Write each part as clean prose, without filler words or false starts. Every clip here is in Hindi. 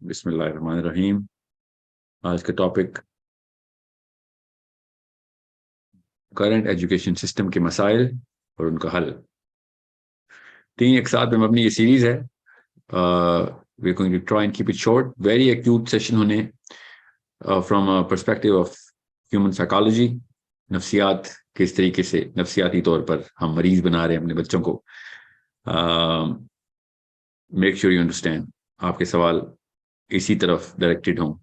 बिस्मिल्लाहिर्रहमानिर्रहीम। आज का टॉपिक करंट एजुकेशन सिस्टम के मसाइल और उनका हल। तीन एक साथ में अपनी ये सीरीज है। We going to try and keep it short, very acute session होने from perspective of human psychology, नफ्सियात, किस तरीके से नफ्सियाती तौर पर हम मरीज बना रहे हैं अपने बच्चों को। मेक श्योर यू अंडरस्टैंड, आपके सवाल इसी तरफ डायरेक्टेड हों।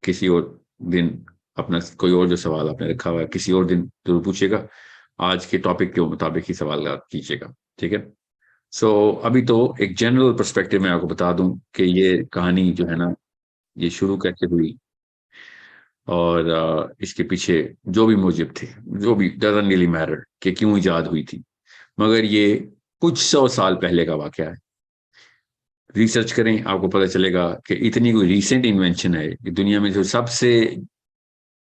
किसी और दिन अपना कोई और जो सवाल आपने रखा हुआ है किसी और दिन जरूर पूछिएगा। आज के टॉपिक के मुताबिक ही सवाल कीजिएगा, ठीक है। सो अभी तो एक जनरल पर्सपेक्टिव में आपको बता दूं कि ये कहानी जो है ना, ये शुरू कैसे हुई और इसके पीछे जो भी मूजिब थे, जो भी डजंट रियली मैटर कि क्यों इजाद हुई थी, मगर ये कुछ 100 साल पहले का वाकया है। रिसर्च करें, आपको पता चलेगा कि इतनी कोई रीसेंट इन्वेंशन है कि दुनिया में जो सबसे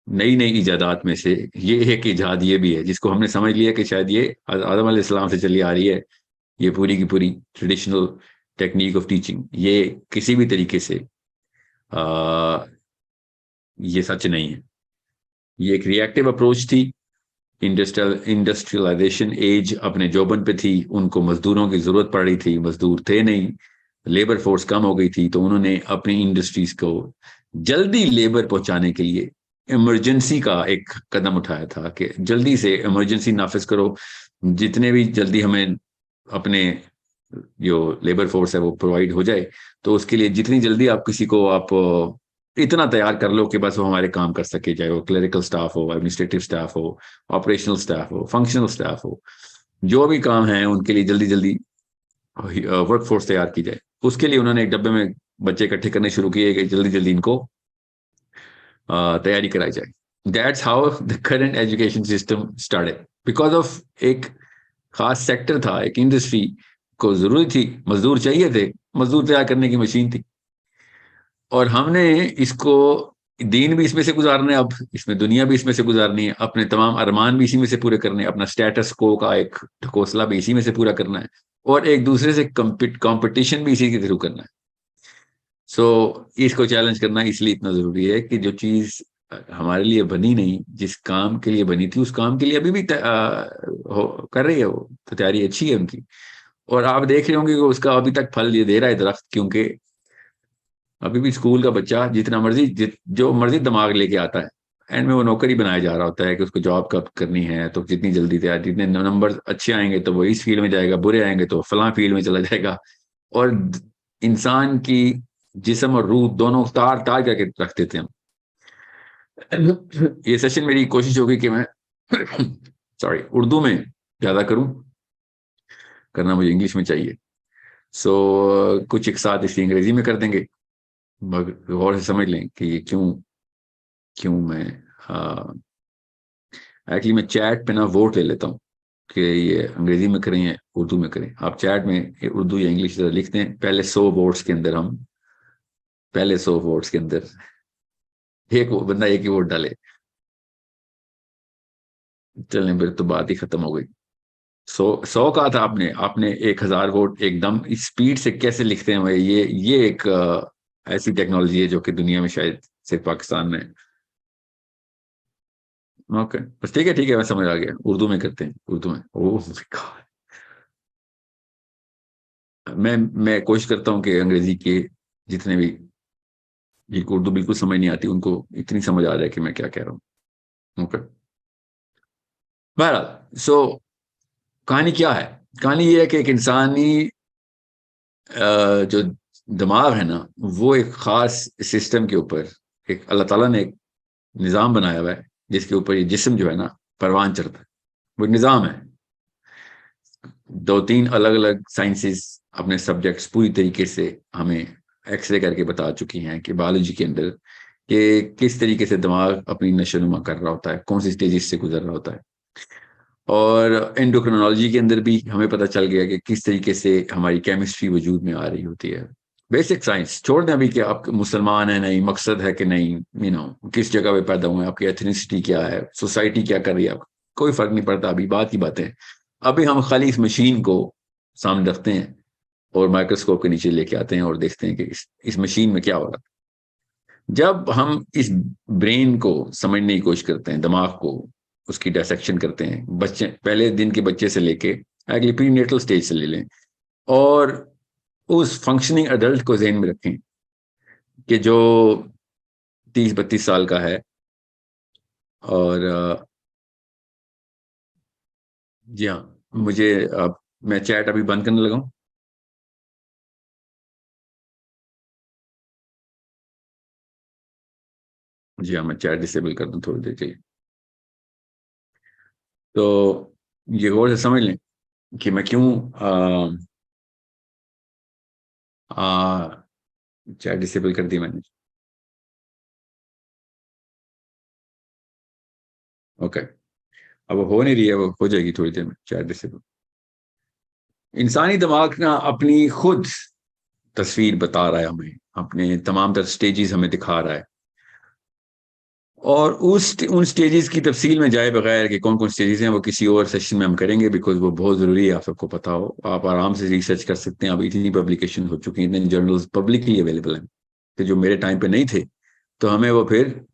नई नई इजादात में से ये एक इजाद ये भी है जिसको हमने समझ लिया कि शायद ये आदम अलैहिस्सलाम से चली आ रही है। ये पूरी की पूरी ट्रेडिशनल टेक्निक ऑफ टीचिंग, ये किसी भी तरीके से ये सच नहीं है। ये एक रिएक्टिव अप्रोच थी। इंडस्ट्रियलाइजेशन एज अपने जोबन पे थी, उनको मजदूरों की जरूरत पड़ रही थी, मजदूर थे नहीं, लेबर फोर्स कम हो गई थी, तो उन्होंने अपनी इंडस्ट्रीज को जल्दी लेबर पहुंचाने के लिए इमरजेंसी का एक कदम उठाया था कि जल्दी से इमरजेंसी नाफिज करो, जितने भी जल्दी हमें अपने जो लेबर फोर्स है वो प्रोवाइड हो जाए, तो उसके लिए जितनी जल्दी आप किसी को आप इतना तैयार कर लो कि बस वो हमारे काम कर सके, चाहे वो क्लरिकल स्टाफ हो, एडमिनिस्ट्रेटिव स्टाफ हो, ऑपरेशनल स्टाफ हो, फंक्शनल स्टाफ हो, जो भी काम है उनके लिए जल्दी जल्दी वर्क फोर्स तैयार की जाए। उसके लिए उन्होंने एक डब्बे में बच्चे इकट्ठे करने शुरू किए कि जल्दी जल्दी इनको तैयारी कराई जाए। That's how the current education system started, because of एक खास सेक्टर था, एक इंडस्ट्री को जरूरत थी, मजदूर चाहिए थे, मजदूर तैयार करने की मशीन थी। और हमने इसको दीन भी इसमें से गुजारना है, अब इसमें दुनिया भी इसमें से गुजारनी है, अपने तमाम अरमान भी इसी में से पूरे करने हैं, अपना स्टेटस को का एक ढकोसला भी इसी में से पूरा करना है, और एक दूसरे से कंपटीशन भी इसी के थ्रू करना है। सो इसको चैलेंज करना इसलिए इतना जरूरी है कि जो चीज हमारे लिए बनी नहीं, जिस काम के लिए बनी थी, उस काम के लिए अभी भी कर रही है वो, तो तैयारी अच्छी है उनकी। और आप देख रहे होंगे कि उसका अभी तक फल ये दे रहा है दरख्त, क्योंकि अभी भी स्कूल का बच्चा जितना मर्जी जो मर्जी दिमाग लेके आता है, एंड में वो नौकरी बनाया जा रहा होता है कि उसको जॉब कब करनी है, तो जितनी जल्दी तैयार, जितने नंबर अच्छे आएंगे तो वो इस फील्ड में जाएगा, बुरे आएंगे तो फलां फील्ड में चला जाएगा। और इंसान की जिस्म और रूह दोनों तार तार करके रख देते हैं हम। ये सेशन मेरी कोशिश होगी कि मैं सॉरी उर्दू में ज्यादा करूं, करना मुझे इंग्लिश में चाहिए। सो कुछ एक साथ इसलिए अंग्रेजी में कर देंगे, मगर गौर से समझ लें कि ये क्यों क्यों मैं एक्चुअली मैं चैट पे ना वोट ले लेता हूँ कि ये अंग्रेजी में करें या उर्दू में करें। आप चैट में उर्दू या इंग्लिश लिखते हैं, पहले 100 वोट्स के अंदर एक बंदा एक ही वोट डाले, चलें फिर तो बात ही खत्म हो गई। 100 कहा था आपने, आपने 1000 वोट एकदम इस स्पीड से कैसे लिखते हैं भाई? ये एक ऐसी टेक्नोलॉजी है जो कि दुनिया में शायद सिर्फ पाकिस्तान में। ओके, बस ठीक है ठीक है, मैं समझ आ गया, उर्दू में करते हैं, उर्दू में। ओह मैं कोशिश करता हूँ कि अंग्रेजी के जितने भी, जिनको उर्दू बिल्कुल समझ नहीं आती, उनको इतनी समझ आ जाए कि मैं क्या कह रहा हूँ। ओके, बहरहाल सो कहानी क्या है? कहानी ये है कि एक इंसानी जो दिमाग है ना, वो एक खास सिस्टम के ऊपर, एक अल्लाह ताला ने एक निज़ाम बनाया हुआ है जिसके ऊपर ये जिस्म जो है ना परवान चढ़ता है। वो निज़ाम है। 2-3 अलग अलग साइंसेस अपने सब्जेक्ट्स पूरी तरीके से हमें एक्सरे करके बता चुकी हैं कि बायोलॉजी के अंदर कि किस तरीके से दिमाग अपनी नशोनुमा कर रहा होता है, कौन सी स्टेजेस से गुजर रहा होता है। और एंडोक्रिनोलॉजी के अंदर भी हमें पता चल गया कि किस तरीके से हमारी केमिस्ट्री वजूद में आ रही होती है। बेसिक साइंस छोड़ दें अभी कि आप मुसलमान है नहीं, मकसद है कि नहीं, किस जगह पे पैदा हुए, आपकी एथनिसिटी क्या है, सोसाइटी क्या कर रही है, कोई फर्क नहीं पड़ता, अभी बात की बातें। अभी हम खाली इस मशीन को सामने रखते हैं और माइक्रोस्कोप के नीचे लेके आते हैं और देखते हैं कि इस मशीन में क्या हो रहा है। जब हम इस ब्रेन को समझने की कोशिश करते हैं, दिमाग को उसकी डायसेक्शन करते हैं, बच्चे पहले दिन के बच्चे से लेके अगले प्रीनेटल स्टेज से ले लें और उस फंक्शनिंग अडल्ट को ज़हन में रखें कि जो 30-32 साल का है और जी हाँ, मुझे मैं चैट अभी बंद करने लगा हूँ। जी हाँ, मैं चैट डिसेबल कर दूँ थोड़ी देर के लिए। तो ये गौर से समझ लें कि मैं क्यों चैट डिसेबल कर दी मैंने। ओके, अब वो हो नहीं रही है, वो हो जाएगी थोड़ी देर में चैट डिसेबल। इंसानी दिमाग ना अपनी खुद तस्वीर बता रहा है हमें, अपने तमाम तर स्टेजेस हमें दिखा रहा है, और उन स्टेजेस की तफसील में जाए बगैर कि कौन कौन स्टेजेस हैं, वो किसी और सेशन में हम करेंगे, बिकॉज वो बहुत ज़रूरी है, आप सबको पता हो। आप आराम से रिसर्च कर सकते हैं, अब इतनी पब्लिकेशन हो चुकी हैं, इतने जर्नल्स पब्लिकली अवेलेबल हैं कि जो मेरे टाइम पे नहीं थे, तो हमें वो फिर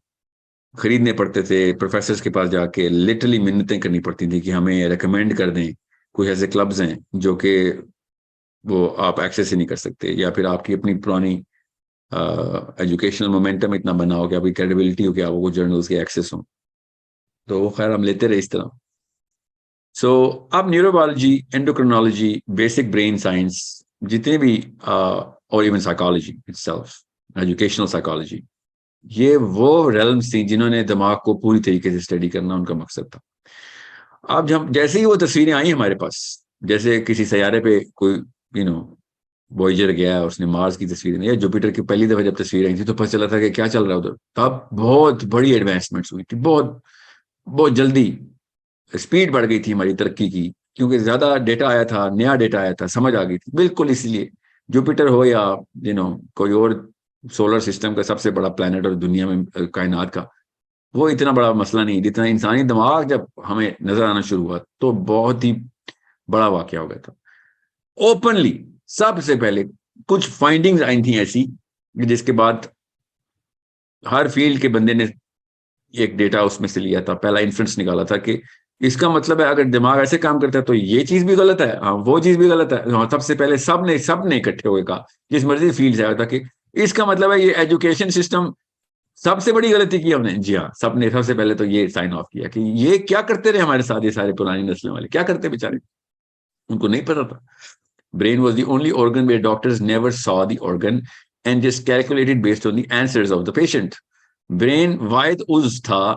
खरीदने पड़ते थे, प्रोफेसर्स के पास जाके लिटरली मिन्नतें करनी पड़ती थी कि हमें रिकमेंड कर दें। कुछ ऐसे क्लब्स हैं जो कि वो आप एक्सेस ही नहीं कर सकते, या फिर आपकी अपनी पुरानी एजुकेशनल मोमेंटम इतना बना हो कि आपकी क्रेडिबिलिटी हो कि आप वो जर्नल्स के एक्सेस हो। तो वो खैर हम लेते रहे इस तरह। सो अब neurobiology, endocrinology, basic brain science, जितने भी और even psychology itself, educational psychology, ये वो रेलम्स थी जिन्होंने दिमाग को पूरी तरीके से स्टडी करना उनका मकसद था। अब जब जैसे ही वो तस्वीरें आई हमारे पास, जैसे किसी सैयारे पे कोई यू नो वॉयेजर गया है, उसने मार्स की तस्वीरें, या जुपिटर की पहली दफा जब तस्वीर आई थी तो पता चला था कि क्या चल रहा है उधर। तब बहुत बड़ी एडवांसमेंट्स हुई थी, बहुत बहुत जल्दी स्पीड बढ़ गई थी हमारी तरक्की की, क्योंकि ज्यादा डेटा आया था, नया डेटा आया था, समझ आ गई थी बिल्कुल। इसलिए जुपिटर हो या कोई और सोलर सिस्टम का सबसे बड़ा प्लैनेट और दुनिया में कायनात का, वो इतना बड़ा मसला नहीं, जितना इंसानी दिमाग जब हमें नजर आना शुरू हुआ तो बहुत ही बड़ा वाकया हो गया था। ओपनली सबसे पहले कुछ फाइंडिंग्स आई थी ऐसी, जिसके बाद हर फील्ड के बंदे ने एक डेटा उसमें से लिया था, पहला इन्फ्रेंस निकाला था कि इसका मतलब है अगर दिमाग ऐसे काम करता है तो ये चीज भी गलत है, हाँ वो चीज भी गलत है। हाँ, सबसे पहले सबने इकट्ठे हुए कहा, जिस मर्जी फील्ड से आया था, कि इसका मतलब है ये एजुकेशन सिस्टम सबसे बड़ी गलती की हमने। जी हाँ, सबने सबसे पहले तो ये साइन ऑफ किया कि ये क्या करते रहे हमारे साथ, ये सारे पुरानी नस्लों वाले क्या करते बेचारे, उनको नहीं पता था। Brain was the only organ where doctors never saw the organ and just calculated based on the answers of the patient. Brain वाहिद उज था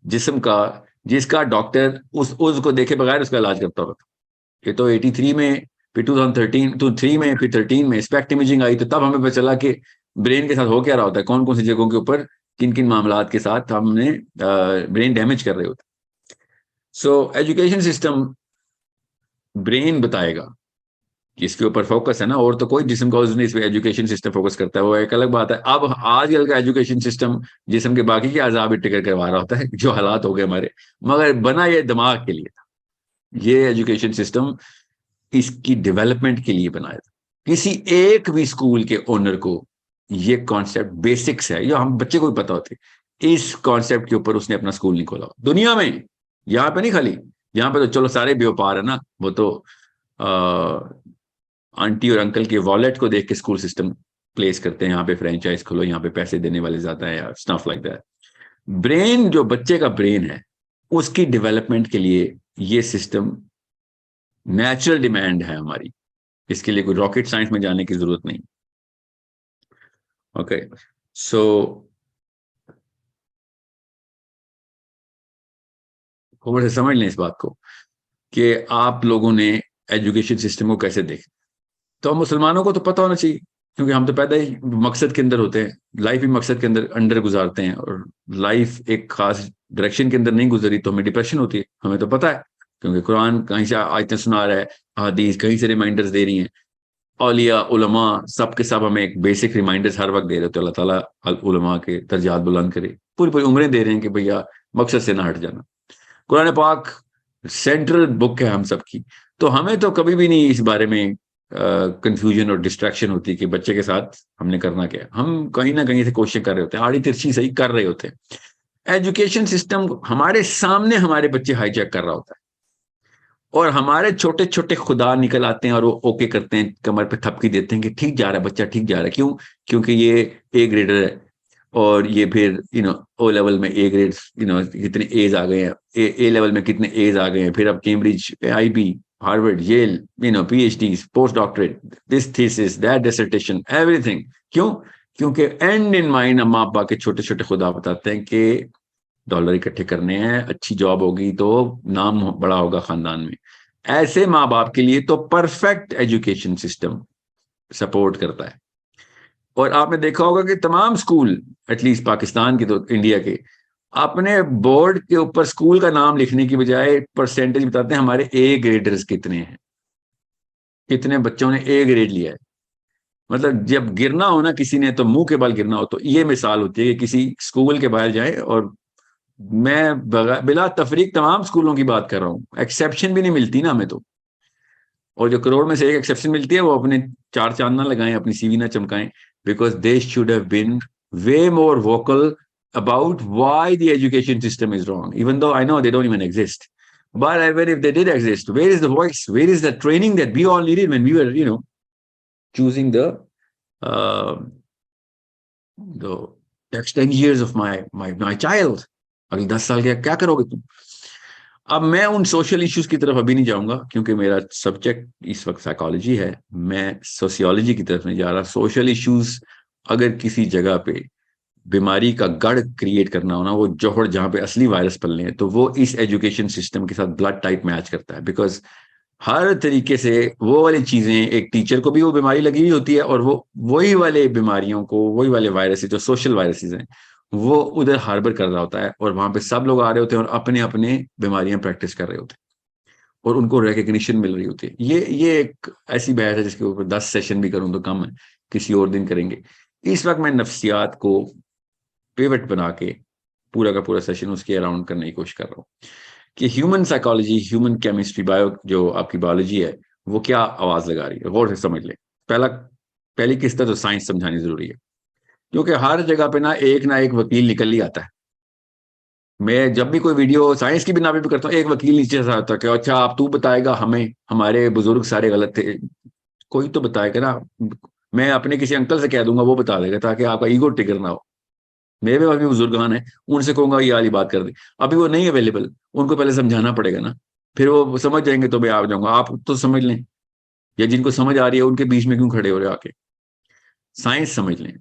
जिस्म का जिसका डॉक्टर उस उज को देखे बगैर उसका इलाज करता होता था। ये तो 83 में, फिर 2013 तो 3 में, फिर 13 में स्पेक्ट इमेजिंग आई, तो तब हमें पता चला कि ब्रेन के साथ हो क्या रहा होता है, कौन कौन सी जगहों के ऊपर किन किन मामलात के साथ हमने ब्रेन डैमेज कर रहे होते। सो एजुकेशन सिस्टम ब्रेन बताएगा कि इसके ऊपर फोकस है ना, और तो कोई जिस्म का उस नहीं, इस पे एजुकेशन सिस्टम फोकस करता है, वो एक अलग बात है। अब आजकल का एजुकेशन सिस्टम जिस्म के बाकी के अज़ा भी टिकर करवा रहा होता है, जो हालात हो गए हमारे, मगर बना ये दिमाग के लिए था। ये एजुकेशन सिस्टम इसकी डेवलपमेंट के लिए बनाया था। किसी एक भी स्कूल के ओनर को ये कॉन्सेप्ट बेसिक्स है, जो हम बच्चे को भी पता होते, इस कॉन्सेप्ट के ऊपर उसने अपना स्कूल नहीं खोला दुनिया में। यहाँ पे नहीं खाली, यहाँ पे तो चलो सारे व्यापार है ना, वो तो आंटी और अंकल के वॉलेट को देख के स्कूल सिस्टम प्लेस करते हैं, यहाँ पे फ्रेंचाइज खोलो, यहाँ पे पैसे देने वाले ज्यादा है, या स्टफ लाइक दैट। ब्रेन, जो बच्चे का ब्रेन है, उसकी डेवलपमेंट के लिए ये सिस्टम नेचुरल डिमांड है हमारी। इसके लिए कोई रॉकेट साइंस में जाने की जरूरत नहीं। ओके, सो थोड़ा से समझ लें इस बात को कि आप लोगों ने एजुकेशन सिस्टम को कैसे देखें। तो हम मुसलमानों को तो पता होना चाहिए, क्योंकि हम तो पैदा ही मकसद के अंदर होते हैं, लाइफ ही मकसद के अंदर अंडर गुजारते हैं, और लाइफ एक खास डायरेक्शन के अंदर नहीं गुजरी तो हमें डिप्रेशन होती है, हमें तो पता है, क्योंकि कुरान कहीं से आयतें सुना रहा है, हदीस कहीं से रिमाइंडर्स दे रही हैं, औलिया उलमा सब के सब हमें एक बेसिक रिमाइंडर्स हर वक्त दे रहे हो, तो अल्लाह ताला उलमा के दर्जात बुलंद करे, पूरी पूरी उम्रें दे रहे हैं कि भैया मकसद से ना हट जाना। कुरान पाक सेंट्रल बुक है हम सब की, तो हमें तो कभी भी नहीं इस बारे में कंफ्यूजन और डिस्ट्रैक्शन होती है कि बच्चे के साथ हमने करना क्या है। हम कहीं ना कहीं से कोशिश कर रहे होते हैं, आड़ी तिरछी सही कर रहे होते हैं। एजुकेशन सिस्टम हमारे सामने हमारे बच्चे हाईजैक कर रहा होता है, और हमारे छोटे छोटे खुदा निकल आते हैं और वो ओके करते हैं, कमर पे थपकी देते हैं कि ठीक जा रहा है बच्चा, ठीक जा रहा है। क्यों? क्योंकि ये ए ग्रेडर है, और ये फिर ओ लेवल में ए ग्रेड, कितने एज आ गए हैं, ए लेवल में कितने एज आ गए हैं, फिर अब Cambridge, IB, Harvard, Yale, PhD, post doctorate, this thesis, that dissertation, everything. क्यों? क्योंकि एंड इन माइंड माँ बाप के छोटे छोटे खुदा बताते हैं कि डॉलर इकट्ठे करने हैं, अच्छी जॉब होगी तो नाम बड़ा होगा खानदान में। ऐसे माँ बाप के लिए तो परफेक्ट एजुकेशन सिस्टम सपोर्ट करता है। और आपने देखा होगा कि तमाम स्कूल, एटलीस्ट पाकिस्तान के तो इंडिया के, अपने बोर्ड के ऊपर स्कूल का नाम लिखने की बजाय परसेंटेज बताते हैं हमारे ए ग्रेडर्स कितने हैं, कितने बच्चों ने ए ग्रेड लिया है। मतलब जब गिरना हो ना किसी ने, तो मुंह के बल गिरना हो, तो ये मिसाल होती है कि किसी स्कूल के बाहर जाए, और मैं बिला तफरीक तमाम स्कूलों की बात कर रहा हूँ, एक्सेप्शन भी नहीं मिलती ना हमें तो। और जो करोड़ में से एक एक्सेप्शन मिलती है, वो अपने चार चांद ना लगाएं, अपनी सीवी ना चमकाएं, because they should have been way more vocal about why the education system is wrong, even though I know they don't even exist. But even if they did exist, where is the voice? Where is the training that we all needed when we were, choosing uh, the next 10 years of my child? अगले 10 साल क्या करोगे तुम? अब मैं उन सोशल इश्यूज की तरफ अभी नहीं जाऊंगा, क्योंकि मेरा सब्जेक्ट इस वक्त साइकोलॉजी है। मैं सोशियोलॉजी की तरफ नहीं जा रहा। सोशल इश्यूज, अगर किसी जगह पे बीमारी का गढ़ क्रिएट करना हो ना, वो जोहर जहां पे असली वायरस पलने हैं, तो वो इस एजुकेशन सिस्टम के साथ ब्लड टाइप मैच करता है। बिकॉज हर तरीके से वो वाली चीजें, एक टीचर को भी वो बीमारी लगी हुई होती है, और वो वही वाले बीमारियों को, वही वाले वायरसेस जो सोशल वायरसेस हैं, वो उधर हार्बर कर रहा होता है, और वहां पे सब लोग आ रहे होते हैं और अपने अपने बीमारियां प्रैक्टिस कर रहे होते हैं, और उनको रिकग्निशन मिल रही होती है। ये एक ऐसी बहस है जिसके ऊपर 10 सेशन भी करूं तो कम है, किसी और दिन करेंगे। इस वक्त मैं नफ्सियात को पिवट बना के पूरा का पूरा सेशन उसके अराउंड करने की कोशिश कर रहा हूँ कि human psychology, human chemistry, bio जो आपकी बायोलॉजी है, वो क्या आवाज लगा रही है, गौर से समझ ले। पहली किस्त तो साइंस समझानी जरूरी है, क्योंकि हर जगह पे ना एक वकील निकल ही आता है। मैं जब भी कोई वीडियो साइंस की भी नाम पे करता हूँ, एक वकील नीचे से आता है कि अच्छा आप तू बताएगा हमें, हमारे बुजुर्ग सारे गलत थे। कोई तो बताएगा ना। मैं अपने किसी अंकल से कह दूंगा, वो बता देगा, ताकि आपका ईगो ट्रिगर ना हो। मेरे पास भी बुजुर्गान है, उनसे कहूंगा ये वाली बात कर दे। अभी वो नहीं अवेलेबल, उनको पहले समझाना पड़ेगा ना, फिर वो समझ जाएंगे तो मैं आ जाऊंगा। आप तो समझ लें, या जिनको समझ आ रही है उनके बीच में क्यों खड़े हो रहे हो आके। साइंस समझ लें।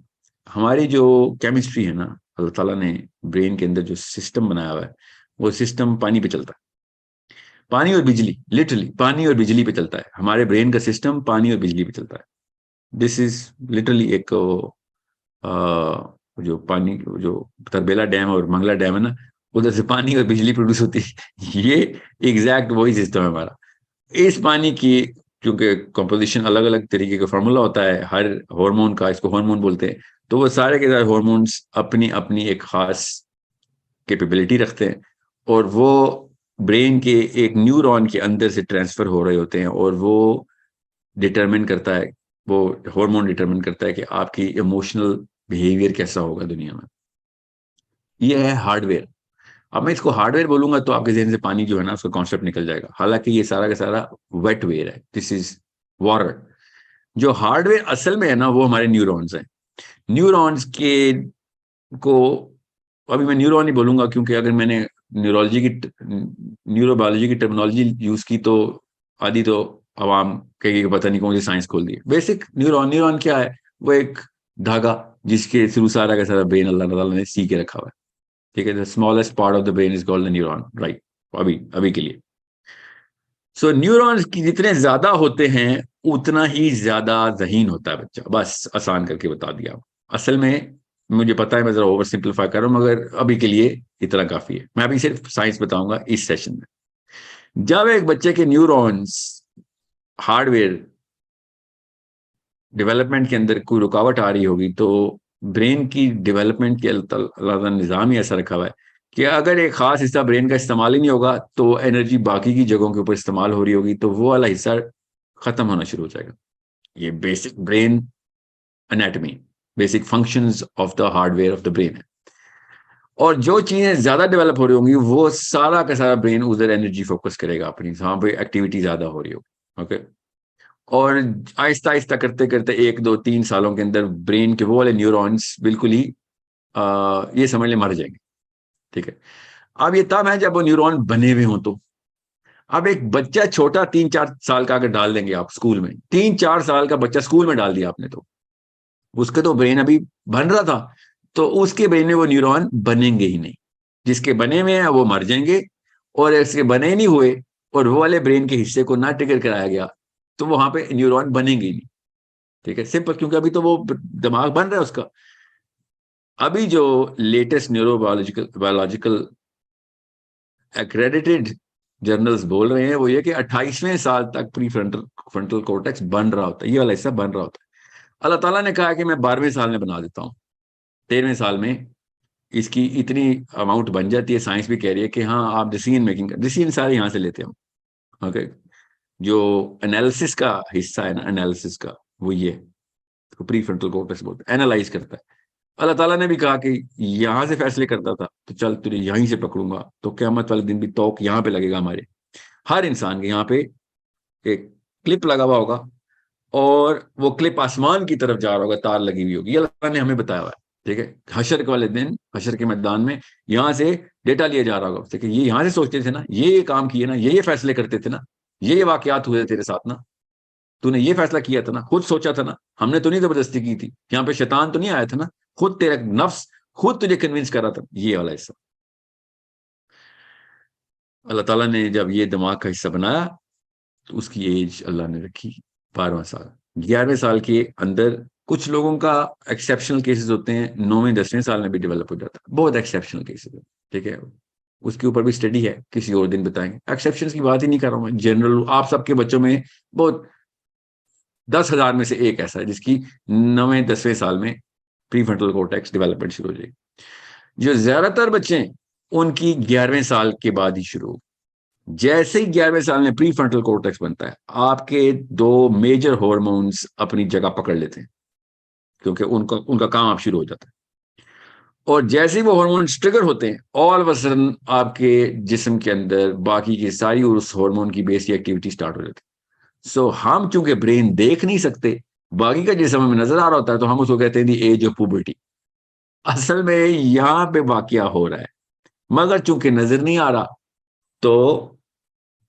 हमारी जो केमिस्ट्री है ना, अल्लाह ताला ने ब्रेन के अंदर जो सिस्टम बनाया हुआ है, वो सिस्टम पानी पे चलता है। पानी और बिजली, लिटरली पानी और बिजली पे चलता है। हमारे ब्रेन का सिस्टम पानी और बिजली पे चलता है। दिस इज लिटरली एक जो पानी, जो तरबेला डैम और मंगला डैम है ना, उधर से पानी और बिजली प्रोड्यूस होती है। ये एग्जैक्ट वही सिस्टम है हमारा। इस पानी की, क्योंकि कंपोजिशन अलग अलग तरीके का फार्मूला होता है हर हार्मोन का, इसको हार्मोन बोलते हैं, तो वो सारे के सारे हार्मोन्स अपनी अपनी एक खास कैपेबिलिटी रखते हैं, और वो ब्रेन के एक न्यूरॉन के अंदर से ट्रांसफर हो रहे होते हैं, और वो डिटरमिन करता है, वो हार्मोन डिटरमिन करता है कि आपकी इमोशनल बिहेवियर कैसा होगा दुनिया में। ये है हार्डवेयर। अब मैं इसको हार्डवेयर बोलूंगा तो आपके जहन से पानी जो है ना, उसका कॉन्सेप्ट निकल जाएगा। हालांकि ये सारा का सारा वेटवेयर है, दिस इज वाटर। जो हार्डवेयर असल में है ना, वो हमारे न्यूरॉन्स हैं। न्यूरॉन्स के को अभी मैं न्यूरॉन ही बोलूंगा, क्योंकि अगर मैंने न्यूरोबायोलॉजी की टर्मिनोलॉजी यूज की तो आदि तो आवाम कहेगी कि पता नहीं कौन सी साइंस खोल दी। बेसिक न्यूरॉन, न्यूरॉन क्या है? वो एक धागा जिसके थ्रू सारा का सारा ब्रेन अल्लाह ताला ने सी के रखा हुआ है। ठीक है, the smallest part of the brain is called the neuron, right? अभी अभी के लिए। सो न्यूरॉन्स की जितने ज्यादा होते हैं, उतना ही ज्यादा जहीन होता है बच्चा। बस आसान करके बता दिया। असल में मुझे पता है मैं जरा ओवर सिंप्लीफाई कर रहा हूं, मगर अभी के लिए इतना काफी है। मैं अभी सिर्फ साइंस बताऊंगा इस सेशन में। जब एक बच्चे के न्यूरॉन्स हार्डवेयर डेवलपमेंट के अंदर कोई रुकावट आ रही होगी, तो ब्रेन की डेवलपमेंट के अल्लाह निज़ाम ही ऐसा रखा हुआ है कि अगर एक खास हिस्सा ब्रेन का इस्तेमाल ही नहीं होगा, तो एनर्जी बाकी की जगहों के ऊपर इस्तेमाल हो रही होगी, तो वो वाला हिस्सा खत्म होना शुरू हो जाएगा। ये basic brain anatomy, basic functions of the hardware of the brain है। और जो चीजें ज्यादा डेवलप हो रही होंगी वो सारा का सारा ब्रेन उधर एनर्जी फोकस करेगा अपनी, जहां पे एक्टिविटी ज्यादा हो रही होगी। ओके। और आहिस्ता आहिस्ता करते करते 1 2 3 सालों के अंदर ब्रेन के वो वाले न्यूरॉन्स बिल्कुल ही ये समझ ले मर जाएंगे। ठीक है। अब ये तब है जब वो न्यूरॉन बने हुए हों। तो अब एक बच्चा छोटा 3 4 साल का अगर डाल देंगे आप स्कूल में, 3 4 साल का बच्चा स्कूल में डाल दिया आपने, तो उसके तो ब्रेन अभी बन रहा था, तो उसके ब्रेन में वो न्यूरॉन बनेंगे ही नहीं। जिसके बने हुए हैं वो मर जाएंगे, और इसके बने नहीं हुए और वो वाले ब्रेन के हिस्से को ना ट्रिगर कराया गया तो वहां पे न्यूरॉन बनेंगे ही नहीं। ठीक है, सिंपल, क्योंकि अभी तो वो दिमाग बन रहा है उसका। अभी जो latest neurobiological biological accredited journals बोल रहे हैं वो ये कि 28वें साल तक प्री फ्रंटल फ्रंटल कॉर्टेक्स बन रहा होता है, ये वाला हिस्सा बन रहा होता है। अल्लाह ताला ने कहा कि मैं 12वें साल में बना देता हूँ, 13वें साल में इसकी इतनी अमाउंट बन जाती है। साइंस भी कह रही है कि हाँ आप डिसीजन मेकिंग, डिसीजन सारे यहाँ से लेते हैं। ओके। जो एनालिसिस का हिस्सा है ना, एनालिसिस का, वो ये तो प्री फ्रंटल कॉर्टेक्स बोलते हैं, एनालाइज करता है। अल्लाह ताला ने भी कहा कि यहां से फैसले करता था तो चल तुझे यहीं से पकड़ूंगा, तो क़यामत वाले दिन भी तौक यहाँ पे लगेगा हमारे हर इंसान के। यहाँ पे एक क्लिप लगा हुआ होगा और वो क्लिप आसमान की तरफ जा रहा होगा, तार लगी हुई होगी, अल्लाह ने हमें बताया हुआ है। ठीक है, हशर के वाले दिन, हशर के मैदान में यहाँ से डेटा लिया जा रहा होगा उससे कि ये यहाँ से सोचते थे ना, ये काम किए ना, ये फैसले करते थे ना, ये वाकयात हुए तेरे साथ ना, तूने ये फैसला किया था ना, खुद सोचा था ना, हमने तो नहीं जबरदस्ती की थी, यहाँ पे शैतान तो नहीं आया था ना, खुद तेरा नफ्स खुद तुझे कन्विंस कर रहा था। ये वाला हिस्सा अल्लाह ताला ने जब ये दिमाग का हिस्सा बनाया तो उसकी एज अल्लाह ने रखी 12वां साल। 11वें साल के अंदर कुछ लोगों का एक्सेप्शनल केसेस होते हैं, 9वें 10वें साल में भी डेवलप हो जाता है, बहुत एक्सेप्शनल केसेस है। ठीक है, उसके ऊपर भी स्टडी है, किसी और दिन बताएंगे। एक्सेप्शन की बात ही नहीं कर रहा हूँ मैं, जनरल आप सबके बच्चों में बहुत 10,000 में से एक ऐसा है जिसकी 9वें 10वें साल में प्री फ्रंटल कॉर्टेक्स डेवलपमेंट शुरू हो जाएगी। जो ज्यादातर बच्चे हैं उनकी 11वें साल के बाद ही शुरू होगी। जैसे ही 11वें साल में प्री फ्रंटल कॉर्टेक्स बनता है, आपके दो मेजर हॉर्मोन्स अपनी जगह पकड़ लेते हैं, क्योंकि उनका उनका काम आप शुरू हो जाता है। और जैसे ही वो हॉर्मोन्स ट्रिगर होते हैं, ऑल ऑफ अ सडन आपके जिस्म के अंदर बाकी की सारी उस हार्मोन की बेसिक एक्टिविटी स्टार्ट हो जाती है। सो हम चूंकि ब्रेन देख नहीं सकते, बाकी का जिस्म हमें नजर आ रहा होता है, तो हम उसको कहते हैं दी एज ऑफ पुबर्टी। असल में यहाँ पे वाकया हो रहा है, मगर चूंकि नजर नहीं आ रहा तो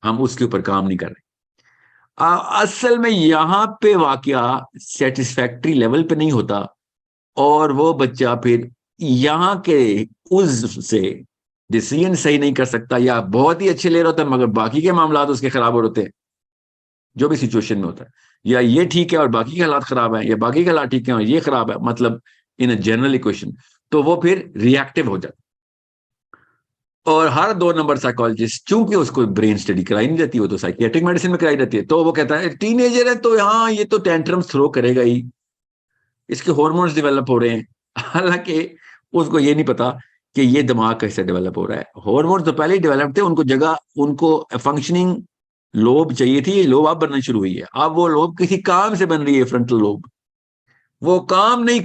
हम उसके ऊपर काम नहीं कर रहे। असल में यहाँ पे वाकया सेटिस्फैक्ट्री लेवल पे नहीं होता, और वो बच्चा फिर यहाँ के उस से डिसीजन सही नहीं कर सकता, या बहुत ही अच्छे ले रहा होता है मगर बाकी के मामला उसके खराब हो रहे हैं, जो भी सिचुएशन में होता है। या ये ठीक है और बाकी के हालात खराब है, या बाकी के हालात ठीक है और ये खराब है, मतलब इन अ जनरल इक्वेशन, तो वो फिर रिएक्टिव हो जाता है। और हर 2 नंबर साइकोलॉजिस्ट, चूंकि उसको ब्रेन स्टडी कराई नहीं जाती, वो तो साइकियाट्रिक मेडिसिन में कराई जाती है, तो वो कहता है टीनेजर है तो हाँ ये तो टेंट्रम्स थ्रो करेगा ही, इसके हॉर्मोन्स डेवलप हो रहे हैं। हालांकि उसको ये नहीं पता कि ये दिमाग कैसे डेवलप हो रहा है। हॉर्मोन्स तो पहले ही डेवलप थे, उनको जगह, उनको फंक्शनिंग लोब चाहिए थी, लोब अब बनना शुरू हुई है। अब वो लोब किसी काम से बन रही है, फ्रंटल लोब, वो काम नहीं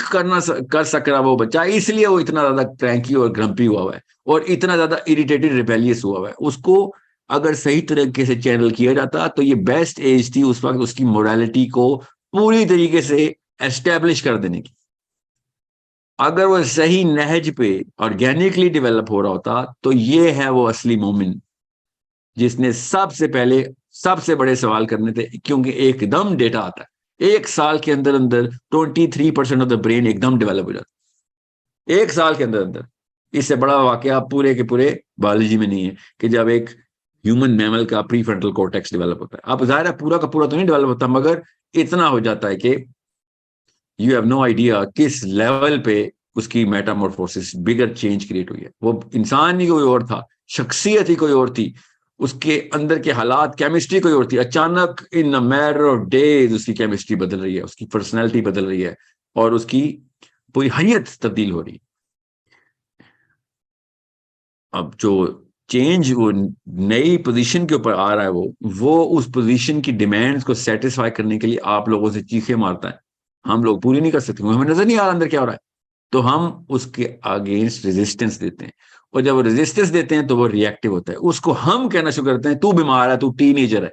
कर सक रहा वो बच्चा, इसलिए वो इतना ज्यादा क्रैंकी और ग्रम्पी हुआ है और इतना ज्यादा इरिटेटेड रिबेलियस हुआ है। उसको अगर सही तरीके से चैनल किया जाता तो ये बेस्ट एज थी उस वक्त उसकी मोरालिटी को पूरी तरीके से एस्टेब्लिश कर देने की। अगर वो सही नहज पे ऑर्गेनिकली डेवलप हो रहा होता तो ये है वो असली मोमिन जिसने सबसे पहले सबसे बड़े सवाल करने थे, क्योंकि एकदम डेटा आता है 1 साल के अंदर अंदर 23% ऑफ द ब्रेन एकदम डेवलप हो जाता है 1 साल के अंदर अंदर। इससे बड़ा वाकया पूरे के पूरे बायोलॉजी में नहीं है कि जब एक ह्यूमन मैमल का प्री फ्रंटल कॉर्टेक्स डेवलप होता है। अब जाहिर है पूरा का पूरा तो नहीं डेवलप होता, मगर इतना हो जाता है कि यू हैव नो आइडिया किस लेवल पे उसकी मेटामॉर्फोसिस बिगर चेंज क्रिएट हुई है। वो इंसान ही कोई और था, शख्सियत ही कोई और थी, उसके अंदर के हालात, केमिस्ट्री कोई और थी। अचानक इन मैटर ऑफ डेज उसकी केमिस्ट्री बदल रही है, उसकी पर्सनैलिटी बदल रही है और उसकी पूरी हैयत तब्दील हो रही है। अब जो चेंज, वो नई पोजीशन के ऊपर आ रहा है, वो उस पोजीशन की डिमांड्स को सेटिस्फाई करने के लिए आप लोगों से चीखें मारता है। हम लोग पूरी नहीं कर सकते, हमें नजर नहीं आ रहा अंदर क्या हो रहा है, तो हम उसके अगेंस्ट रेजिस्टेंस देते हैं। और जब वो रेजिस्टेंस देते हैं तो वो रिएक्टिव होता है। उसको हम कहना शुरू करते हैं, तू बीमार है, तू टीनेजर है,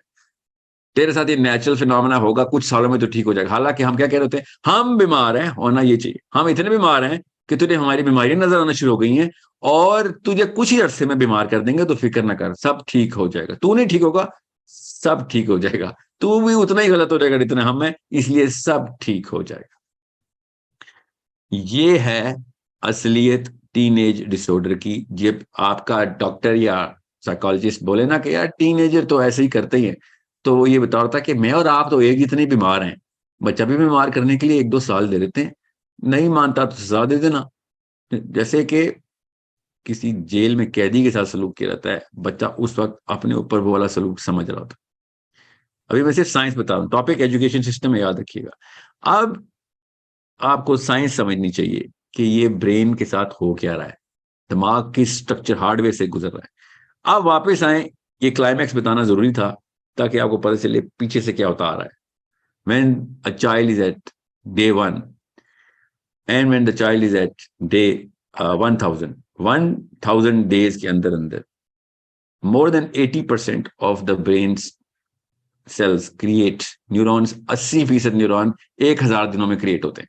तेरे साथ ये नेचुरल फिनोमेना होगा, कुछ सालों में तो ठीक हो जाएगा। हालांकि हम क्या कह रहे होते हैं, हम बीमार हैं, होना ये चाहिए, हम इतने बीमार हैं कि तुझे हमारी बीमारियां नजर आना शुरू हो गई हैं, और तुझे कुछ ही अरसे में बीमार कर देंगे, तो फिक्र ना कर, सब ठीक हो जाएगा। तू नहीं ठीक होगा, सब ठीक हो जाएगा। तू भी उतना ही गलत हो जाएगा जितना हम हैं, इसलिए सब ठीक हो जाएगा। ये है असलियत टीनेज डिसऑर्डर की। जब आपका डॉक्टर या साइकोलॉजिस्ट बोले ना कि यार टीनेजर तो ऐसे ही करते ही हैं, तो वो ये बता रहा था कि मैं और आप तो एक इतने बीमार हैं, बच्चा भी बीमार करने के लिए 1-2 साल दे देते हैं, नहीं मानता तो सजा दे देना। जैसे कि किसी जेल में कैदी के साथ सलूक किया जाता है, बच्चा उस वक्त अपने ऊपर वो वाला सलूक समझ रहा होता। अभी मैं सिर्फ साइंस बता रहा हूँ, टॉपिक एजुकेशन सिस्टम में याद रखिएगा। अब आपको साइंस समझनी चाहिए कि ये ब्रेन के साथ हो क्या रहा है, दिमाग की स्ट्रक्चर हार्डवेयर से गुजर रहा है। अब वापस आए, ये क्लाइमैक्स बताना जरूरी था ताकि आपको पता चले पीछे से क्या होता आ रहा है। When a child is at day 1 and when the child is at day 1000 days के अंदर अंदर more than 80% of the brain's cells create neurons, 80% neuron 1000 दिनों में क्रिएट होते हैं।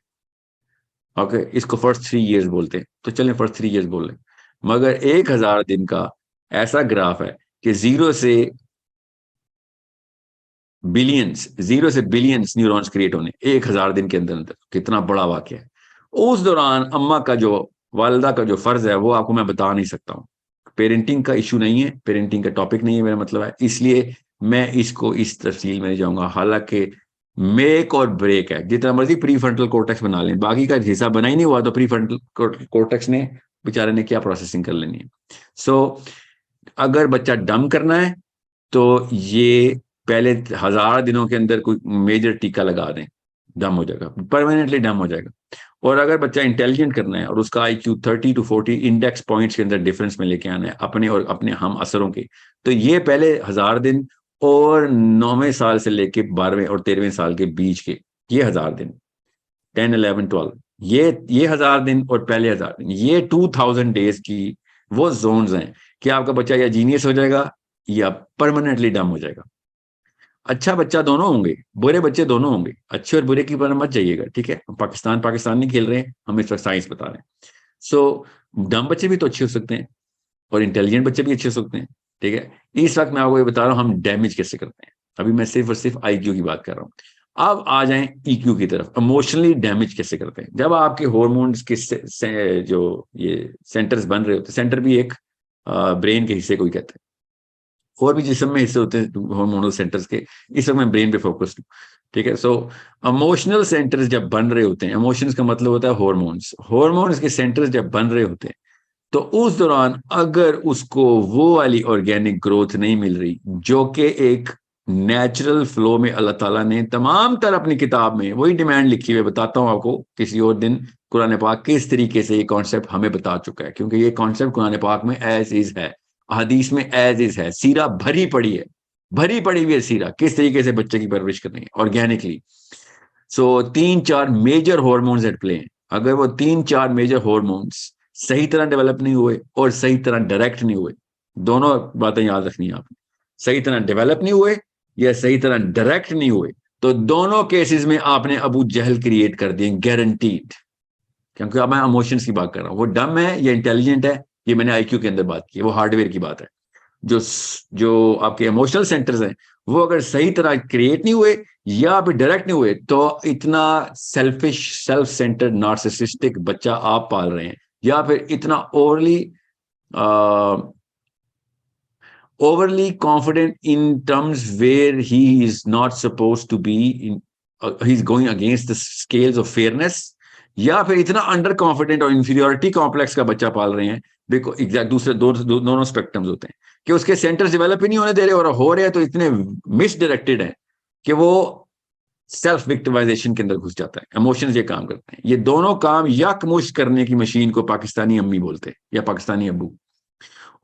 ओके, इसको फर्स्ट 3 years बोलते हैं, तो चलें फर्स्ट 3 years बोल लें। मगर 1000 दिन का ऐसा ग्राफ है कि जीरो से बिलियंस न्यूरॉन्स क्रिएट होने 1000 दिन के अंदर अंदर। कितना बड़ा वाक्य है। उस दौरान अम्मा का जो, वालदा का जो फर्ज है, वो आपको मैं बता नहीं सकता हूँ। पेरेंटिंग का इशू नहीं है, पेरेंटिंग का टॉपिक नहीं है मेरा मतलब है, इसलिए मैं इसको इस तफसील में नहीं जाऊंगा। हालांकि मेक और ब्रेक है, जितना मर्जी प्री फ्रंटल कोर्टेक्स बना लें, बाकी का हिस्सा बना ही नहीं हुआ तो प्री फ्रंटल कोर्टेक्स ने बेचारे ने क्या प्रोसेसिंग कर लेनी है। सो अगर बच्चा डम करना है तो ये पहले 1000 दिनों के अंदर कोई मेजर टीका लगा दें, डम हो जाएगा, परमानेंटली डम हो जाएगा। और अगर बच्चा इंटेलिजेंट करना है और उसका IQ 30 to 40 इंडेक्स पॉइंट्स के अंदर डिफरेंस में लेके आना है अपने और अपने हम असरों के, तो ये पहले 1000 दिन और 9वें साल से लेके 12वें और 13वें साल के बीच के ये 1000 दिन, 10, 11, 12, ये 1000 दिन और पहले 1000 दिन, ये 2000 डेज की वो जोन्स हैं कि आपका बच्चा या जीनियस हो जाएगा या परमानेंटली डम हो जाएगा। अच्छा बच्चा दोनों होंगे, बुरे बच्चे दोनों होंगे, अच्छे और बुरे की पर मत जाइएगा, ठीक है। पाकिस्तान नहीं खेल रहे हैं हम, इस वक्त साइंस बता रहे हैं। सो डम बच्चे भी तो अच्छे हो सकते हैं और इंटेलिजेंट बच्चे भी अच्छे हो सकते हैं, ठीक है। इस वक्त मैं आपको ये बता रहा हूँ हम डैमेज कैसे करते हैं। अभी मैं सिर्फ और सिर्फ IQ की बात कर रहा हूँ। अब आ जाएं EQ की तरफ, इमोशनली डैमेज कैसे करते हैं। जब आपके हॉर्मोन्स के जो ये सेंटर्स बन रहे होते हैं, सेंटर भी एक ब्रेन के हिस्से को ही कहते हैं, और भी जिस्म में हिस्से होते हैं हार्मोनल सेंटर्स के, इस वक्त मैं ब्रेन पे फोकस्ड हूँ, ठीक है। सो इमोशनल सेंटर्स जब बन रहे होते हैं, इमोशंस का मतलब होता है हॉर्मोन्स के सेंटर्स जब बन रहे होते हैं, तो उस दौरान अगर उसको वो वाली ऑर्गेनिक ग्रोथ नहीं मिल रही जो कि एक नेचुरल फ्लो में अल्लाह ताला ने तमाम तर अपनी किताब में वही डिमांड लिखी हुई, बताता हूँ आपको किसी और दिन कुरान पाक किस तरीके से ये कॉन्सेप्ट हमें बता चुका है, क्योंकि ये कॉन्सेप्ट कुरान पाक में एज इज है, हदीस में एज इज है, सीरा भरी पड़ी है, भरी पड़ी हुई है सीरा, किस तरीके से बच्चे की परवरिश करनी है organically. So 3-4 major hormones at play हैं। अगर वो 3-4 मेजर हॉर्मोन्स सही तरह डेवलप नहीं हुए और सही तरह डायरेक्ट नहीं हुए, दोनों बातें याद रखनी है आपने, सही तरह डेवलप नहीं हुए या सही तरह डायरेक्ट नहीं हुए, तो दोनों केसेस में आपने अबू जहल क्रिएट कर दिए, गारंटीड। क्योंकि अब मैं इमोशंस की बात कर रहा हूं, वो डम है या इंटेलिजेंट है, ये मैंने IQ के अंदर बात की, वो हार्डवेयर की बात है। जो जो आपके इमोशनल सेंटर्स हैं, वो अगर सही तरह क्रिएट नहीं हुए या फिर डायरेक्ट नहीं हुए, तो इतना सेल्फिश, सेल्फ सेंटर्ड, नार्सिसिस्टिक बच्चा आप पाल रहे हैं, या फिर इतना overly confident in terms where he is not supposed to be in, he's going against the scales of fairness, या फिर इतना अंडर कॉन्फिडेंट और इंफीरियोरिटी कॉम्प्लेक्स का बच्चा पाल रहे हैं। देखो एग्जैक्ट दूसरे दोनों स्पेक्ट्रम्स होते हैं कि उसके सेंटर्स डेवलप ही नहीं होने दे रहे और हो रहे हैं तो इतने मिसडायरेक्टेड है कि वो सेल्फ विक्टिमाइजेशन के अंदर घुस जाता है। इमोशंस ये काम करते हैं, ये दोनों काम यकमुश्त करने की मशीन को पाकिस्तानी अम्मी बोलते हैं या पाकिस्तानी अब्बू।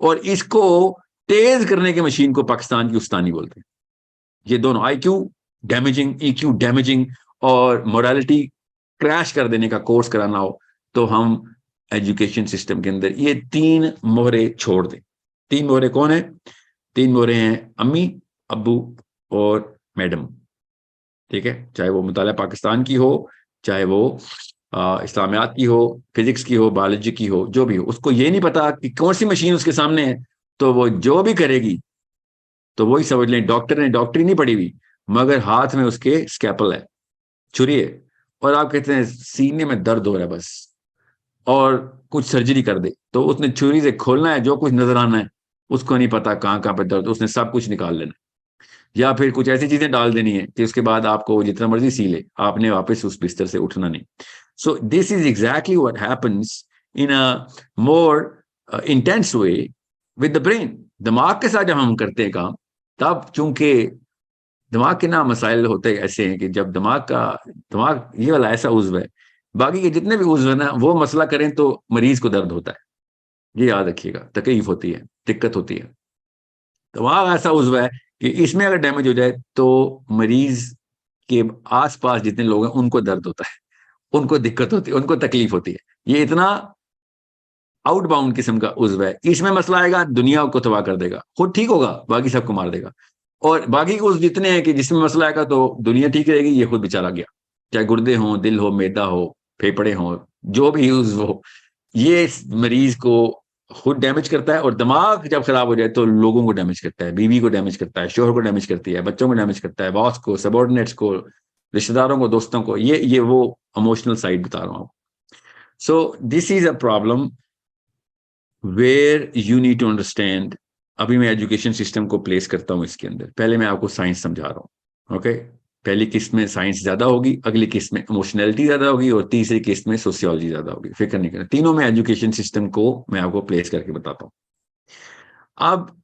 और इसको तेज करने की मशीन को पाकिस्तान की उस्तानी बोलते हैं। ये दोनों IQ डैमेजिंग, EQ डैमेजिंग और मोरालिटी क्रैश कर देने का कोर्स कराना हो तो हम एजुकेशन सिस्टम के अंदर ये 3 मोहरे छोड़ दें। 3 मोहरे कौन है? 3 मोहरे हैं अम्मी, अब्बू और मैडम। ठीक है, चाहे वो मुताला पाकिस्तान की हो, चाहे वो इस्लामियात की हो, फिजिक्स की हो, बायोलॉजी की हो, जो भी हो, उसको ये नहीं पता कि कौन सी मशीन उसके सामने है, तो वो जो भी करेगी तो वही समझ लें डॉक्टर ने डॉक्टरी नहीं पढ़ी हुई, मगर हाथ में उसके स्कैपल है, छुरी है, और आप कहते हैं सीने में दर्द हो रहा है बस, और कुछ सर्जरी कर दे, तो उसने छुरी से खोलना है, जो कुछ नजर आना है, उसको नहीं पता कहाँ कहाँ पे दर्द, उसने सब कुछ निकाल लेना, या फिर कुछ ऐसी चीजें डाल देनी है कि उसके बाद आपको जितना मर्जी सी ले, आपने वापस उस बिस्तर से उठना नहीं। सो this is exactly what happens in a more intense way with the brain. दिमाग के साथ जब हम करते हैं काम, तब चूंकि दिमाग के ना मसाइल होते ऐसे हैं कि जब दिमाग ये वाला ऐसा उज्व है, बाकी के जितने भी उज्व है ना, वो मसला करें तो मरीज को दर्द होता है। ये याद रखिएगा, तकलीफ होती है, दिक्कत होती है। दिमाग ऐसा उज्व है कि इसमें अगर डैमेज हो जाए तो मरीज के आसपास जितने लोग हैं उनको दर्द होता है, उनको दिक्कत होती है, उनको तकलीफ होती है। ये इतना आउटबाउंड किस्म का उज्व है, इसमें मसला आएगा दुनिया को तबाह कर देगा, खुद ठीक होगा बाकी सबको मार देगा। और बाकी उस जितने हैं कि जिसमें मसला आएगा तो दुनिया ठीक रहेगी, ये खुद बेचारा गया, चाहे गुर्दे हों, दिल हो, मैदा हो, फेफड़े हों, जो भी उज्व हो, ये मरीज को खुद डैमेज करता है। और दिमाग जब खराब हो जाए तो लोगों को डैमेज करता है, बीवी को डैमेज करता है, शोहर को डैमेज करती है, बच्चों को डैमेज करता है, बॉस को, सबॉर्डिनेट्स को, रिश्तेदारों को, दोस्तों को। ये वो इमोशनल साइड बता रहा हूं। So this is a problem where you need to understand. अभी मैं एजुकेशन सिस्टम को प्लेस करता हूं इसके अंदर। पहले मैं आपको साइंस समझा रहा हूं, ओके। पहली किस्त में साइंस ज्यादा होगी, अगली किस्त में इमोशनैलिटी ज्यादा होगी, और तीसरी किस्त में सोशियोलॉजी ज्यादा होगी। फिक्र नहीं करना, तीनों में एजुकेशन सिस्टम को मैं आपको प्लेस करके बताता हूं। अब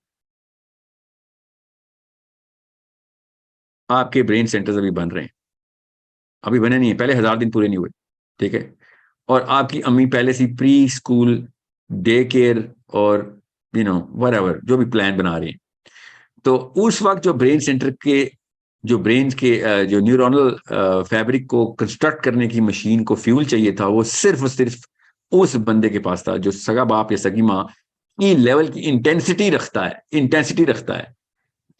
आपके ब्रेन सेंटर्स अभी बन रहे हैं, अभी बने नहीं है, पहले 1000 दिन पूरे नहीं हुए, ठीक है। और आपकी अम्मी पहले से प्री स्कूल, डे केयर और व्हाटएवर जो भी प्लान बना रही हैं। तो उस वक्त जो ब्रेन सेंटर के, जो ब्रेन के जो न्यूरोनल फैब्रिक को कंस्ट्रक्ट करने की मशीन को फ्यूल चाहिए था, वो सिर्फ और सिर्फ उस बंदे के पास था जो सगा बाप या सगी माँ की लेवल की इंटेंसिटी रखता है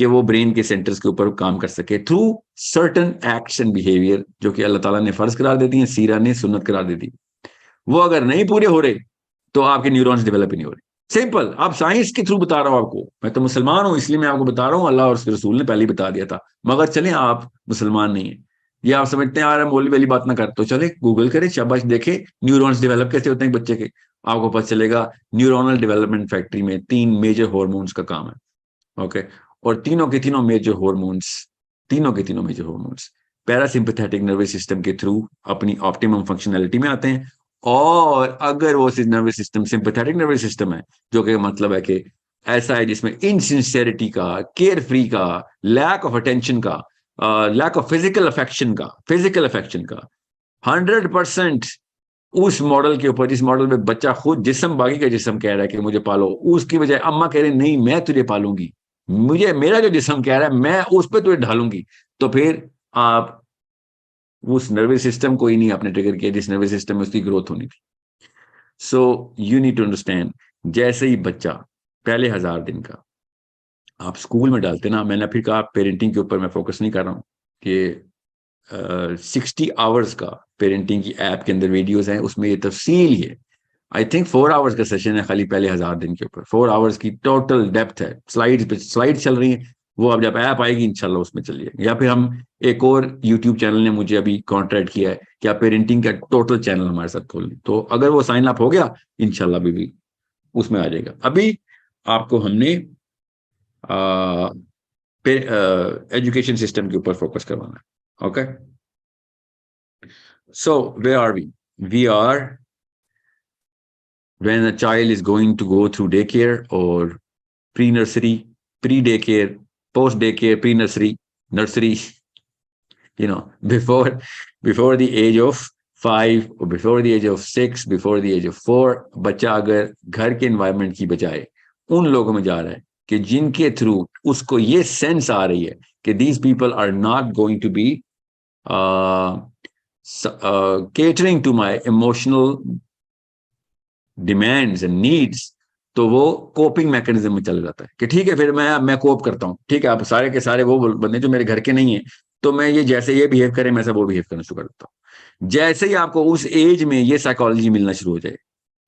कि वो ब्रेन के सेंटर्स के ऊपर काम कर सके through certain acts and behaviour, जो कि अल्लाह ताला ने फर्ज करार देती है, सीरा ने सुन्नत करार देती। वो अगर नहीं पूरे हो रहे तो आपके न्यूरॉन्स डेवलप ही नहीं हो रहे। सिंपल, आप साइंस के थ्रू बता रहा हूं आपको, मैं तो मुसलमान हूं इसलिए मैं आपको बता रहा हूं, अल्लाह और उसके रसूल ने पहले ही बता दिया था। मगर चले आप मुसलमान नहीं है, ये आप समझते हैं यार मौलवी वाली बात ना कर, तो चले गूगल करें, शाबाश, देखे न्यूरॉन्स डेवलप कैसे होते हैं बच्चे के, आपको पता चलेगा न्यूरोनल डेवलपमेंट फैक्ट्री में 3 मेजर हॉर्मोन्स का काम है, ओके। और तीनों के तीनों major hormones parasympathetic nervous system के थ्रू अपनी ऑप्टिमम फंक्शनैलिटी में आते हैं। और अगर वो nervous system sympathetic nervous system है, जो कि मतलब है कि ऐसा है जिसमें इनसिंसियरिटी का, केयर फ्री का, लैक ऑफ अटेंशन का, लैक ऑफ फिजिकल अफेक्शन का 100% उस मॉडल के ऊपर, जिस मॉडल में बच्चा खुद जिस्म, बाकी का जिस्म कह रहा है कि मुझे पालो, उसकी बजाय अम्मा कह रही नहीं मैं तुझे पालूंगी, मुझे मेरा जो जिस्म कह रहा है मैं उस पर तुझे ढालूंगी, तो फिर आप उस नर्वस सिस्टम को ही नहीं आपने ट्रिगर किया जिस नर्वस सिस्टम में उसकी ग्रोथ होनी थी। So you need to understand, जैसे ही बच्चा पहले 1000 दिन का आप स्कूल में डालते ना, मैंने फिर कहा पेरेंटिंग के ऊपर मैं फोकस नहीं कर रहा हूँ कि 60 आवर्स का पेरेंटिंग की ऐप के अंदर वीडियोस हैं, उसमें ये तफसील है। आई थिंक 4 आवर्स का सेशन है खाली पहले 1000 दिन के ऊपर, 4 आवर्स की टोटल डेप्थ है, स्लाइड चल रही है। वो अब जब ऐप आएगी इंशाल्लाह उसमें चलिए, या फिर हम एक और यूट्यूब चैनल ने मुझे अभी कॉन्ट्रैक्ट किया है कि आप पेरेंटिंग का टोटल चैनल हमारे साथ खोल लें, तो अगर वो साइन अप हो गया इंशाल्लाह भी उसमें आ जाएगा। अभी आपको हमने एजुकेशन सिस्टम के ऊपर फोकस करवाना है, okay. So where are we are when a child is going to go through daycare or pre-nursery, pre-daycare, post-daycare, pre-nursery, nursery, before the age of 5 or before the age of 6, before the age of 4, बच्चा अगर घर के environment की बजाय उन लोगों में जा रहा है कि जिनके थ्रू उसको ये सेंस आ रही है कि these people are not going to be catering to my emotional demands and needs, तो वो कोपिंग मैकेनिज्म में चल जाता है कि ठीक है फिर मैं कोप करता हूँ, ठीक है आप सारे के सारे वो बंदे जो मेरे घर के नहीं है, तो मैं ये जैसे ये बिहेव करें मैं सब वो बिहेव करना शुरू कर देता हूँ। जैसे ही आपको उस एज में ये साइकोलॉजी मिलना शुरू हो जाए,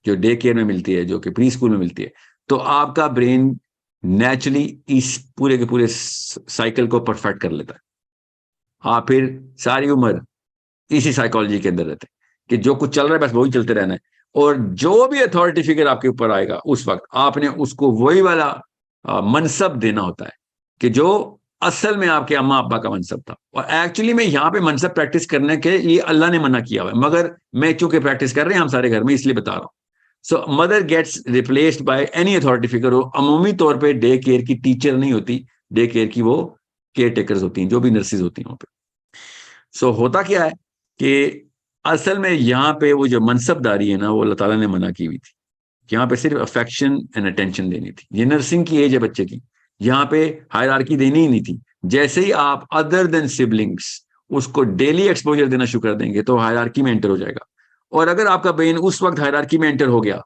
जो डे केयर में मिलती है, जो कि प्री स्कूल में मिलती है, तो आपका ब्रेन नेचुरली इस पूरे के पूरे साइकिल को परफेक्ट कर लेता है। आप फिर सारी उम्र इसी साइकोलॉजी के अंदर रहते हैं कि जो कुछ चल रहा है बस वही चलते रहना है, और जो भी अथॉरिटी फिगर आपके ऊपर आएगा उस वक्त आपने उसको वही वाला मनसब देना होता है कि जो असल में आपके अम्मा अब्बा का मनसब था। और एक्चुअली में यहाँ पे मनसब प्रैक्टिस करने के लिए अल्लाह ने मना किया हुआ है, मगर मैं चूंकि प्रैक्टिस कर रहे हैं हम सारे घर में, इसलिए बता रहा हूँ। So mother gets replaced by any authority figure. वो अमूमी तौर पर डे केयर की टीचर नहीं होती, डे केयर की वो केयर टेकर्स होती हैं, जो भी नर्सिस होती हैं वहां पे। सो होता क्या है कि असल में यहाँ पे वो जो मनसबदारी है ना, वो अल्लाह ताला ने मना की हुई थी। यहाँ पे सिर्फ अफेक्शन एंड अटेंशन देनी थी। ये नर्सिंग की एज है बच्चे की, यहाँ पे हायरार्की देनी ही नहीं थी। जैसे ही आप अदर देन सिबलिंग्स उसको डेली एक्सपोजर देना शुरू कर देंगे तो हायरार्की में एंटर हो जाएगा। और अगर आपका ब्रेन उस वक्त हायरार्की में एंटर हो गया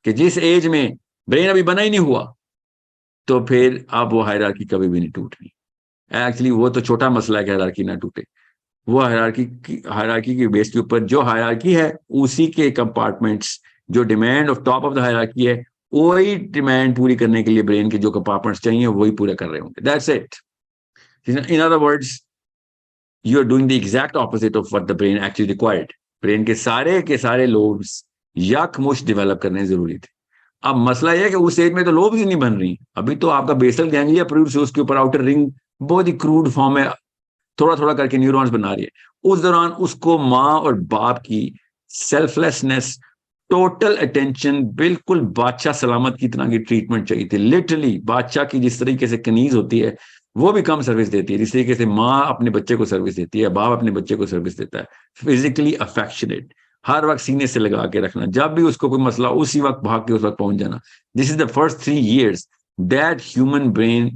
कि जिस एज में ब्रेन अभी बना ही नहीं हुआ, तो फिर आप वो हायरार्की कभी भी नहीं टूटनी। एक्चुअली वो तो छोटा मसला है कि हायरार्की ना टूटे, वो हायरार्की की बेस के ऊपर जो हायरार्की है उसी के कंपार्टमेंट्स, जो demand of top of the hierarchy है वही डिमांड पूरी करने के लिए ब्रेन के जो कंपार्टमेंट्स चाहिए वही पूरा कर रहे होंगे। That's it. In other words, you are doing the exact opposite of what the brain actually required. Brain के सारे लोब्स यकमुश्त डेवलप करने जरूरी थे। अब मसला यह है कि उस एज में तो लोब्स ही नहीं बन रही, अभी तो आपका बेसल गैंग्लिया प्रोड्यूस, उसके ऊपर आउटर रिंग बहुत ही क्रूड फॉर्म में थोड़ा थोड़ा करके न्यूरॉन्स बना रही है। उस दौरान उसको माँ और बाप की सेल्फलेसनेस, टोटल अटेंशन, बिल्कुल बादशाह सलामत की तरह की ट्रीटमेंट चाहिए थी। लिटरली बादशाह की जिस तरीके से कनीज होती है वो भी कम सर्विस देती है, जिस तरीके से माँ अपने बच्चे को सर्विस देती है, बाप अपने बच्चे को सर्विस देता है। फिजिकली अफेक्शनेट, हर वक्त सीने से लगा के रखना, जब भी उसको कोई मसला उसी वक्त भाग के उस वक्त पहुंच जाना। This is the first 3 years that human brain,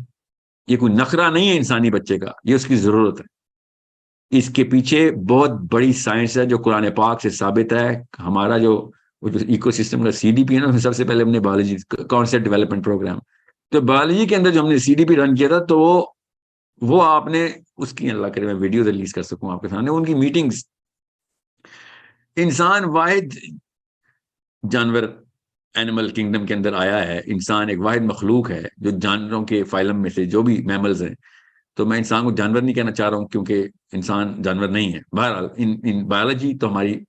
ये कोई नखरा नहीं है इंसानी बच्चे का, ये उसकी जरूरत है। इसके पीछे बहुत बड़ी साइंस है जो कुरान पाक से साबित है। हमारा जो इकोसिस्टम का सीडीपी है ना, सबसे पहले हमने बायोलॉजी कॉन्सेप्ट डेवलपमेंट प्रोग्राम, तो बायोलॉजी के अंदर जो हमने सीडीपी रन किया था, तो वो आपने उसकी, अल्लाह करे मैं वीडियो रिलीज कर सकूं आपके सामने, उनकी मीटिंग्स। इंसान वाहिद जानवर एनिमल किंगडम के अंदर आया है, इंसान एक वाहिद मखलूक है जो जानवरों के फाइलम में से जो भी मैमल्स हैं, तो मैं इंसान को जानवर नहीं कहना चाह रहा हूं क्योंकि इंसान जानवर नहीं है। बहरहाल इन बायोलॉजी तो हमारी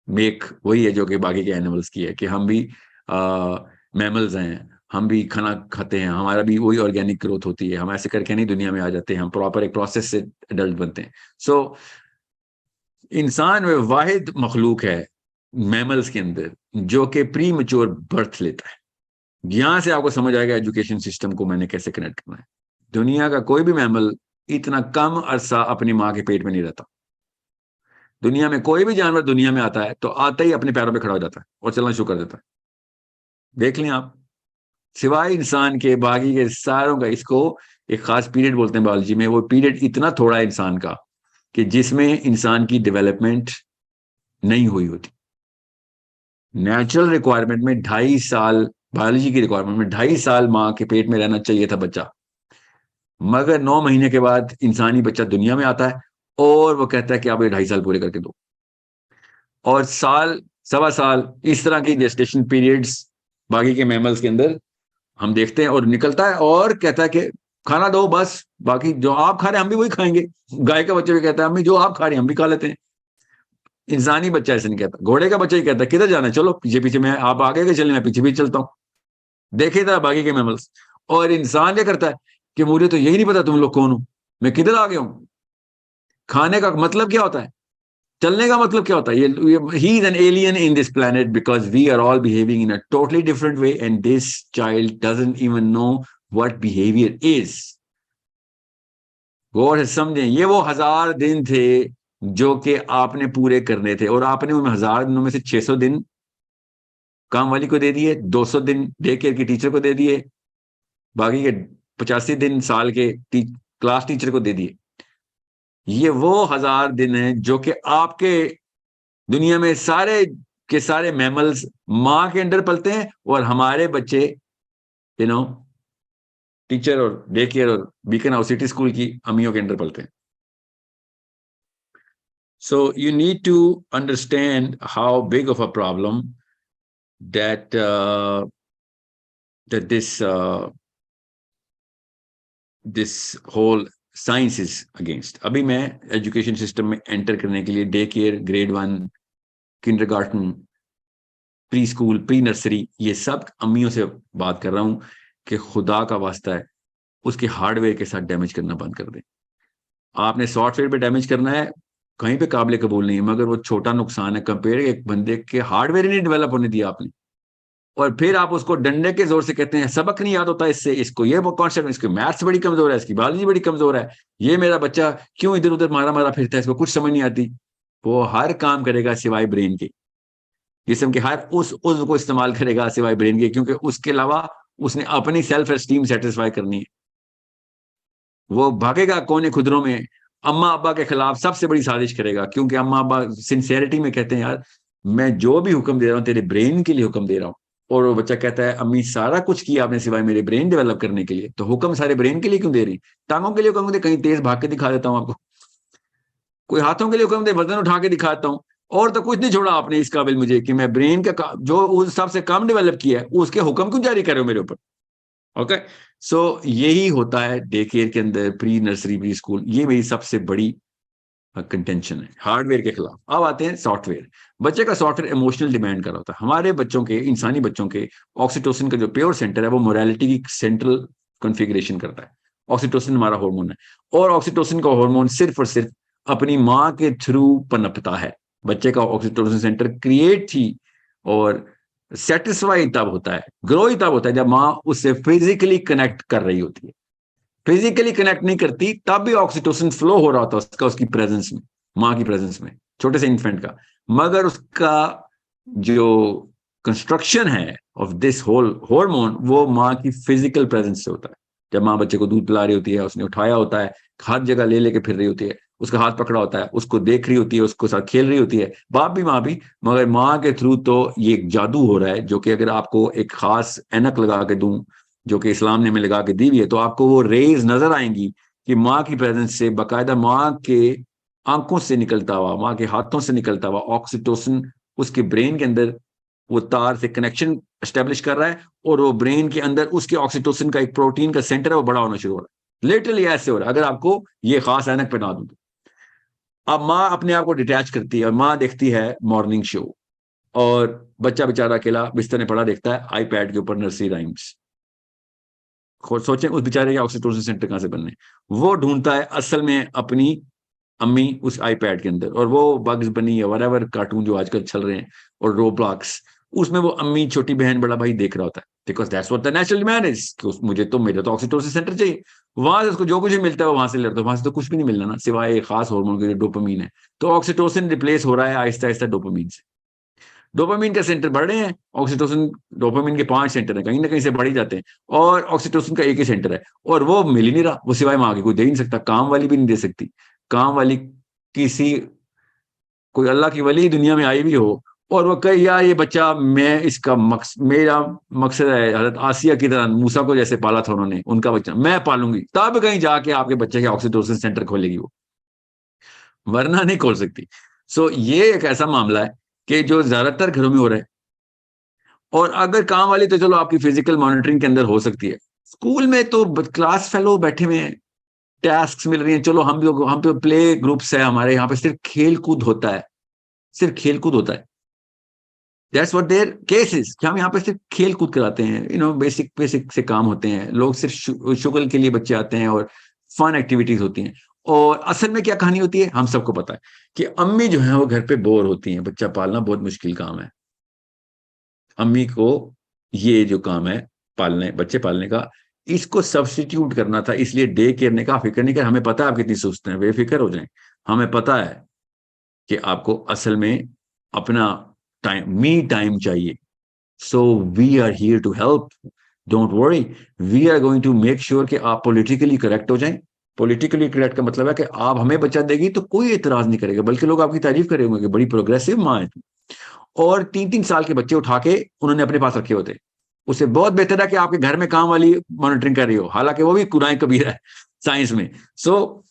मेक वही है जो कि बाकी के एनिमल्स की है कि हम भी मैमल्स हैं, हम भी खाना खाते हैं, हमारा भी वही ऑर्गेनिक ग्रोथ होती है, हम ऐसे करके नहीं दुनिया में आ जाते हैं, हम प्रॉपर एक प्रोसेस से एडल्ट बनते हैं। सो इंसान में वाहिद मखलूक है मैमल्स के अंदर जो कि प्री मेच्योर बर्थ लेता है। यहां से आपको समझ आएगा एजुकेशन सिस्टम को मैंने कैसे कनेक्ट करना है। दुनिया का कोई भी मैमल इतना कम अरसा अपनी माँ के पेट में नहीं रहता। दुनिया में कोई भी जानवर दुनिया में आता है तो आते ही अपने पैरों पे खड़ा हो जाता है और चलना शुरू कर देता है। देख लें आप, सिवाय इंसान के बाकी के सारों का, इसको एक खास पीरियड बोलते हैं बायोलॉजी में, वो पीरियड इतना थोड़ा है इंसान का कि जिसमें इंसान की डेवलपमेंट नहीं हुई होती। नेचुरल रिक्वायरमेंट में 2.5 साल, बायोलॉजी की रिक्वायरमेंट में 2.5 साल माँ के पेट में रहना चाहिए था बच्चा, मगर 9 महीने के बाद इंसानी बच्चा दुनिया में आता है और वो कहता है कि आप ये 2.5 साल पूरे करके दो। और साल, 1.25 साल इस तरह की जेस्टेशन पीरियड्स बाकी के मैमल्स के अंदर हम देखते हैं, और निकलता है और कहता है कि खाना दो बस, बाकी जो आप खा रहे हैं हम भी वही खाएंगे। गाय का बच्चा भी कहता है अम्मी जो आप खा रहे हैं हम भी खा लेते हैं। इंसानी बच्चा ऐसे नहीं कहता। घोड़े का बच्चा ही कहता है किधर जाना है चलो पीछे पीछे, मैं आप आगे के चले मैं पीछे पीछे चलता हूँ। देखे था बाकी के मैमल्स। और इंसान क्या करता है कि मुझे तो यही नहीं पता तुम लोग कौन हो, मैं किधर आ गया हूं। खाने का मतलब क्या होता है, चलने का मतलब क्या होता है, ये ही is an alien in this planet because we are all behaving in a totally different way and this child doesn't even know what behaviour is. गौर से समझें, ये वो 1000 दिन थे जो कि आपने पूरे करने थे, और आपने उन 1000 दिनों में से 600 दिन काम वाली को दे दिए, 200 दिन डे केयर की टीचर को दे दिए, बाकी के 85 दिन साल के क्लास टीचर को दे दिए। ये वो 1000 दिन है जो कि आपके दुनिया में सारे के सारे मैमल्स माँ के अंडर पलते हैं, और हमारे बच्चे यू नो टीचर और डे केयर और बीकन हाउस सिटी स्कूल की अम्मियों के अंडर पलते हैं। So you need to understand how big of a problem that that this whole science is against. अभी मैं एजुकेशन सिस्टम में एंटर करने के लिए day care, grade 1, kindergarten, pre school, pre nursery, ये सब अम्मियों से बात कर रहा हूं कि खुदा का वास्ता है उसके हार्डवेयर के साथ डैमेज करना बंद कर दें। आपने सॉफ्टवेयर पे डैमेज करना है, कहीं पे काबिल कबूल नहीं है, मगर वो छोटा नुकसान है कंपेयर एक बंदे के हार्डवेयर नहीं डेवलप होने दिया आपने, और फिर आप उसको डंडे के जोर से कहते हैं सबक नहीं याद होता इससे, इसको ये कॉन्सेप्ट, इसकी मैथ्स बड़ी कमजोर है, इसकी बायोलॉजी बड़ी कमजोर है, ये मेरा बच्चा क्यों इधर उधर मारा मारा फिरता है, इसको कुछ समझ नहीं आती। वो हर काम करेगा सिवाय ब्रेन के, जिस्म के हर उस को इस्तेमाल करेगा सिवाय ब्रेन के, क्योंकि उसके अलावा उसने अपनी सेल्फ एस्टीम सेटिस्फाई करनी है। वो भागेगा कोने खुदरों में, अम्मा अब्बा के खिलाफ सबसे बड़ी साजिश करेगा, क्योंकि अम्मा अब्बा सिंसियरिटी में कहते हैं यार मैं जो भी हुक्म दे रहा हूँ तेरे ब्रेन के लिए हुक्म दे रहा हूँ, और वो बच्चा कहता है अम्मी सारा कुछ किया आपने सिवाय मेरे ब्रेन डेवलप करने के लिए, तो हुक्म सारे ब्रेन के लिए क्यों दे रही, टांगों के लिए हुक्म दे, कहीं तेज भाग के दिखा देता हूँ आपको, कोई हाथों के लिए हुक्म दे, वजन उठा के दिखाता हूँ, और तो कुछ नहीं छोड़ा आपने इस काबिल मुझे कि मैं ब्रेन का जो उस हिसाब से काम डेवलप किया है उसके हुक्म क्यों जारी कर रहे हो मेरे ऊपर। ओके, सो यही होता है डे केयर के अंदर, प्री नर्सरी, प्री स्कूल, ये मेरी सबसे बड़ी कंटेंशन है हार्डवेयर के खिलाफ। अब आते हैं सॉफ्टवेयर। बच्चे का सॉफ्टवेयर इमोशनल डिमांड कर रहा होता है। हमारे बच्चों के, इंसानी बच्चों के ऑक्सीटोसिन का जो प्योर सेंटर है वो मोरालिटी की सेंट्रल कॉन्फ़िगरेशन करता है। ऑक्सीटोसिन हमारा हार्मोन है, और ऑक्सीटोसिन का हार्मोन सिर्फ और सिर्फ अपनी माँ के थ्रू पनपता है। बच्चे का ऑक्सीटोसिन सेंटर क्रिएट ही और सेटिस्फाई तब होता है, ग्रो ही तब होता है जब माँ उससे फिजिकली कनेक्ट कर रही होती है। फिजिकली कनेक्ट नहीं करती तब भी ऑक्सीटोसिन फ्लो हो रहा होता है उसका, उसकी प्रेजेंस में, माँ की प्रेजेंस में, छोटे से इन्फेंट का, मगर उसका जो कंस्ट्रक्शन है ऑफ दिस होल हार्मोन वो माँ की फिजिकल प्रेजेंस से होता है। जब माँ बच्चे को दूध पिला रही होती है, उसने उठाया होता है, हर जगह ले लेके फिर रही होती है, उसका हाथ पकड़ा होता है, उसको देख रही होती है, उसको साथ खेल रही होती है, बाप भी माँ भी, मगर माँ के थ्रू तो ये एक जादू हो रहा है, जो कि अगर आपको एक खास ऐनक लगा के दूं जो कि इस्लाम ने हमें लगा के दी हुई है, तो आपको वो रेज नजर आएंगी कि माँ की प्रेजेंस से बाकायदा माँ के आंखों से निकलता हुआ, माँ के हाथों से निकलता हुआ ऑक्सीटोसिन उसके ब्रेन के अंदर वो तार से कनेक्शन एस्टेब्लिश कर रहा है, और वो ब्रेन के अंदर उसके ऑक्सीटोसिन का एक प्रोटीन का सेंटर है वो बड़ा होना शुरू हो रहा है। लिटरली ऐसे हो रहा है अगर आपको ये खास ऐनक पहना दूं तो। अब माँ अपने आप को डिटैच करती है और माँ देखती है मॉर्निंग शो, और बच्चा बेचारा अकेला बिस्तर में पड़ा देखता है आईपैड के ऊपर नर्सरी राइम्स। सोचें उस बेचारे के ऑक्सीटोसिन सेंटर कहां से बनने, वो ढूंढता है असल में अपनी अम्मी उस आईपैड के अंदर, और वो बग्स बनी या वरेवर कार्टून जो आजकल चल रहे हैं और रोब्लॉक्स, उसमें वो अम्मी, छोटी बहन, बड़ा भाई देख रहा होता है, because that's what the natural demand is कि मुझे तो, मेरा तो ऑक्सीटोसिन सेंटर चाहिए। वहां से उसको जो कुछ भी मिलता है वो वहां से ले रहा है, वहां से तो कुछ भी नहीं मिलना ना सिवाय एक खास हार्मोन के डोपामीन है। तो ऑक्सीटोसिन रिप्लेस हो रहा है आहिस्ता आहिस्ता डोपामीन से। डोपामीन के सेंटर बढ़ रहे हैं, ऑक्सीटोसिन, डोपामीन के 5 सेंटर हैं, कहीं ना कहीं से बढ़ ही जाते हैं, और ऑक्सीटोसिन का एक ही सेंटर है, और वो मिल ही नहीं रहा, वो सिवाय माँ के कोई दे ही नहीं सकता, काम वाली भी नहीं दे सकती। काम वाली किसी, कोई अल्लाह की वली दुनिया में आई भी हो और वो कहे यार ये बच्चा, मैं इसका मेरा मकसद है हजरत आसिया की तरह मूसा को जैसे पाला था उन्होंने, उनका बच्चा मैं पालूंगी, तब कहीं जाके आपके बच्चे के ऑक्सीटोसिन सेंटर खोलेगी वो, वरना नहीं खोल सकती। सो ये एक ऐसा मामला है कि जो ज्यादातर घरों में हो रहा है। और अगर काम वाली तो चलो आपकी फिजिकल मॉनिटरिंग के अंदर हो सकती है, स्कूल में तो क्लास फेलो बैठे हुए हैं, टास्क मिल रही हैं, चलो हम लोग, हम पे प्ले ग्रुप्स है हमारे यहाँ पे, सिर्फ खेल कूद होता है, सिर्फ खेल कूद होता है। दैट्स व्हाट देयर केसेस, कि हम यहाँ पे सिर्फ खेल कूद कराते हैं, बेसिक बेसिक से काम होते हैं, लोग सिर्फ शुगल के लिए बच्चे आते हैं और फन एक्टिविटीज होती हैं। और असल में क्या कहानी होती है हम सबको पता है कि अम्मी जो है वो घर पे बोर होती हैं, बच्चा पालना बहुत मुश्किल काम है। अम्मी को ये जो काम है पालने, बच्चे पालने का, इसको सब्स्टिट्यूट करना था, इसलिए डे केयर ने कहा फिक्र नहीं कर, हमें पता है आप कितनी सुस्त हैं, बेफिक्र हो जाएं, हमें पता है कि आपको असल में अपना टाइम, मी टाइम चाहिए, so we are here to help. Don't worry, we are going to make sure कि आप पॉलिटिकली करेक्ट हो जाएं। पॉलिटिकली करेक्ट का मतलब है कि आप हमें बच्चा देगी तो कोई एतराज नहीं करेगा, बल्कि लोग आपकी तारीफ करेंगे कि बड़ी प्रोग्रेसिव माँ है। और 3-3 साल के बच्चे उठा के उन्होंने अपने पास रखे होते, उससे बहुत बेहतर है कि आपके घर में काम वाली मॉनिटरिंग कर रही हो, हालांकि वो भी कुरान कबीर है साइंस में। सो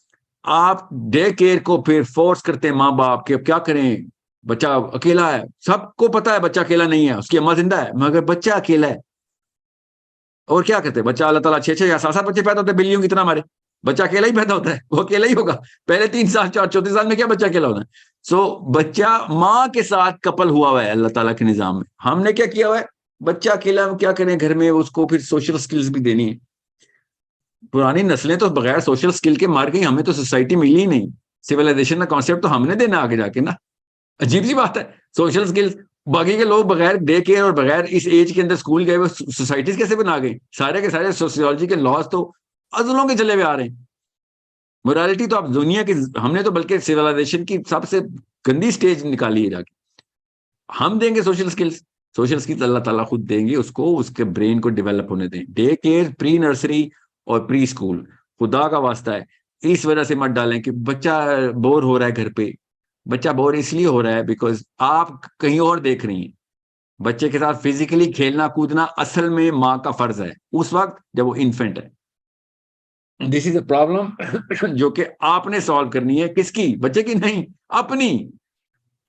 आप डे केयर को फिर फोर्स करते हैं माँ बाप के, अब क्या करें, बच्चा अकेला है, सबको पता है बच्चा अकेला नहीं है, उसकी अम्मा जिंदा है, मगर बच्चा अकेला है। और क्या करते हैं, बच्चा अल्लाह ताला 6-6 या 7-7 बच्चे पैदा होते हैं बिल्लियों की तरह हमारे, बच्चा अकेला ही पैदा होता है, वो अकेला ही होगा पहले 3 साल, 4 चौथे साल में क्या बच्चा अकेला होना है। सो बच्चा माँ के साथ कपल हुआ हुआ है अल्लाह ताला के निजाम में। हमने क्या किया हुआ है, बच्चा अकेला क्या करें घर में, उसको फिर सोशल स्किल्स भी देनी है। पुरानी नस्लें तो बगैर सोशल स्किल के मार गई, हमें तो सोसाइटी मिली ही नहीं। सिविलाइजेशन का कॉन्सेप्ट तो हमने देना आगे जाके ना, अजीब सी बात है। सोशल स्किल्स बाकी के लोग बगैर डे केयर और बगैर इस एज के अंदर स्कूल गए वो सोसाइटीज कैसे बना गए, सारे के सारे सोशियोलॉजी के लॉज तो अजलों के चले हुए आ रहे हैं। मोरालिटी तो आप दुनिया की, हमने तो बल्कि सिविलाइजेशन की सबसे गंदी स्टेज निकाली है जाके। हम देंगे सोशल स्किल्स, सोशल स्किल्स अल्लाह ताला खुद देंगे उसको, उसके ब्रेन को डेवलप होने दें। डे केयर, प्री नर्सरी और प्री स्कूल, खुदा का वास्ता है इस वजह से मत डालें कि बच्चा बोर हो रहा है घर पे। बच्चा बोर इसलिए हो रहा है बिकॉज आप कहीं और देख रही हैं। बच्चे के साथ फिजिकली खेलना कूदना असल में माँ का फर्ज है उस वक्त जब वो इन्फेंट है। दिस इज अ प्रॉब्लम जो कि आपने सॉल्व करनी है, किसकी, बच्चे की नहीं, अपनी।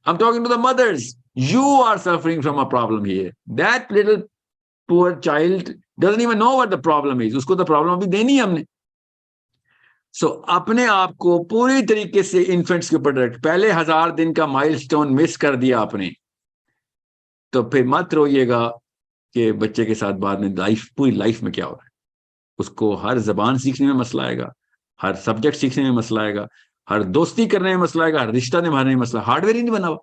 I'm talking to the mothers. You are suffering from a problem here. That little poor child doesn't even know what the problem is. उसको तो प्रॉब्लम अभी देनी है हमने। सो अपने आप को पूरी तरीके से इन्फेंट्स के ऊपर डायरेक्ट, पहले 1000 दिन का माइलस्टोन मिस कर दिया आपने, तो फिर मत रोइएगा कि बच्चे के साथ बाद में लाइफ, पूरी लाइफ में क्या हो रहा है। उसको हर जबान सीखने में मसला आएगा, हर सब्जेक्ट सीखने में मसला आएगा, हर दोस्ती करने में मसला आएगा, हर रिश्ता निभाने में मसला। हार्डवेयर ही नहीं बना हुआ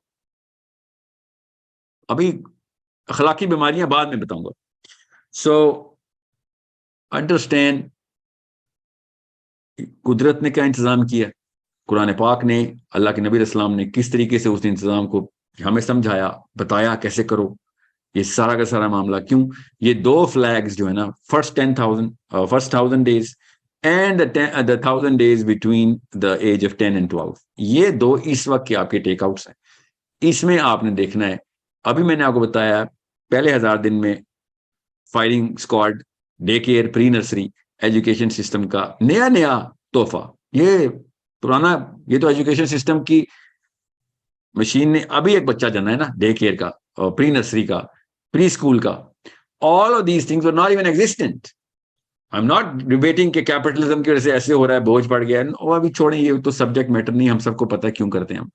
अभी, अखलाकी बीमारियां बाद में बताऊंगा। सो अंडरस्टैंड कुदरत ने क्या इंतजाम किया, कुरान पाक ने, अल्लाह के नबी अस्सलाम ने किस तरीके से उस इंतजाम को हमें समझाया, बताया कैसे करो, ये सारा का सारा मामला क्यों। ये 2 फ्लैग्स जो है ना, first 1000 days and the 1000 days between the age of 10 and 12, ये 2 इस वक्त के आपके टेकआउट्स हैं। इसमें आपने देखना है, अभी मैंने आपको बताया पहले 1000 दिन में firing squad, day care, pre nursery education system का नया नया तोहफा। ये पुराना, ये तो एजुकेशन सिस्टम की मशीन ने, अभी एक बच्चा जना है ना डे केयर का और प्री नर्सरी का, प्री स्कूल का, all of these things were not even existent. I am not debating कि कैपिटलिज्म की वजह से ऐसे हो रहा है, बोझ पड़ गया है, और अभी छोड़ें, ये तो सब्जेक्ट मैटर नहीं, हम सबको पता है क्यों करते हैं हम।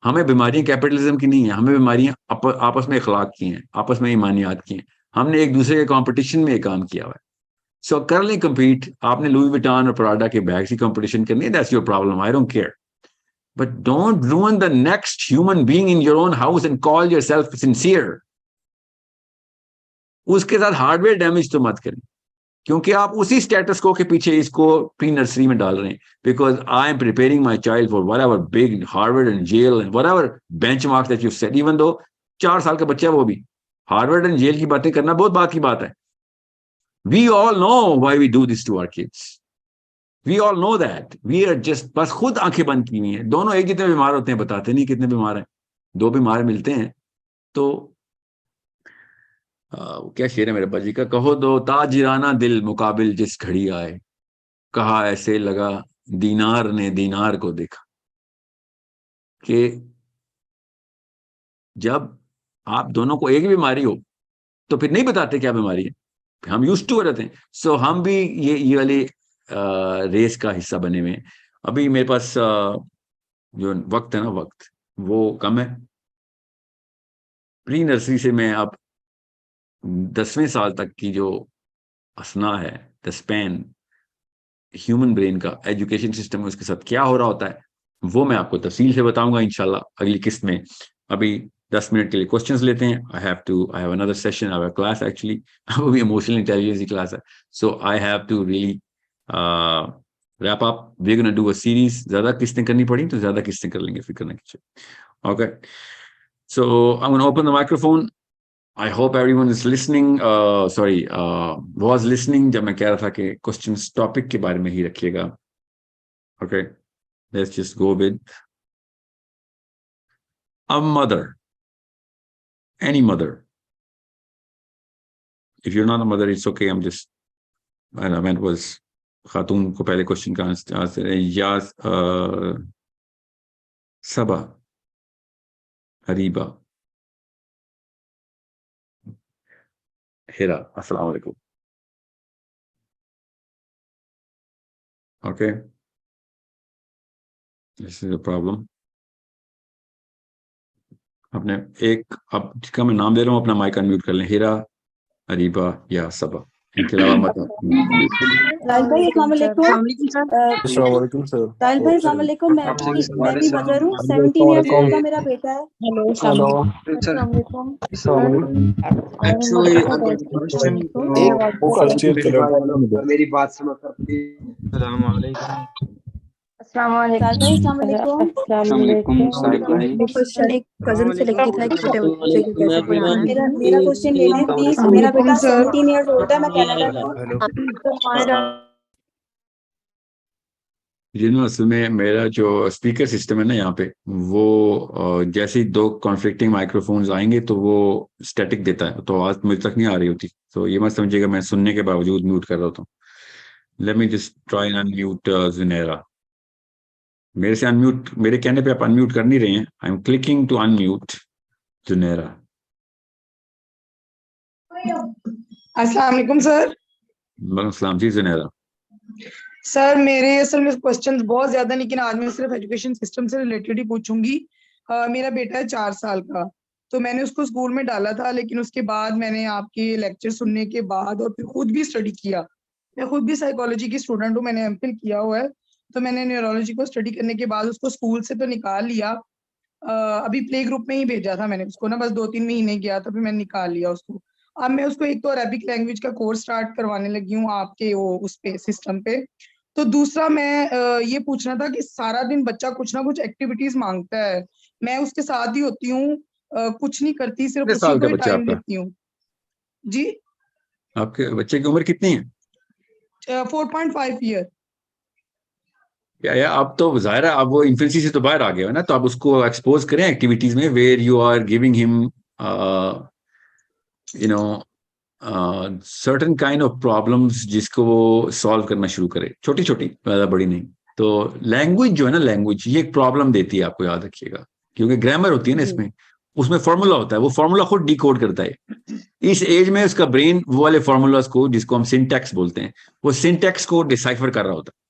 हमें बीमारियां कैपिटलिज्म की नहीं है, हमें बीमारियां आपस में अखलाक की हैं, आपस में ईमानियात की हैं। हमने एक दूसरे के कंपटीशन में काम किया हुआ है। सो कर लें compete, आपने लुई विटान और प्राडा के बैग की कंपटीशन करनी है, that's your problem, I don't care, but don't ruin the next human being in your own house and call yourself sincere। उसके साथ हार्डवेयर डैमेज तो मत करें, क्योंकि आप उसी स्टेटस को के पीछे इसको प्री नर्सरी में डाल रहे हैं। Because I am preparing my child for whatever big Harvard and Yale and whatever benchmarks that you set, even though 4 साल का बच्चा है वो भी हार्वर्ड एंड जेल की बातें करना बहुत बात की बात है। We all know why we do this to our kids. We all know that. We are just, बस खुद आंखें बंद की हुई हैं। दोनों एक जितने बीमार होते हैं, बताते नहीं कितने बीमार हैं। 2 बीमार मिलते हैं तो क्या शेर है मेरे अब्बा जी का, कहो दो ताजिराना दिल मुकाबिल जिस घड़ी आए, कहा ऐसे लगा दीनार ने दीनार को देखा। कि जब आप दोनों को एक बीमारी हो तो फिर नहीं बताते क्या बीमारी है, हम यूज्ड टू रहते हैं। सो हम भी ये वाली रेस का हिस्सा बने हुए हैं। अभी मेरे पास जो वक्त है ना, वक्त वो कम है। प्री नर्सरी से मैं अब 10वें साल तक की जो असना है, द स्पैन ह्यूमन ब्रेन का एजुकेशन सिस्टम में, उसके साथ क्या हो रहा होता है, वो मैं आपको तफसील से बताऊंगा इंशाल्लाह अगली किस्त में। अभी 10 मिनट के लिए क्वेश्चंस लेते हैं। I have another session, I have a class actually, वो भी इमोशनल इंटेलिजेंस की क्लास है। So I have to really wrap up, we are gonna do a series. ज्यादा किस्तें करनी पड़ी तो ज्यादा किस्तें कर लेंगे, फिक्र ना कीजिए। Okay, so I am gonna open the microphone. I hope everyone is listening, sorry was listening, जब मैं कह रहा था कि क्वेश्चंस टॉपिक के बारे में ही रखिएगा. Okay, let's just go with a mother, any mother. If you are not a mother it's okay, I am just, I meant was खातून को पहले क्वेश्चन का आंसर है. या सबा, हरीबा, हिरा. अस्सलाम वालेकुम. Okay, this is a problem. अपने एक, अब जिसका मैं नाम दे रहा हूँ अपना माइक अनम्यूट कर लें. हिरा, अरीबा या सबा, इनके अलावा मत. राहिल भाई अस्सलाम वालेकुम. अस्सलाम वालेकुम सर. राहिल भाई अस्सलाम वालेकुम. मैं भी मदर हूँ. 17 ईयर्स ओल्ड का मेरा बेटा है. Hello hello. अस्सलाम वालेकुम. अस्सलाम वालेकुम. Actually, अगर क्वेश्चन एक वोकल चेक करो. मेरी बात सुनो सर प्लीज. अस्सलाम वालेकुम. राहिल भाई अस्सलाम वालेकुम. वो क्वेश्चन एक कजन से लेके था, एक छोटे बच्चे को कैसे पढ़ाना है. मेरा क्वेश्चन ले लें प्लीज. मेरा बेटा 17 ईयर्स ओल्ड है. मैं कनाडा में हूँ. हेलो. असल में मेरा जो स्पीकर सिस्टम है ना यहाँ पे, वो जैसे ही दो कॉन्फ्लिक्टिंग माइक्रोफोन्स आएंगे तो वो स्टैटिक देता है, तो आवाज मुझे तक नहीं आ रही होती. तो ये मत समझिएगा मैं सुनने के बावजूद म्यूट कर रहा होता हूँ. Let me just try and unmute Junaira. मेरे से अनम्यूट, मेरे कहने पे आप अनम्यूट कर नहीं रहे हैं. I am clicking to unmute Junaira. अस्सलाम वालेकुम सर. वालेकुम सलाम जी जुनैरा. सर मेरे असल में क्वेश्चंस बहुत ज्यादा, लेकिन आज मैं सिर्फ एजुकेशन सिस्टम से रिलेटेड ही पूछूंगी. मेरा बेटा है 4 साल का. तो मैंने उसको स्कूल में डाला था, लेकिन उसके बाद मैंने आपके लेक्चर सुनने के बाद और फिर खुद भी स्टडी किया. मैं खुद भी साइकोलॉजी की स्टूडेंट हूँ. मैंने एमफिल किया हुआ है. तो मैंने न्यूरोलॉजी को स्टडी करने के बाद उसको स्कूल से तो निकाल लिया. अभी प्ले ग्रुप में ही भेजा था मैंने उसको ना, बस 2-3 महीने गया तो फिर मैंने निकाल लिया उसको. अब मैं उसको एक तो अरेबिक लैंग्वेज का कोर्स स्टार्ट करवाने लगी हूँ आपके वो उस पे सिस्टम पे. तो दूसरा मैं ये पूछना था कि सारा दिन बच्चा कुछ ना कुछ एक्टिविटीज मांगता है. मैं उसके साथ ही होती हूँ, कुछ नहीं करती, सिर्फ कितने उसी साल को का ही बच्चा टाइम आपका? देती हूँ. जी. आपके बच्चे की उम्र कितनी है? 4.5 ईयर. या अब तो जाहिर है अब वो इन्फेंसी से तो बाहर आ गया है ना, तो आप उसको एक्सपोज करें एक्टिविटीज में where you are giving him you know certain kind of problems जिसको वो सॉल्व करना शुरू करे, छोटी छोटी, ज्यादा बड़ी नहीं. तो लैंग्वेज जो है ना, लैंग्वेज ये एक प्रॉब्लम देती है आपको, याद रखिएगा, क्योंकि ग्रामर होती है ना इसमें, उसमें फॉर्मूला होता है, वो फॉर्मूला खुद डिकोड करता है. इस एज में उसका ब्रेन वो वाले फॉर्मूलाज को, जिसको हम सिंटैक्स बोलते हैं, वो सिंटैक्स को डिसाइफर कर रहा होता है.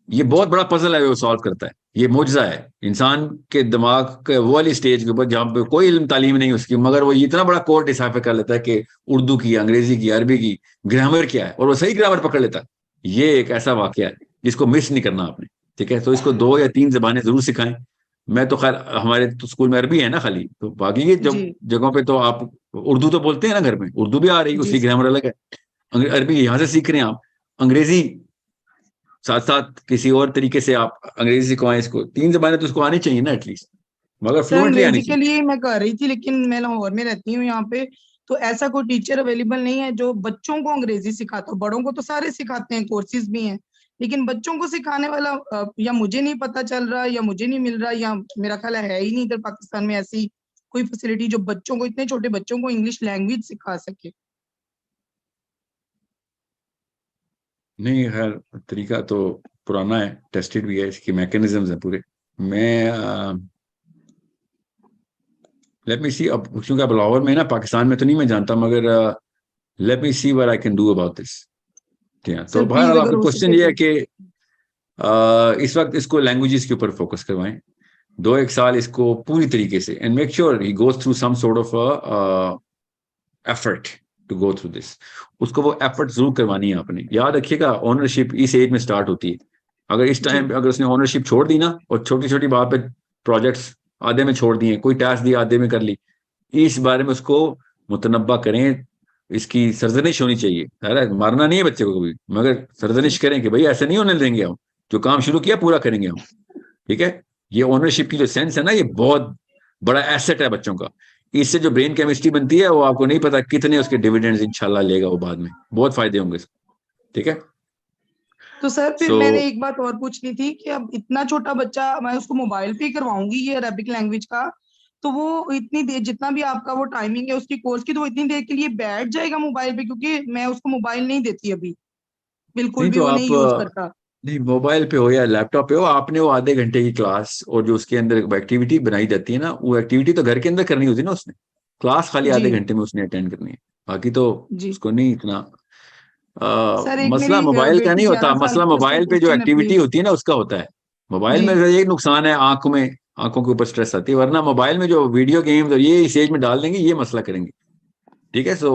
ये बहुत बड़ा पजल है वो सॉल्व करता है. ये मुआजिजा है इंसान के दिमाग के वो वाली स्टेज के ऊपर जहाँ पे कोई इल्म तालीम नहीं उसकी, मगर वो इतना बड़ा कोड डिसाइफर कर लेता है कि उर्दू की, अंग्रेजी की, अरबी की ग्रामर क्या है, और वो सही ग्रामर पकड़ लेता है. ये एक ऐसा वाकया है जिसको मिस नहीं करना आपने. ठीक है, तो इसको 2 या 3 जबानें जरूर सिखाएं. मैं तो खैर हमारे तो स्कूल में अरबी है ना खाली, तो बाकी ये जगहों पे तो आप उर्दू तो बोलते हैं ना घर में, उर्दू भी आ रही है, उसकी ग्रामर अलग है. अरबी यहाँ से सीख रहे हैं आप, अंग्रेजी साथ साथ किसी और तरीके से आप अंग्रेजी सिखाएं इसको. 3 जबानें तो उसको आनी चाहिए ना एटलीस्ट, मगर फ्लुएंटली आनी अंग्रेजी के चाहिए. लिए मैं कर रही थी, लेकिन मैं लाहौर में रहती हूँ यहाँ पे, तो ऐसा कोई टीचर अवेलेबल नहीं है जो बच्चों को अंग्रेजी सिखाता हो. बड़ों को तो सारे सिखाते हैं, कोर्सेज भी हैं, लेकिन बच्चों को सिखाने वाला या मुझे नहीं पता चल रहा, या मुझे नहीं मिल रहा, या मेरा ख्याल है ही नहीं इधर पाकिस्तान में ऐसी कोई फैसिलिटी जो बच्चों को, इतने छोटे बच्चों को इंग्लिश लैंग्वेज सिखा सके. नहीं, खैर तरीका तो पुराना है, टेस्टेड भी है, इसकी मैकेनिज्म्स हैं पूरे. मैं लेट मी सी, अब क्योंकि अब लाहौर में ना, पाकिस्तान में तो नहीं मैं जानता, मगर let me see what I can do about this. ठीक है, तो सर बहरहाल प्लीज आपका अगर हो क्वेश्चन सके ये है तो. कि इस वक्त इसको लैंग्वेजेस के ऊपर फोकस करवाएं. 2-1 साल इसको पूरी तरीके से, and make sure he goes through some sort of effort to go through this. उसको वो एफर्ट जरूर करवानी है आपने. याद रखिएगा, ओनरशिप इस एज में स्टार्ट होती है. अगर इस टाइम अगर उसने ओनरशिप छोड़ दी ना, और छोटी छोटी बात पे प्रोजेक्ट्स आधे में छोड़ दिए, कोई टास्क दिया आधे में कर ली, इस बारे में उसको मुतनब्बा करें. इसकी सरजनिश होनी चाहिए. अरे मारना नहीं है बच्चे को कभी, मगर सरजनिश करें कि भाई ऐसा नहीं होने देंगे, हम जो काम शुरू किया पूरा करेंगे हम. ठीक है, ये ओनरशिप की जो सेंस है ना, ये बहुत बड़ा एसेट है बच्चों का. इससे जो ब्रेन केमिस्ट्री बनती है वो आपको नहीं पता कितने उसके डिविडेंड्स इंशाल्लाह लेगा वो बाद में, बहुत फायदे होंगे। ठीक है। तो सर फिर So- मैंने एक बात और पूछनी थी कि अब इतना छोटा बच्चा, मैं उसको मोबाइल पे ही करवाऊंगी ये अरेबिक लैंग्वेज का, तो वो इतनी देर, जितना भी आपका वो टाइमिंग है उसकी कोर्स की, तो वो इतनी देर के लिए बैठ जाएगा मोबाइल पे? क्योंकि मैं उसको मोबाइल नहीं देती अभी, बिल्कुल नहीं भी तो वो आप नहीं यूज करता। नहीं, मोबाइल पे हो या लैपटॉप पे हो, आपने वो आधे घंटे की क्लास और जो उसके अंदर एक्टिविटी बनाई जाती है ना, वो एक्टिविटी तो घर के अंदर करनी होती है ना उसने, क्लास खाली आधे जी घंटे में उसने अटेंड करनी है, बाकी तो जी उसको नहीं इतना सर, एक मसला मेरी मोबाइल का बेटी नहीं होता, 11 साल मसला की, उसका मोबाइल पे जो क्वेश्चन है एक्टिविटी प्लीज। होती है ना उसका होता है। मोबाइल में जी एक नुकसान है, आंखों के ऊपर स्ट्रेस आती है, वरना मोबाइल में जो वीडियो गेम्स और ये इस एज में डाल देंगे ये मसला करेंगे। ठीक है। सो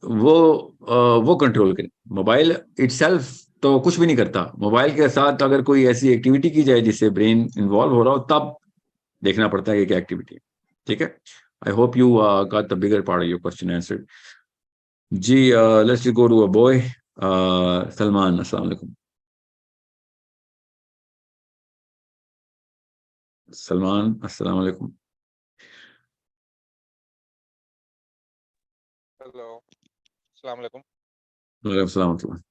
वो कंट्रोल करें। मोबाइल इटसेल्फ तो कुछ भी नहीं करता, मोबाइल के साथ अगर कोई ऐसी एक्टिविटी की जाए जिससे ब्रेन इन्वॉल्व हो रहा हो तब देखना पड़ता है कि क्या एक्टिविटी है। ठीक है। I hope you got the bigger part of your question answered. जी, let's go to a boy. Salman, अस्सलाम वालेकुम। सलमान, अस्सलाम वालेकुम। हेलो, अस्सलाम वालेकुम। वालेकुम सलाम व रहमतुल्लाह।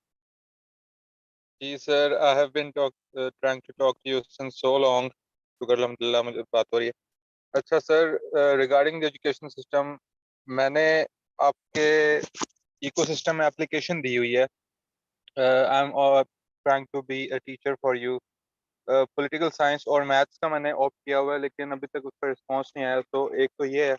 जी sir, I have been trying to talk to you since so long, शुक्र अल्हम्दुलिल्लाह मुझे बात हो रही है। अच्छा sir, regarding the education system, मैंने आपके इकोसिस्टम में एप्लीकेशन दी हुई है। I am trying to be a teacher for you. Political science और मैथ्स का मैंने ऑप्ट किया हुआ है, लेकिन अभी तक उसका रिस्पॉन्स नहीं आया। तो एक तो ये है,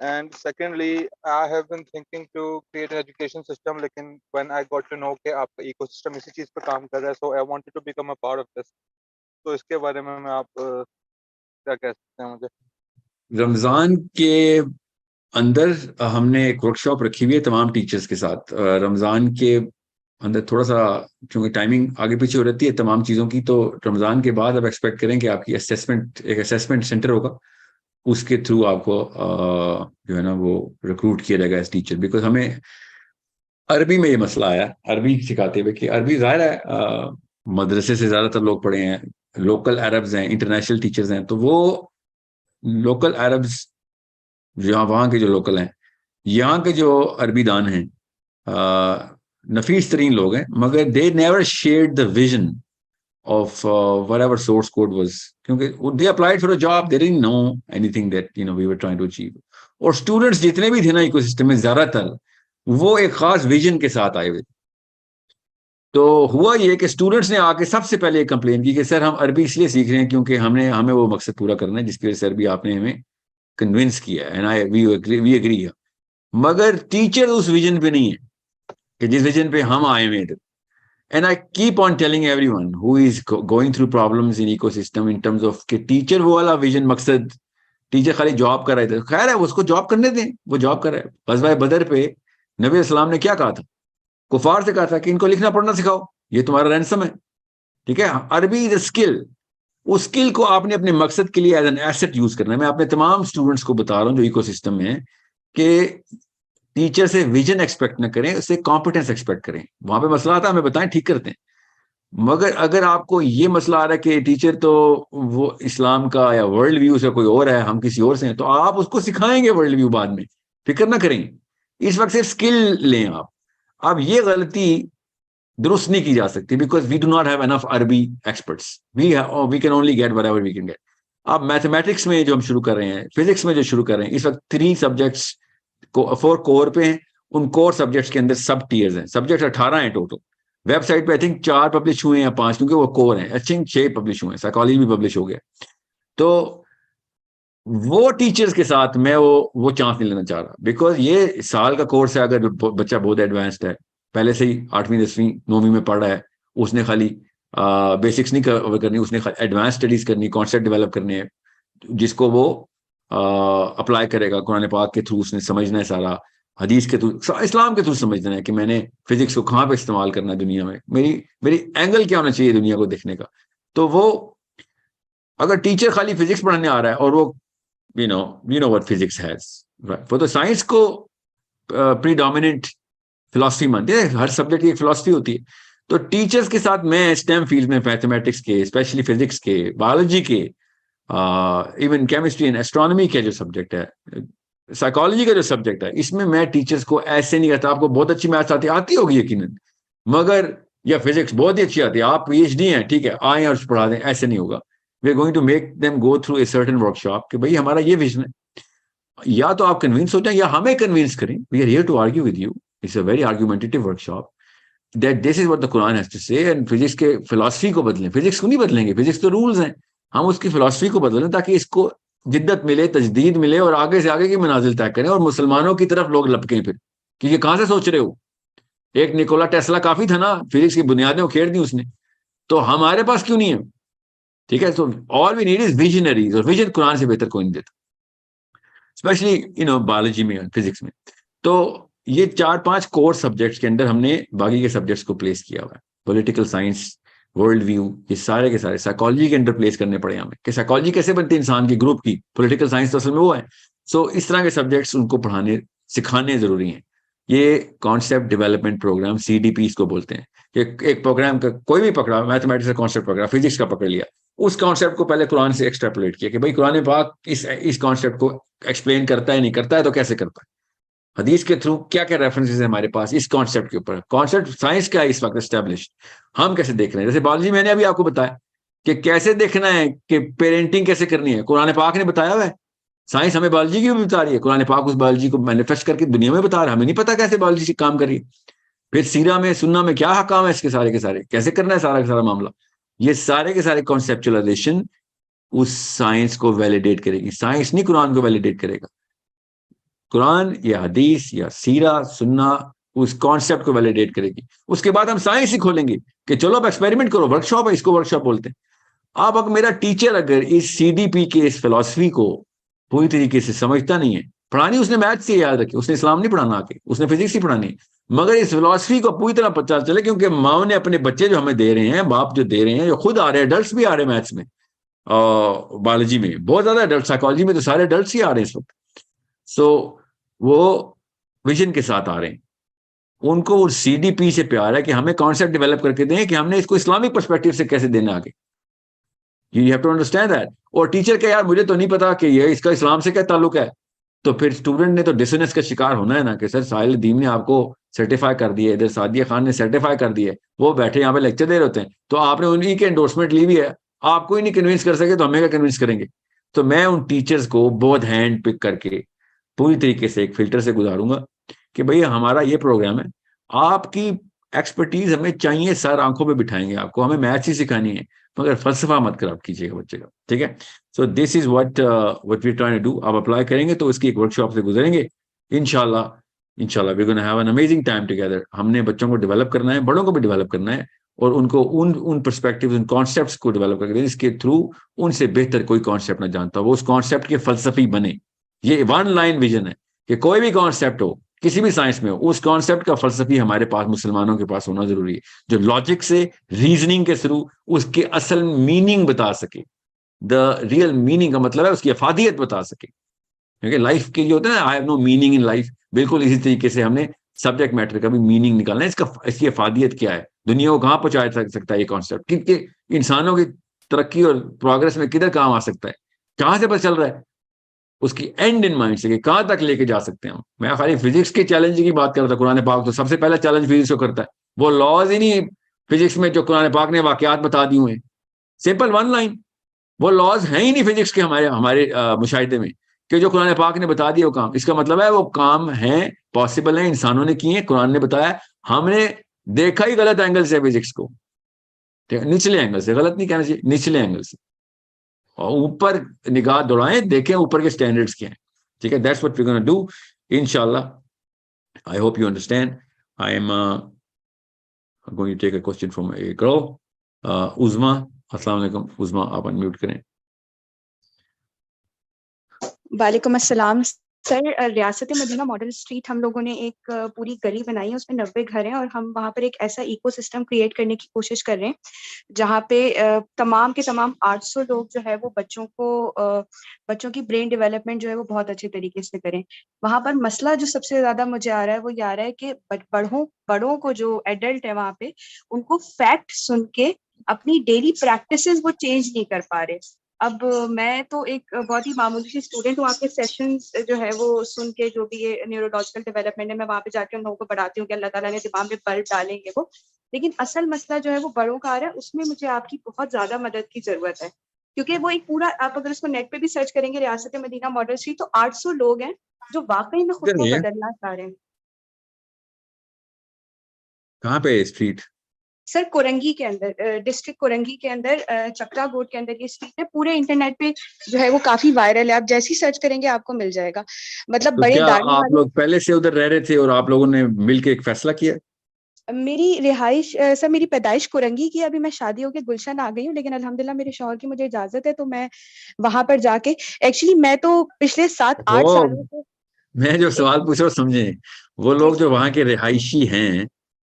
and secondly I have been thinking to create an education system, लेकिन when I got to know कि आपका ecosystem इसी चीज पर काम कर रहा है, so I wanted to become a part of this। तो इसके बारे में मैं आप क्या कह सकते हैं मुझे? रमजान के अंदर हमने एक वर्कशॉप रखी हुई है तमाम टीचर्स के साथ। रमजान के अंदर थोड़ा सा क्योंकि टाइमिंग आगे पीछे हो रहती है तमाम चीज़ों की, तो रमजान के बाद अब एक्सपेक्ट करें कि आपकी एक असेसमेंट सेंटर होगा, उसके थ्रू आपको जो है ना वो रिक्रूट किया जाएगा एज टीचर। बिकॉज हमें अरबी में ये मसला आया अरबी सिखाते हुए कि अरबी ज़ाहिर है मदरसे से ज़्यादातर लोग पढ़े हैं, लोकल अरब्स हैं, इंटरनेशनल टीचर्स हैं, तो वो लोकल अरब्स जहाँ वहाँ के जो लोकल हैं, यहाँ के जो अरबी दान हैं नफीस तरीन लोग हैं, मगर they never shared the vision of whatever source code was, क्योंकि they applied for a job, they didn't know anything that we were trying to achieve। और स्टूडेंट्स जितने भी थे ना इकोसिस्टम में ज्यादातर वो एक खास विजन के साथ आए हुए। तो हुआ ये कि स्टूडेंट्स ने आके सबसे पहले कंप्लेन की कि सर हम अरबी इसलिए सीख रहे हैं क्योंकि हमें वो मकसद पूरा करना है जिसकी वजह से अरबी आपने हमें कन्विंस किया है, एंड वी एग्री। मगर टीचर उस विजन पे नहीं है कि जिस विजन पे हम आए हुए थे। And I keep on telling everyone who is going through problems in ecosystem in terms of कि टीचर वो वाला विजन मकसद, टीचर खाली जॉब कर रहे थे, खैर है उसको जॉब करने दें, वो जॉब कर रहा है। ग़ज़वा बदर पे नबी अस्सलाम ने क्या कहा था? कुफार से कहा था कि इनको लिखना पढ़ना सिखाओ, ये तुम्हारा रैंसम है। ठीक है। अरबी इज अ स्किल, उस स्किल को आपने अपने मकसद के लिए एज एन एसेट यूज करना है। मैं अपने तमाम स्टूडेंट्स को बता रहा हूँ जो इकोसिस्टम में है कि टीचर से विजन एक्सपेक्ट न करें, उससे कॉम्पिटेंस एक्सपेक्ट करें। वहां पे मसला आता है हमें बताएं, ठीक करते हैं। मगर अगर आपको ये मसला आ रहा है कि टीचर तो वो इस्लाम का या वर्ल्ड व्यू से कोई और है, हम किसी और से हैं, तो आप उसको सिखाएंगे वर्ल्ड व्यू बाद में, फिक्र ना करेंगे। इस वक्त सिर्फ स्किल लें आप। अब ये गलती दुरुस्त नहीं की जा सकती because we do not have enough Arabic experts, we can only get whatever we can get. अब मैथमेटिक्स में जो हम शुरू कर रहे हैं, फिजिक्स में जो शुरू कर रहे हैं, इस वक्त 3 सब्जेक्ट्स को 4 कोर पे हैं। उन कोर सब्जेक्ट्स के अंदर सब टीयर्स हैं, सब्जेक्ट 18 हैं टोटल। वेबसाइट पे आई थिंक 4 पब्लिश हुए या 5, क्योंकि वो कोर हैं। आई थिंक 6 पब्लिश हुए हैं, साइकोलॉजी भी पब्लिश हो गया। तो वो टीचर्स के साथ मैं वो चांस नहीं लेना चाह रहा बिकॉज ये साल का कोर्स है। अगर बच्चा बहुत एडवांस्ड है, पहले से ही 8वीं 10वीं 9वीं में पढ़ रहा है, उसने खाली बेसिक्स नहीं कवर करनी, उसने एडवांस स्टडीज करनी, कॉन्सेप्ट डेवलप करने हैं जिसको वो अप्लाई करेगा कुरान पाक के थ्रू, उसने समझना है सारा, हदीस के थ्रू, इस्लाम के थ्रू समझना है कि मैंने फिजिक्स को कहाँ पे इस्तेमाल करना है दुनिया में, मेरी एंगल क्या होना चाहिए दुनिया को देखने का। तो वो अगर टीचर खाली फिजिक्स पढ़ाने आ रहा है और वो you know what physics has, right? वो तो साइंस को प्रीडोमिनेंट फिलॉसफी मानते हैं, हर सब्जेक्ट की एक फिलॉसफी होती है। तो टीचर्स के साथ मैं स्टेम फील्ड में मैथमेटिक्स के, स्पेशली फिजिक्स के, बायोलॉजी के, इवन केमिस्ट्री एंड एस्ट्रोनॉमी के जो सब्जेक्ट है, साइकोलॉजी का जो सब्जेक्ट है इसमें मैं टीचर्स को ऐसे नहीं कहता आपको बहुत अच्छी मैथ्स आती होगी यकीनन, मगर या फिजिक्स बहुत ही अच्छी आती है, आप पीएचडी हैं, ठीक है, आए और पढ़ा दें, ऐसे नहीं होगा। We are going to make them go through a certain workshop कि भाई हमारा ये विजन है, या तो आप कन्विंस हो जाए या हमें कन्विंस करें। We are here to argue with you, it's a very argumentative workshop that this is what the Quran has to say, and physics के फिलॉसफी को बदलें। फिजिक्स को नहीं बदलेंगे, फिजिक्स तो रूल्स हैं, हम उसकी फिलॉसफी को बदलें ताकि इसको जिद्दत मिले, तजदीद मिले और आगे से आगे की मनाजिल तय करें और मुसलमानों की तरफ लोग लपकें फिर कि ये कहां से सोच रहे हो। एक निकोला टेस्ला काफी था ना, फिजिक्स की बुनियादें उखेड़ दी उसने, तो हमारे पास क्यों नहीं है? ठीक है, तो all we need is visionaries, और विजन कुरान से बेहतर कोई नहीं देता, स्पेशली बायोलॉजी में, फिजिक्स में। तो ये 4-5 कोर सब्जेक्ट्स के अंदर हमने बाकी के सब्जेक्ट्स को प्लेस किया हुआ है। पॉलिटिकल साइंस, वर्ल्ड व्यू, ये सारे के सारे साइकोलॉजी के अंदर प्लेस करने पड़े हमें कि साइकोलॉजी कैसे बनती है इंसान की, ग्रुप की। पॉलिटिकल साइंस तो असल में वो है। सो इस तरह के सब्जेक्ट्स उनको पढ़ाने सिखाने जरूरी हैं। ये कॉन्सेप्ट डेवलपमेंट प्रोग्राम, CDP इसको बोलते हैं, कि एक प्रोग्राम का कोई भी पकड़ा, मैथमेटिक्स का कॉन्सेप्ट पकड़ा, फिजिक्स का पकड़ लिया, उस कॉन्सेप्ट को पहले कुरान से एक्सट्रैपोलेट किया कि भाई कुरान पाक इस कॉन्सेप्ट को एक्सप्लेन करता है, नहीं करता है तो कैसे करता है, हदीस के थ्रू क्या क्या रेफरेंसेस है हमारे पास इस कॉन्सेप्ट के ऊपर। कॉन्सेप्ट साइंस क्या है इस वक्त एस्टेब्लिश, हम कैसे देख रहे हैं। जैसे बायोलॉजी मैंने अभी आपको बताया कि कैसे देखना है, कि पेरेंटिंग कैसे करनी है, कुरान पाक ने बताया हुआ है। साइंस हमें बायोलॉजी की भी बता रही है, कुरान पाक उस बायोलॉजी को मैनिफेस्ट करके दुनिया में बता रहा है, हमें नहीं पता कैसे बायोलॉजी काम कर रही है। फिर सीरा में, सुन्ना में क्या हकाम है इसके सारे के सारे, कैसे करना है सारा का सारा मामला। ये सारे के सारे कॉन्सेप्चुअलाइजेशन उस साइंस को वैलिडेट करेगी। साइंस नहीं कुरान को वैलिडेट करेगा, कुरान या हदीस या सीरा सुन्ना उस कॉन्सेप्ट को वैलिडेट करेगी। उसके बाद हम साइंस ही खोलेंगे कि चलो अब एक्सपेरिमेंट करो, वर्कशॉप है, इसको वर्कशॉप बोलते हैं। अब अगर मेरा टीचर अगर इस CDP के इस फिलॉसफी को पूरी तरीके से समझता नहीं है, पढ़ानी उसने मैथ से, याद रखे, उसने इस्लाम नहीं पढ़ाना आके, उसने फिजिक्स ही पढ़ानी, मगर इस फिलॉसफी को पूरी तरह पता चले, क्योंकि माँ ने अपने बच्चे जो हमें दे रहे हैं, बाप जो दे रहे हैं, जो खुद आ रहे हैं, एडल्ट्स भी आ रहे हैं मैथ्स में, बायोलॉजी में बहुत ज्यादा एडल्ट, साइकोलॉजी में तो सारे एडल्ट्स ही आ रहे हैं इस वक्त। सो वो विजन के साथ आ रहे हैं, उनको वो CDP से प्यार है कि हमें कॉन्सेप्ट डेवलप करके दें कि हमने इसको इस्लामिक पर्सपेक्टिव से कैसे देना आगे। You have to understand that. और टीचर के यार मुझे तो नहीं पता कि ये इसका इस्लाम से क्या ताल्लुक है, तो फिर स्टूडेंट ने तो डिसोनेंस का शिकार होना है ना, कि सर साहिल दीन ने आपको सर्टिफाई कर दिया, इधर सादिया खान ने सर्टिफाई कर दिया, वो बैठे यहाँ पे लेक्चर दे रहे होते हैं, तो आपने उन्हीं के एंडोर्समेंट ली हुई है, आपको ही नहीं कन्विंस कर सके तो हमें क्या कन्विंस करेंगे। तो मैं उन टीचर्स को बहुत हैंड पिक करके पूरी तरीके से एक फिल्टर से गुजारूंगा कि भैया हमारा ये प्रोग्राम है, आपकी एक्सपर्टीज हमें चाहिए, सर आंखों पे बिठाएंगे आपको, हमें मैथ्स ही सिखानी है, मगर फलसफा मत खराब कीजिएगा बच्चे का, ठीक है। So this is what we trying to do. आप अप्लाई करेंगे तो इसकी एक वर्कशॉप से गुजरेंगे, इंशाल्लाह we gonna have an amazing time together. हमने बच्चों को डेवलप करना है, बड़ों को भी डेवलप करना है, और उनको उन पर्सपेक्टिव्स, उन कॉन्सेप्ट्स को डेवलप करके जिसके थ्रू उनसे बेहतर कोई कॉन्सेप्ट ना जानता, वो उस कॉन्सेप्ट के फलसफी बने। ये 1 लाइन विजन है कि कोई भी कॉन्सेप्ट हो, किसी भी साइंस में हो, उस कॉन्सेप्ट का फलसफी हमारे पास, मुसलमानों के पास होना जरूरी है, जो लॉजिक से, रीजनिंग के थ्रू उसके असल मीनिंग बता सके, द रियल मीनिंग का मतलब है उसकी अफादियत बता सके। क्योंकि लाइफ के लिए होता है ना, I have no meaning in life, बिल्कुल इसी तरीके से हमने सब्जेक्ट मैटर का भी मीनिंग निकालना है, इसकी अफादियत क्या है, दुनिया को कहाँ पहुंचा सकता है ये कॉन्सेप्ट, कि इंसानों की तरक्की और प्रोग्रेस में किधर काम आ सकता है, कहाँ से पता चल रहा है, उसकी एंड इन माइंड से कि कहां तक लेके जा सकते हैं हम। मैं खाली फिजिक्स के चैलेंज की बात कर रहा था, कुरान पाक तो सबसे पहला चैलेंज फिजिक्स को करता है, वो लॉज ही नहीं फिजिक्स में जो कुरान पाक ने वाकयात बता दी हुए, सिंपल 1 लाइन, वो लॉज हैं ही नहीं फिजिक्स के हमारे मुशाहिदे में, कि जो कुरान पाक ने बता दिया वो काम, इसका मतलब है वो काम है, पॉसिबल है, इंसानों ने किए, कुरान ने बताया, हमने देखा ही गलत एंगल से फिजिक्स को, निचले एंगल से, गलत नहीं कहना चाहिए, निचले एंगल से, और ऊपर निगाह दौड़ाएं, देखें ऊपर के स्टैंडर्ड्स क्या हैं, ठीक है। That's what we gonna do इंशाल्लाह। I hope you understand. I am going to take a question from a girl, Uzma. अस्सलाम वालेकुम उज़मा, आप अनम्यूट करें। वालेकुम अस्सलाम सर। रियासत मदीना मॉडल स्ट्रीट हम लोगों ने एक पूरी गली बनाई है, उसमें 90 घर हैं, और हम वहाँ पर एक ऐसा इकोसिस्टम क्रिएट करने की कोशिश कर रहे हैं जहाँ पे तमाम के तमाम 800 लोग जो है वो बच्चों की ब्रेन डेवलपमेंट जो है वो बहुत अच्छे तरीके से करें। वहाँ पर मसला जो सबसे ज्यादा मुझे आ रहा है वो ये आ रहा है कि बड़ों को जो एडल्ट है वहाँ पे, उनको फैक्ट सुन के अपनी डेली प्रैक्टिसेस वो चेंज नहीं कर पा रहे। अब मैं तो एक बहुत ही मामूली सी स्टूडेंट हूँ, आपके सेशंस जो है वो सुन के, जो भी ये न्यूरोलॉजिकल डेवलपमेंट है, मैं वहाँ पे जाके उन लोगों को पढ़ाती हूँ कि अल्लाह ताला ने दिमाग में बल्ब डालेंगे वो, लेकिन असल मसला जो है वो बड़ों का आ रहा है, उसमें मुझे आपकी बहुत ज्यादा मदद की जरूरत है, क्योंकि वो एक पूरा, आप अगर उसको नेट पे भी सर्च करेंगे रियासत मदीना मॉडल स्ट्रीट, तो 800 लोग हैं जो वाकई में खुद इधर को नहीं है, बदलना चाह रहे हैं। कहाँ पे है स्ट्रीट? सर कोरंगी के अंदर, डिस्ट्रिक्ट कोरंगी के अंदर, चक्रा गोड के अंदर ये स्ट्रीट है, पूरे इंटरनेट पे जो है वो काफी वायरल है, आप जैसे ही सर्च करेंगे आपको मिल जाएगा। मतलब तो बड़े क्या दाढ़ी आप वाले। लोग पहले से उधर रह रहे थे और आप लोगों ने मिलके एक फैसला किया? मेरी रिहाइश सर, मेरी पैदाइश कोरंगी की, अभी मैं शादी होकर गुलशन आ गई हूँ, लेकिन अल्हम्दुलिल्लाह मेरे शौहर की मुझे इजाजत है, तो मैं वहां पर जाके, एक्चुअली मैं तो पिछले 7-8 वो सालों से मैं जो एक। सवाल पूछ रहा हूँ समझे, वो जी लोग जो वहां के रिहायशी हैं जी।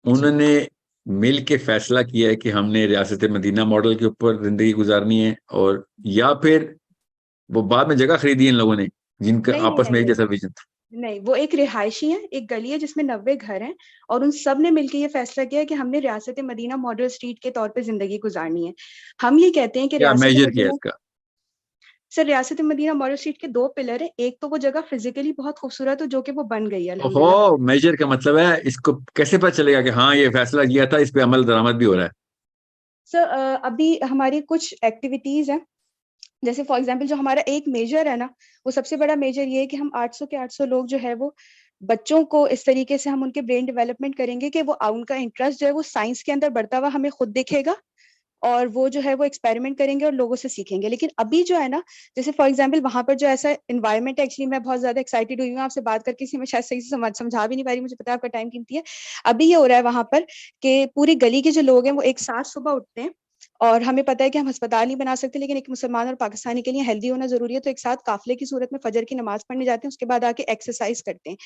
उन्होंने मिल के फैसला किया है कि हमने रियासत मदीना मॉडल के ऊपर जिंदगी गुजारनी है, और या फिर वो बाद में जगह खरीदी इन लोगों ने जिनका नहीं नहीं आपस नहीं में एक नहीं जैसा विजन था? नहीं, वो एक रिहायशी है, एक गली है जिसमें 90 घर हैं, और उन सब ने मिलकर ये फैसला किया है कि हमने रियासत मदीना मॉडल स्ट्रीट के तौर पे जिंदगी गुजारनी है। हम ये कहते हैं कि क्या रियासत मेजर किया मदीना, इसका? सर रियासत मदीना मॉडल स्ट्रीट के दो पिलर है, एक तो वो जगह फिजिकली बहुत खूबसूरत हो, जो कि वो बन गई है अल्हम्दुलिल्लाह। ओहो, मेजर का मतलब है इसको कैसे पता चलेगा कि हाँ ये फैसला किया था, इस पे अमल दरामद भी हो रहा है? सर अभी हमारी कुछ एक्टिविटीज हैं, जैसे फॉर एग्जांपल जो हमारा एक मेजर है ना, वो सबसे बड़ा मेजर ये है कि हम 800 के 800 लोग जो है वो बच्चों को इस तरीके से हम उनके ब्रेन डेवलपमेंट करेंगे कि वो उनका इंटरेस्ट जो है वो साइंस के अंदर बढ़ता हुआ हमें खुद दिखेगा, और वो जो है वो एक्सपेरिमेंट करेंगे और लोगों से सीखेंगे। लेकिन अभी जो है ना, जैसे फॉर एग्जांपल वहां पर जो ऐसा इन्वायरमेंट है, एक्चुअली मैं बहुत ज्यादा एक्साइटेड हुई हूँ आपसे बात करके, इसलिए मैं शायद सही से समझा भी नहीं पा रही, मुझे पता है आपका टाइम कीमती है। अभी ये हो रहा है वहां पर कि पूरी गली के जो लोग हैं वो एक साथ सुबह उठते हैं, और हमें पता है कि हम अस्पताल नहीं बना सकते, लेकिन एक मुसलमान और पाकिस्तानी के लिए हेल्दी होना जरूरी है, तो एक साथ काफिले की सूरत में फजर की नमाज पढ़ने जाते हैं, उसके बाद आके एक्सरसाइज करते हैं।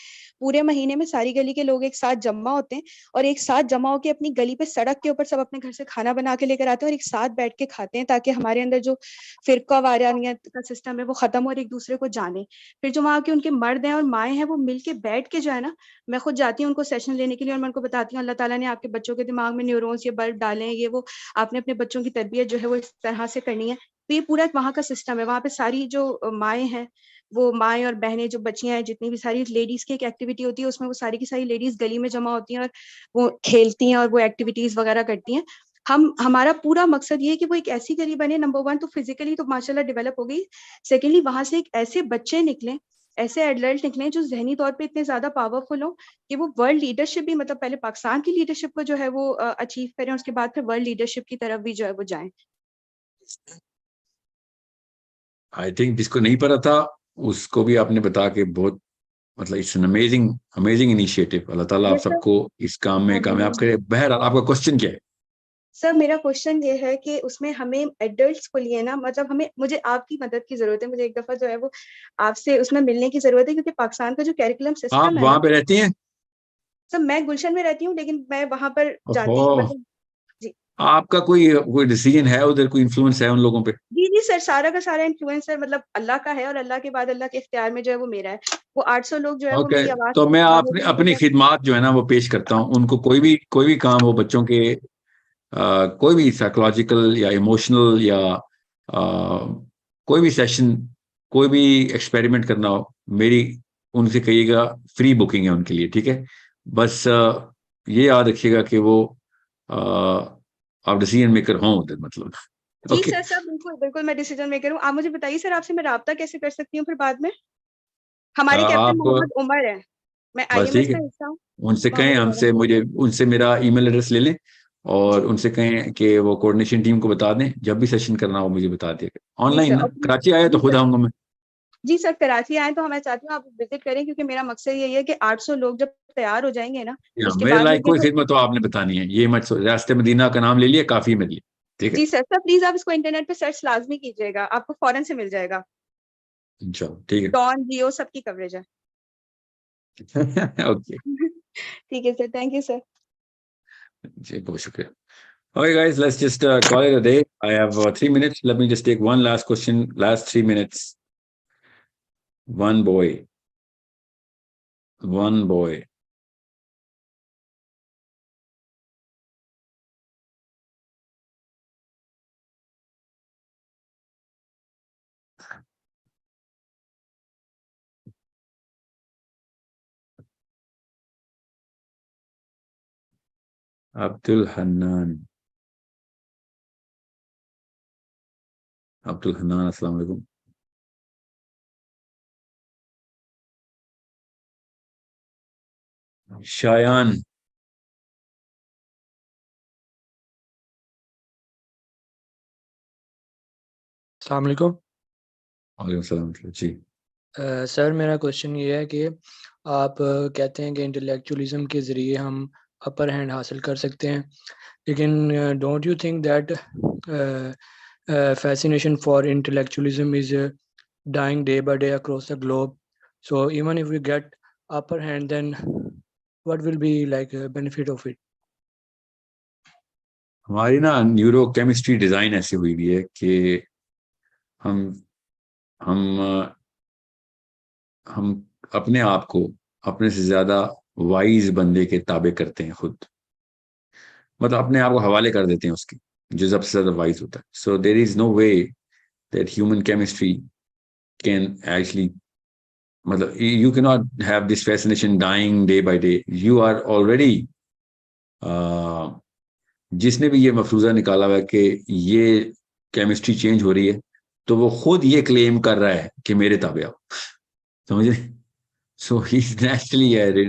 पूरे महीने में सारी गली के लोग एक साथ जमा होते हैं, और एक साथ जमा होकर अपनी गली पे सड़क के ऊपर सब अपने घर से खाना बना के लेकर आते हैं, और एक साथ बैठ के खाते हैं, ताकि हमारे अंदर जो फिरका वारानियत का सिस्टम है वो खत्म हो और एक दूसरे को जाने। फिर जो वहाँ के उनके मर्द हैं और माएँ हैं, वो मिलके बैठ के जो है ना, मैं खुद जाती हूँ उनको सेशन लेने के लिए, और मैं उनको बताती हूँ अल्लाह ताला ने आपके बच्चों के दिमाग में न्यूरॉन्स ये बल्ब डाले हैं, ये वो, आपने अपने बच्चों की तरबियत जो है वो इस तरह से करनी है। तो ये पूरा वहाँ का सिस्टम है, वहाँ पे सारी जो माएँ हैं, वो माएँ और बहनें जो बच्चियां हैं, जितनी भी सारी लेडीज की एक एक्टिविटी होती है, उसमें वो सारी की सारी लेडीज गली में जमा होती हैं और वो खेलती हैं और वो एक्टिविटीज वगैरह करती हैं। हमारा पूरा मकसद ये है कि वो एक ऐसी गली बने, नंबर 1 तो फिजिकली तो माशाल्लाह डेवलप हो गई, सेकेंडली वहां से एक ऐसे बच्चे निकले, ऐसे एडल्ट निकले जो जहनी तौर पे इतने ज्यादा पावरफुल हो कि वो वर्ल्ड लीडरशिप भी, मतलब पहले पाकिस्तान की लीडरशिप को जो है वो अचीव करें, उसके बाद फिर वर्ल्ड लीडरशिप की तरफ भी जो है वो जाएं। आई थिंक जिसको नहीं पता था उसको भी आपने बता के बहुत, मतलब it's an amazing amazing initiative. अल्लाह ताला आप यस सर। सबको इस काम में कामयाब करे। बहरहाल आपका क्वेश्चन क्या है? सर मेरा क्वेश्चन ये है कि उसमें हमें एडल्ट्स को लिए ना, मतलब हमें, मुझे आपकी मदद की जरूरत है, मुझे एक दफा जो है वो आपसे उसमें मिलने की जरूरत है, क्योंकि पाकिस्तान का जो कैरिकुलम आप सिस्टम है ना। वहां पे रहती हैं? सर मैं गुलशन में रहती हूँ, लेकिन मैं वहां पर ओहो, जाती मतलब। जी आपका कोई कोई डिसीजन है उधर, कोई इन्फ्लुएंस है उन लोगों पे? जी जी सर, सारा का सारा इन्फ्लुएंसर मतलब अल्लाह का है, और अल्लाह के बाद अल्लाह के इख्तियार में जो है वो मेरा है। वो 800 लोग जो है वो ओके, मेरी आवाज तो से मैं जमा हो अपनी जाएंगे अपनी सर। खिदमात जो है ना वो पेश करता हूँ उनको। कोई भी काम हो बच्चों के, कोई भी साइकोलॉजिकल या इमोशनल या कोई भी सेशन, कोई भी एक्सपेरिमेंट करना हो, मेरी उनसे कहिएगा, फ्री बुकिंग है उनके लिए, ठीक है? बस ये याद रखिएगा कि वो अ, आप डिसीजन मेकर हों उधर, मतलब। जी ओके। सर, सर बिल्कुल बिल्कुल मैं डिसीजन मेकर हूँ। आप मुझे बताइए सर, आपसे मैं राब्ता कैसे कर सकती हूँ फिर बाद में? हमारे कैप्टन आप मोहम्मद उमर है, मैं बस ठीक आईएमएस है, का हिस्सा हूँ। उनसे कहें, मोहम्मद उमर है। हमसे मुझे उनसे मेरा ईमेल एड्रेस ले लें, जी और उनसे कहें कि वो कोऑर्डिनेशन टीम को बता दें, जब भी सेशन करना हो मुझे बता दिएगा। जी ऑनलाइन सर, ना, और प्लीज। कराची आया तो जी खुद सर। आऊंगा मैं। जी सर, कराची आए तो मैं चाहती हूँ आप विजिट करें, क्योंकि मेरा मकसद यही है कि 800 लोग जब तैयार हो जाएंगे ना, हाँ, उसके मेरे बाद लायक में कि कोई वो। खिदमत तो आपने बतानी है, ये मत रास्ते मदीना का नाम ले लिया, काफी है मेरे लिए। ठीक है, जी सर, सर प्लीज आप इसको इंटरनेट पे सर्च लाजमी कीजिएगा, आपको फौरन से मिल जाएगा। चलो ठीक डॉन जियो सबकी कवरेज है। है। ओके ठीक है सर, थैंक यू सर। जी, बहुत शुक्रिया। Okay, guys, let's just call it a day. I have 3 minutes. Let me just take one last question. Last 3 minutes. One boy. One boy. Abdul Hannan, अस्सलाम वालेकुम। शायान, अस्सलाम वालेकुम। वालेकुम सलाम जी। सर मेरा क्वेश्चन ये है कि आप कहते हैं कि इंटेलेक्चुअलिज्म के ज़रिए हम अपर हैंड हासिल कर सकते हैं, लेकिन don't you think that fascination for intellectualism is dying day by day across the globe? So even if we get upper hand, then what will be like a benefit of it? हमारी ना न्यूरो केमिस्ट्री डिजाइन ऐसी हुई भी है कि हम हम हम अपने आप को अपने से ज्यादा वाइज बंदे के ताबे करते हैं खुद, मतलब अपने आप को हवाले कर देते हैं उसके, जो सबसे ज्यादा वाइज होता है। So there is no way that human chemistry can actually, मतलब you can not have this fascination dying day by day. You are already, जिसने भी ये मफरूजा निकाला हुआ है कि ये केमिस्ट्री चेंज हो रही है, तो वो खुद ये क्लेम कर रहा है कि मेरे ताबे आओ, समझे? सो ही इज नेचुरली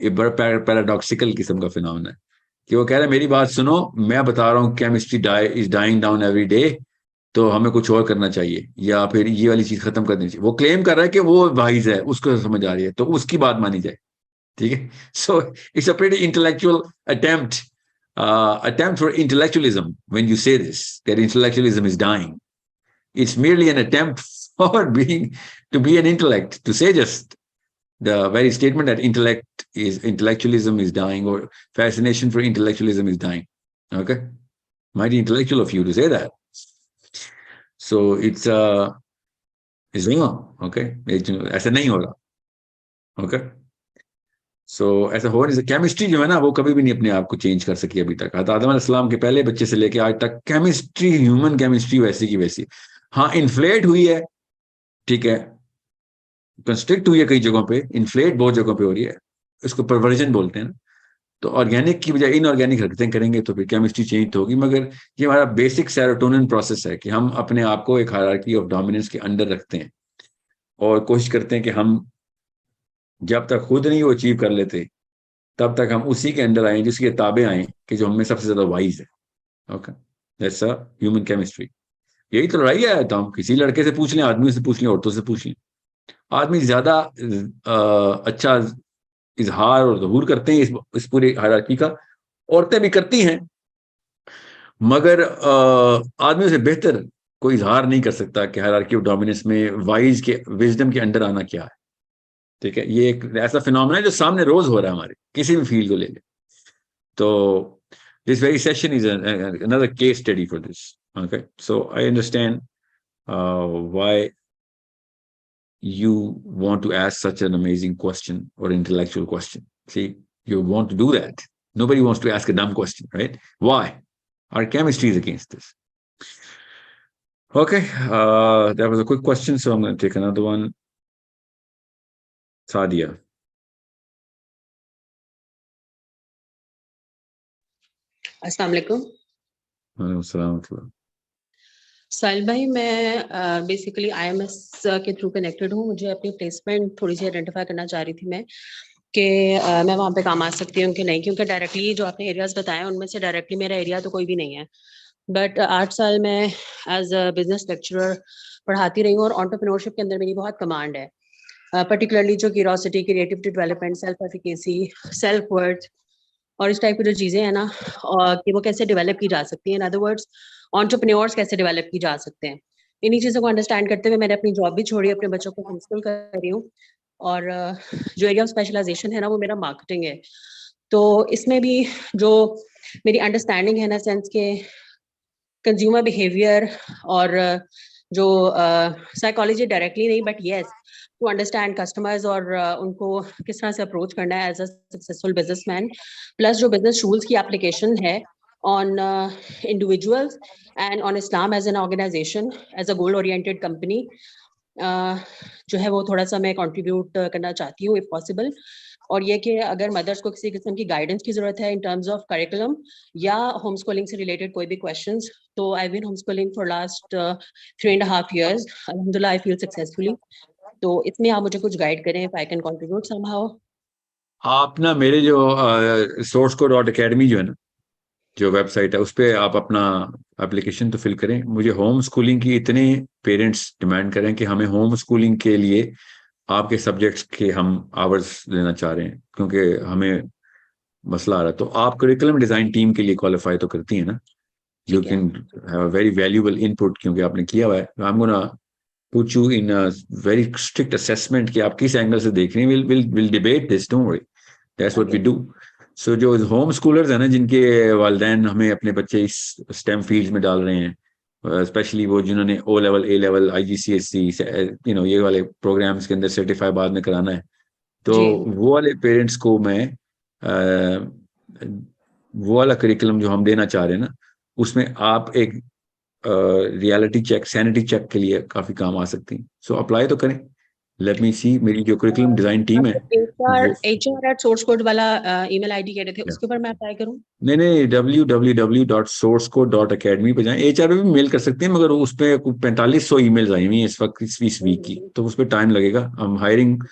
बड़ा पैराडॉक्सिकल किस्म का फिनोमेना है कि वो कह रहा है मेरी बात सुनो, मैं बता रहा हूँ chemistry is dying down every day, तो हमें कुछ और करना चाहिए या फिर ये वाली चीज खत्म कर देनी चाहिए। वो क्लेम कर रहा है कि वो वाइज है, उसको समझ आ रही है, तो उसकी बात मानी जाए, ठीक है? So it's a pretty intellectual attempt for intellectualism when you say this, that intellectualism is dying. It's merely an attempt for to be an intellect, to say just the very statement that intellectualism is dying, or fascination for intellectualism is dying. Okay, mighty intellectual of you to say that. So it's wrong. Okay, ऐसा नहीं हो रहा. Okay, so ऐसा हो नहीं। केमिस्ट्री जो है ना, वो कभी भी नहीं अपने आप को चेंज कर सकी अभी तक। आदम अलैहिस्सलाम के पहले बच्चे से लेके आज तक केमिस्ट्री, ह्यूमन केमिस्ट्री वैसी की वैसी। हाँ, इन्फ्लेट हुई है, ठीक है, कंस्ट्रिक्ट हुई है कई जगहों पे, इन्फ्लेट बहुत जगहों पे हो रही है, इसको परवर्जन बोलते हैं ना। तो ऑर्गेनिक की बजाय इनऑर्गेनिक हरकतें करेंगे तो फिर केमिस्ट्री चेंज तो होगी, मगर ये हमारा बेसिक सेरोटोनिन प्रोसेस है कि हम अपने आप को एक हायरार्की ऑफ डोमिनेंस के अंडर रखते हैं और कोशिश करते हैं कि हम जब तक खुद नहीं वो अचीव कर लेते, तब तक हम उसी के अंडर आए जिसके ताबे आए कि जो हमें सबसे ज्यादा वाइज है। Okay, that's a human chemistry. यही तो लड़ाई है। तो हम किसी लड़के से पूछ लें, आदमियों से पूछ लें, औरतों से पूछ लें, आदमी ज्यादा अच्छा इजहार और ज़हूर करते हैं इस पूरी हायरार्की का, औरतें भी करती हैं, मगर आदमियों से बेहतर कोई इजहार नहीं कर सकता कि हायरार्की ऑफ डोमिनेंस में वाइज के, विजडम के अंडर आना क्या है। ठीक है, ये एक ऐसा फिनोमेना है जो सामने रोज हो रहा है हमारे किसी भी फील्ड को ले लें। तो this very session is another case study for this. Okay, so I understand why you want to ask such an amazing question or intellectual question. See, you want to do that. Nobody wants to ask a dumb question, right? Why? Our chemistry is against this. Okay, that was a quick question, so I'm going to take another one. Sadia. अस्सलाम वालेकुम। वालेकुम सलाम। साहिल भाई, मैं बेसिकली IMS के थ्रू कनेक्टेड हूँ। मुझे अपनी प्लेसमेंट थोड़ी सी आइडेंटिफाई करना चाह रही थी मैं कि मैं वहाँ पे काम आ सकती हूँ कि नहीं, क्योंकि डायरेक्टली जो आपने एरियाज बताए उनमें से डायरेक्टली मेरा एरिया तो कोई भी नहीं है। बट 8 साल मैं एज अ बिजनेस लेक्चरर पढ़ाती रही हूँ और एंटरप्रेन्योरशिप के अंदर मेरी बहुत कमांड है, पर्टिकुलरली जो curiosity, creativity development, self efficacy, self worth और इस टाइप की जो चीज़ें हैं ना, और कि वो कैसे डेवलप की जा सकती हैं, इन अदर वर्ड्स एंटरप्रेन्योर्स कैसे डेवलप की जा सकते हैं। इन्हीं चीज़ों को अंडरस्टैंड करते हुए मैंने अपनी जॉब भी छोड़ी, अपने बच्चों को होम स्कूल कर रही हूँ और जो एरिया ऑफ स्पेशलाइजेशन है ना वो मेरा मार्केटिंग है। तो इसमें भी जो मेरी अंडरस्टैंडिंग है ना, सेंस के कंज्यूमर बिहेवियर और जो साइकोलॉजी डायरेक्टली नहीं, but yes to understand customers और उनको किस तरह से अप्रोच करना है as a successful businessman, plus जो बिजनेस रूल्स की एप्लीकेशन है on individuals and on Islam as an organization, as a goal oriented company, जो है वो थोड़ा सा मैं कंट्रीब्यूट करना चाहती हूँ if possible. और ये कि अगर मदर्स को किसी किस्म की गाइडेंस की जरूरत है इन टर्म्स ऑफ करिकुलम या होम स्कूलिंग से रिलेटेड कोई भी क्वेश्चंस, तो I been home schooling for last 3.5 years, अल्हम्दुलिल्लाह आई फील सक्सेसफुली। तो इसमें आप मुझे कुछ गाइड करें if I can contribute somehow. आप ना मेरे जो sourceco.academy जो है ना, जो वेबसाइट है, उस पर आप अपना एप्लीकेशन तो फिल करें। मुझे होम स्कूलिंग की इतने पेरेंट्स डिमांड करें कि हमें होम स्कूलिंग के लिए आपके सब्जेक्ट्स के हम आवर्स लेना चाह रहे हैं, क्योंकि हमें मसला आ रहा है। तो आप करिकुलम डिजाइन टीम के लिए क्वालिफाई तो करती हैं ना? यू ठीक है। Can have a very valuable input, क्योंकि आपने किया हुआ है। I am gonna put you in a very strict assessment कि आप किस एंगल से देख रहे हैं। Will debate this, don't worry, that's what we do. So जो होम स्कूलर्स है ना, जिनके वालिदैन हमें अपने बच्चे इस स्टेम फील्ड में डाल रहे हैं, स्पेशली वो जिन्होंने ओ लेवल, ए लेवल, IGCSE, ये वाले प्रोग्राम्स के अंदर सर्टिफाई बाद में कराना है, तो जी। वो वाले पेरेंट्स को मैं वो वाला करिकुलम जो हम देना चाह रहे हैं ना, उसमें आप एक रियलिटी चेक, सैनिटी चेक के लिए काफी काम आ सकती हैं। सो अप्लाई तो करें। लेट मी सी, मेरी जो करिकुलम डिजाइन टीम है वो HR@sourceCode वाला ईमेल आईडी कह रहे थे, उसके ऊपर मैं अप्लाई करूं? नहीं, www.sourceco.academy पे जाएं। HR पे भी मेल कर सकते हैं, मगर उस पे 4500 ईमेल्स आई हुई हैं इस वक्त, इस वीक की, तो उस पर टाइम लगेगा। हम hiring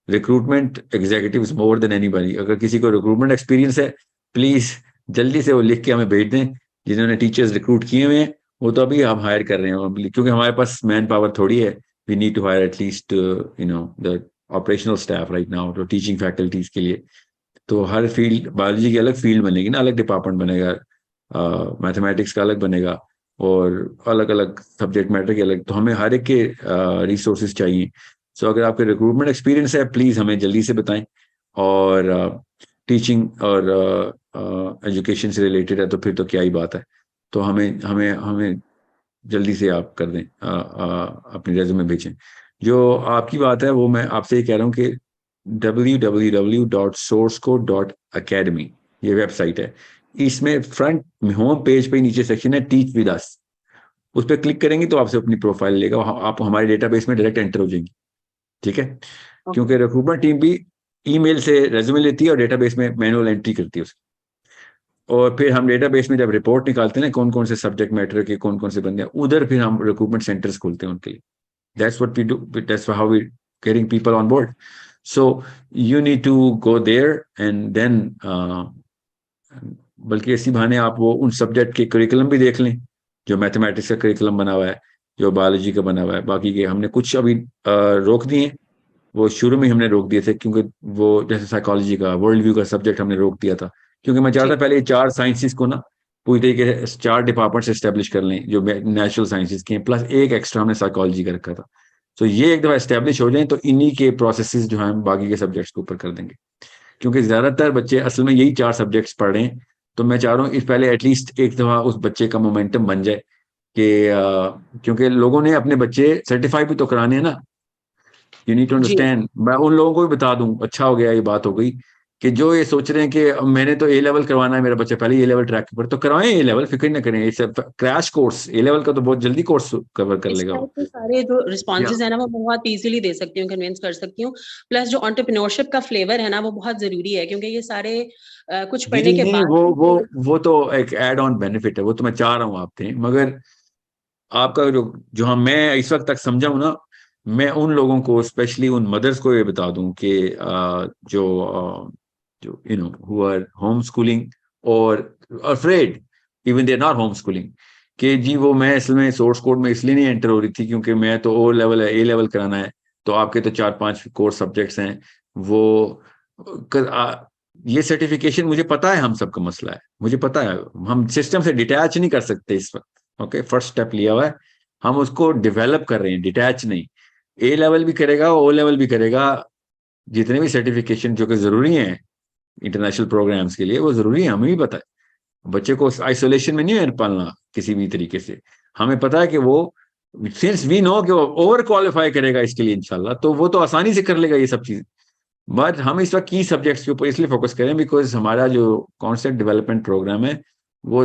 recruitment executives more than anybody. अगर किसी को रिक्रूटमेंट एक्सपीरियंस है, प्लीज जल्दी से वो लिख के हमें भेज दें। जिन्होंने टीचर्स रिक्रूट किए हुए हैं वो तो अभी हम हायर कर रहे हैं, क्योंकि हमारे पास मैन पावर थोड़ी है। We need to hire at least the operational staff right now, तो टीचिंग फैकल्टीज के लिए। तो हर फील्ड, बायोलॉजी की अलग फील्ड बनेगी ना, अलग डिपार्टमेंट बनेगा, मैथमेटिक्स का अलग बनेगा, और अलग अलग सब्जेक्ट मैटर के अलग। तो हमें हर एक के रिसोर्सेज चाहिए। सो अगर आपके रिक्रूटमेंट एक्सपीरियंस है, प्लीज हमें जल्दी से बताएं। और टीचिंग और एजुकेशन से रिलेटेड है तो फिर तो क्या ही बात है। तो हमें हमें हमें जल्दी से आप कर दें, अपनी रेज्यूमे भेजें। जो आपकी बात है वो मैं आपसे ये कह रहा हूँ कि www.sourceco.academy ये वेबसाइट है। इसमें फ्रंट होम पेज पे नीचे सेक्शन है टीच विद अस, उस पर क्लिक करेंगे तो आपसे अपनी प्रोफाइल लेगा, आप हमारे डेटाबेस में डायरेक्ट एंटर हो जाएंगी। ठीक है? क्योंकि रिक्रूटमेंट टीम भी ईमेल से रेज्यूमे लेती है और डेटाबेस में मैनुअल एंट्री करती है उसकी। और फिर हम डेटाबेस में जब रिपोर्ट निकालते हैं ना, कौन कौन से सब्जेक्ट मैटर के कौन कौन से बंदे हैं, उधर फिर हम रिक्रूटमेंट सेंटर्स खोलते हैं उनके लिए। That's what we do, that's how we getting people on board. So you need to go there and then बल्कि इसी बहाने आप वो उन सब्जेक्ट के करिकुलम भी देख लें, जो मैथमेटिक्स का करिकुलम बना हुआ है, जो बायोलॉजी का बना हुआ है। बाकी के हमने कुछ अभी रोक दिए, वो शुरू में हमने रोक दिए थे, क्योंकि वो जैसे साइकोलॉजी का, वर्ल्ड व्यू का सब्जेक्ट हमने रोक दिया था, क्योंकि मैं चाहता पहले 4 साइंसेस को ना पूरी तरीके से 4 डिपार्टमेंट से एस्टेब्लिश कर लें जो नेचुरल साइंसेस के हैं, प्लस एक एक्स्ट्रा हमने साइकोलॉजी का रखा था। तो ये एक दफा एस्टेब्लिश हो जाए तो इन्हीं के प्रोसेसेस जो हैं बाकी के सब्जेक्ट्स के ऊपर कर देंगे, क्योंकि ज्यादातर बच्चे असल में यही 4 सब्जेक्ट्स पढ़ रहे हैं। तो मैं चाह रहा हूँ इस पहले एटलीस्ट एक दफा उस बच्चे का मोमेंटम बन जाए कि क्योंकि लोगों ने अपने बच्चे सर्टिफाई भी तो कराने हैं ना। You need to understand. मैं उन लोगों को भी बता दूं, अच्छा हो गया ये बात हो गई, कि जो ये सोच रहे हैं कि मैंने तो ए लेवल करवाना है, मेरा बच्चा पहले ए लेवल ट्रैक पर, तो करवाएं ए लेवल, फिक्र ना करें। It's crash course, A level का तो बहुत जल्दी कोर्स कवर कर लेगा वो। सारे जो रिस्पॉन्सेज है ना वो बहुत इजीली दे सकती हूँ, कन्विंस कर सकती हूँ। प्लस जो एंटरप्रेन्योरशिप का फ्लेवर है ना वो बहुत जरूरी है, क्योंकि ये सारे कुछ पढ़ने के बाद वो तो एक एड ऑन बेनिफिट है, वो तो मैं चाह रहा हूँ आप दें, मगर आपका जो हम मैं इस वक्त तक समझा हूं ना, मैं उन लोगों को, स्पेशली उन मदर्स को ये बता दूं कि जो हु आर होम स्कूलिंग और afraid even they are not home schooling, कि जी वो मैं इसमें सोर्स कोड में इसलिए नहीं एंटर हो रही थी क्योंकि मैं तो ओ लेवल है, ए लेवल कराना है, तो आपके तो 4-5 कोर्स सब्जेक्ट्स हैं वो ये सर्टिफिकेशन, मुझे पता है हम सबका मसला है, मुझे पता है, हम सिस्टम से डिटैच नहीं कर सकते इस वक्त। ओके, फर्स्ट स्टेप लिया हुआ है, हम उसको डेवलप कर रहे हैं, डिटैच नहीं। ए लेवल भी करेगा, ओ लेवल भी करेगा, जितने भी सर्टिफिकेशन जो कि जरूरी हैं इंटरनेशनल प्रोग्राम्स के लिए वो जरूरी है, हमें भी पता है। बच्चे को आइसोलेशन में नहीं पालना किसी भी तरीके से, हमें पता है कि वो सिंस वी नो कि वो ओवर क्वालिफाई करेगा इसके लिए इंशाल्लाह, तो वो तो आसानी से कर लेगा ये सब चीजें। बट हम इस वक्त की सब्जेक्ट्स के ऊपर इसलिए फोकस करें बिकॉज हमारा जो कॉन्सेप्ट डेवलपमेंट प्रोग्राम है वो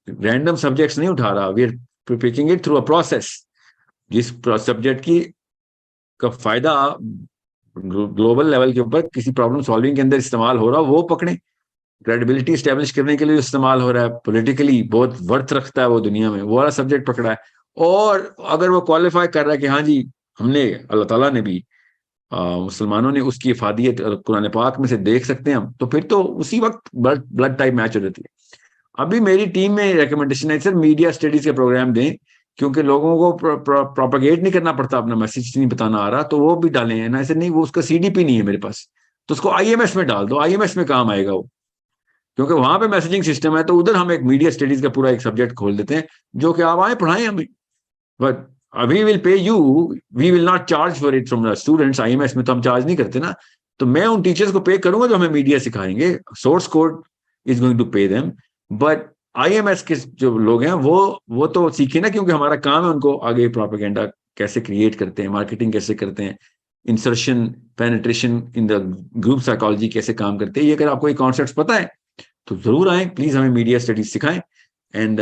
रैंडम सब्जेक्ट्स नहीं उठा रहा, we are picking it through a process, जिस सब्जेक्ट की का फायदा ग्लोबल लेवल के ऊपर किसी प्रॉब्लम सॉल्विंग के अंदर इस्तेमाल हो रहा, वो पकड़ें। क्रेडिबिलिटी स्टैब्लिश करने के लिए इस्तेमाल हो रहा है, पॉलिटिकली बहुत वर्थ रखता है वो दुनिया में, वो वाला सब्जेक्ट पकड़ा है। और अगर वो क्वालिफाई कर रहा है कि हाँ जी हमने, अल्लाह ताला ने भी, मुसलमानों ने उसकी इफादियत कुरान पाक में से देख सकते हैं हम, तो फिर तो उसी वक्त ब्लड टाइप मैच हो जाती है। अभी मेरी टीम में रिकमेंडेशन है सर, मीडिया स्टडीज के प्रोग्राम दें, क्योंकि लोगों को प्रोपागेट नहीं करना पड़ता, अपना मैसेज नहीं बताना आ रहा, तो वो भी डालें ना। ऐसे नहीं, वो उसका सीडीपी नहीं है मेरे पास, तो उसको आईएमएस में डाल दो, आईएमएस में काम आएगा वो, क्योंकि वहां पे मैसेजिंग सिस्टम है। तो उधर हम एक मीडिया स्टडीज का पूरा एक सब्जेक्ट खोल देते हैं, जो कि आप आए पढ़ाएं हमें, but we will pay you, we will not charge for it from the students. IMS में तो हम चार्ज नहीं करते ना, तो मैं उन टीचर्स को पे करूंगा जो हमें मीडिया सिखाएंगे, source code is going to pay them, but IMS के जो लोग हैं वो तो सीखे ना, क्योंकि हमारा काम है उनको आगे प्रोपेगेंडा कैसे क्रिएट करते हैं, मार्केटिंग कैसे करते हैं, insertion penetration in the group psychology कैसे काम करते हैं। ये अगर आपको ये कॉन्सेप्ट पता है तो जरूर आए, प्लीज हमें मीडिया स्टडीज सिखाएं। एंड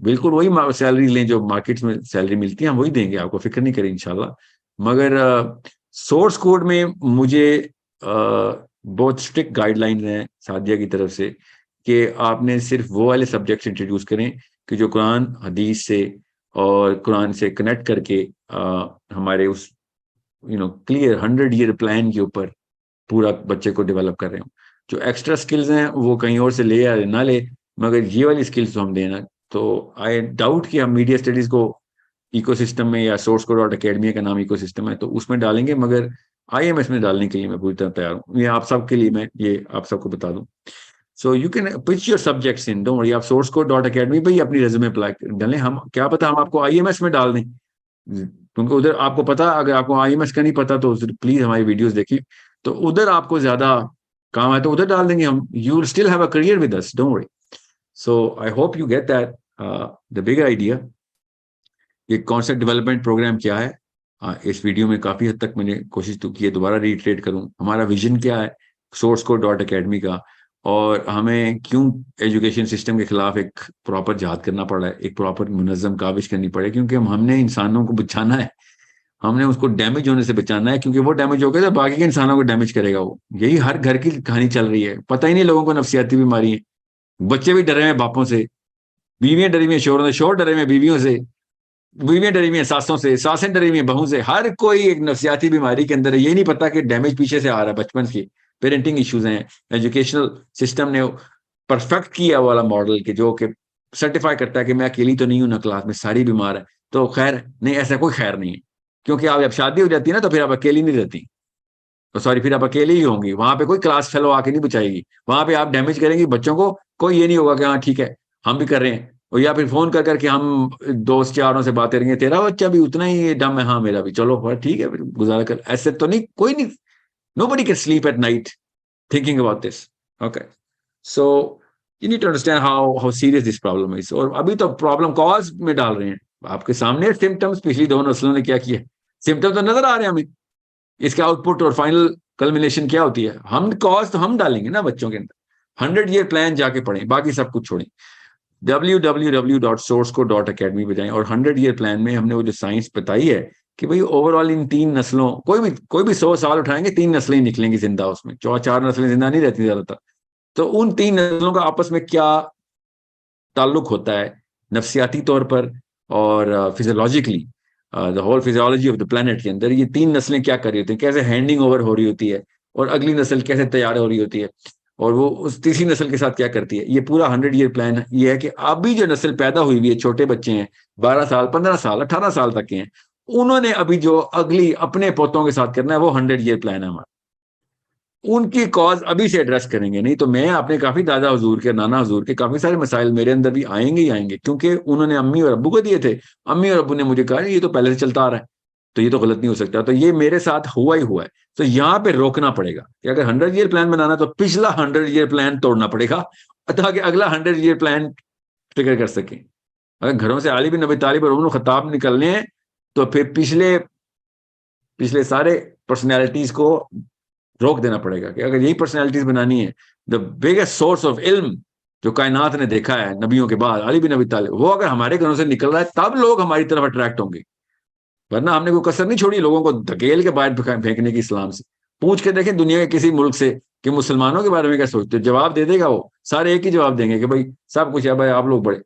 बिल्कुल वही सैलरी लें जो मार्केट्स में सैलरी मिलती है, हम वही देंगे आपको, फिक्र नहीं करें इंशाल्लाह। मगर सोर्स कोड में मुझे बहुत स्ट्रिक्ट गाइडलाइंस हैं सादिया की तरफ से कि आपने सिर्फ वो वाले सब्जेक्ट्स इंट्रोड्यूस करें कि जो कुरान हदीस से और कुरान से कनेक्ट करके हमारे उस क्लियर 100 ईयर प्लान के ऊपर पूरा बच्चे को डेवलप कर रहे हो। जो एक्स्ट्रा स्किल्स हैं वो कहीं और से ले या ना ले, मगर ये वाली स्किल्स तो हम देना। तो आई डाउट कि हम मीडिया स्टडीज को इकोसिस्टम में, या सोर्स कोड डॉट अकेडमी का नाम इकोसिस्टम है तो उसमें डालेंगे, मगर आईएमएस में डालने के लिए मैं पूरी तरह तैयार हूँ। ये आप सबके लिए मैं ये आप सबको बता दूं। So you can pitch your subjects in, don't worry, आप सोर्स कोड डॉट अकेडमी पे ही अपनी रेज्यूमे अप्लाई डालें। हम क्या पता हम आपको आईएमएस में डाल दें, क्योंकि उधर आपको पता, अगर आपको आईएमएस का नहीं पता तो प्लीज हमारी वीडियोस देखिए, तो उधर आपको ज्यादा काम है तो उधर डाल देंगे हम। You will still have a career with us, don't worry. So I hope you get that the big idea. ये कॉन्सेप्ट डेवलपमेंट प्रोग्राम क्या है, इस वीडियो में काफी हद तक मैंने कोशिश तो की है, दोबारा रिट्रेट करूं हमारा विजन क्या है सोर्स कोड डॉट अकेडमी का, और हमें क्यों एजुकेशन सिस्टम के खिलाफ एक प्रॉपर जिहाद करना पड़ा है, एक प्रॉपर मुनज़्ज़म काविश करनी पड़े, क्योंकि हमने इंसानों को बचाना है, हमने उसको डैमेज होने से बचाना है, क्योंकि वो डैमेज हो गया तो बाकी के इंसानों को डैमेज करेगा वो। यही हर घर की कहानी चल रही है, पता ही नहीं लोगों को नफसियाती बीमारी है, बच्चे भी डरे हुए बापों से, बीवियां डरी हुई शोरों से, शोर डरे हुए बीवियों से, बीवियां डरी हुई सासों से, सासें डरी हुई बहू से, हर कोई एक नफसियाती बीमारी के अंदर है। ये नहीं पता कि डैमेज पीछे से आ रहा है, बचपन की पेरेंटिंग इश्यूज हैं। एजुकेशनल सिस्टम ने परफेक्ट किया वाला मॉडल के जो कि सर्टिफाई करता है कि मैं अकेली तो नहीं हूं ना क्लास में, सारी बीमार है, तो खैर नहीं, ऐसा कोई खैर नहीं है, क्योंकि आप जब शादी हो जाती है ना तो फिर आप अकेली नहीं रहती, तो सॉरी फिर आप अकेली ही होंगी, वहां पे कोई क्लास फेलो आके नहीं बचाएगी, वहां पे आप डैमेज करेंगी बच्चों को, कोई ये नहीं होगा कि हाँ ठीक है हम भी कर रहे हैं, और या फिर फोन कर करके हम दोस्त यारों से बातें करेंगे, तेरा बच्चा भी उतना ही डम है, हाँ मेरा भी, चलो ठीक है फिर गुजारा कर, ऐसे तो नहीं, कोई नहीं, nobody can sleep at night thinking about this. Okay, so you need to understand how serious this problem is. और अभी तो प्रॉब्लम कॉज में डाल रहे हैं आपके सामने सिम्टम्स, पिछली 2 नस्लों ने क्या किया, सिम्टम्स तो नजर आ रहे हैं हमें, इसके आउटपुट और फाइनल कल्मिनेशन क्या होती है, हम कॉज तो हम डालेंगे ना बच्चों के अंदर। 100 ईयर प्लान जाके पढ़ें, बाकी सब कुछ छोड़ें, www.sourcecode.academy पे जाएं, और 100 ईयर प्लान में हमने वो जो साइंस बताई है कि भाई ओवरऑल इन 3 नस्लों, कोई भी 100 साल उठाएंगे 3 नस्लें निकलेंगी जिंदा, उसमें 4 नस्लें जिंदा नहीं रहती ज्यादातर, तो उन 3 नस्लों का आपस में क्या ताल्लुक होता है नफ्सियाती तौर पर और physiologically, the whole physiology of the planet के अंदर ये 3 नस्लें क्या कर रही होती हैं, कैसे हैंडिंग ओवर हो रही होती है, और अगली नस्ल कैसे तैयार हो रही होती है, और वो उस तीसरी नस्ल के साथ क्या करती है। ये पूरा 100 ईयर प्लान ये है कि अभी जो नस्ल पैदा हुई हुई है, छोटे बच्चे हैं, 12 साल 15 साल 18 साल तक के हैं, उन्होंने अभी जो अगली अपने पोतों के साथ करना है वो 100 ईयर प्लान है हमारा, उनकी कॉज अभी से एड्रेस करेंगे। नहीं तो मैं अपने काफी दादा हुजूर के, नाना हुजूर के काफी सारे मसाइल मेरे अंदर भी आएंगे ही आएंगे, क्योंकि उन्होंने अम्मी और अब्बू को दिए थे, अम्मी और अब्बू ने मुझे कहा ये तो पहले से चलता आ रहा है, तो ये तो गलत नहीं हो सकता, तो ये मेरे साथ हुआ ही हुआ है। तो यहाँ पे रोकना पड़ेगा कि अगर 100 ईयर प्लान बनाना तो पिछला 100 ईयर प्लान तोड़ना पड़ेगा, ताकि अगला 100 ईयर प्लान ट्रिगर कर सके। अगर घरों से आली बिन अबी तालिब और उमर खत्ताब निकलने हैं तो फिर पिछले सारे पर्सनैलिटीज को रोक देना पड़ेगा, कि अगर यही पर्सनैलिटीज बनानी है, द बिगेस्ट सोर्स ऑफ इल्म जो कायनात ने देखा है नबियों के बाद, अली बिन अबी तालिब, वो अगर हमारे घरों से निकल रहा है तब लोग हमारी तरफ अट्रैक्ट होंगे, वरना हमने कोई कसर नहीं छोड़ी लोगों को धकेल के बाहर फेंकने की इस्लाम से। पूछ के देखें दुनिया के किसी मुल्क से कि मुसलमानों के बारे में क्या सोचते हो, जवाब दे देगा वो, सारे एक ही जवाब देंगे कि भाई सब कुछ है भाई, आप लोग बड़े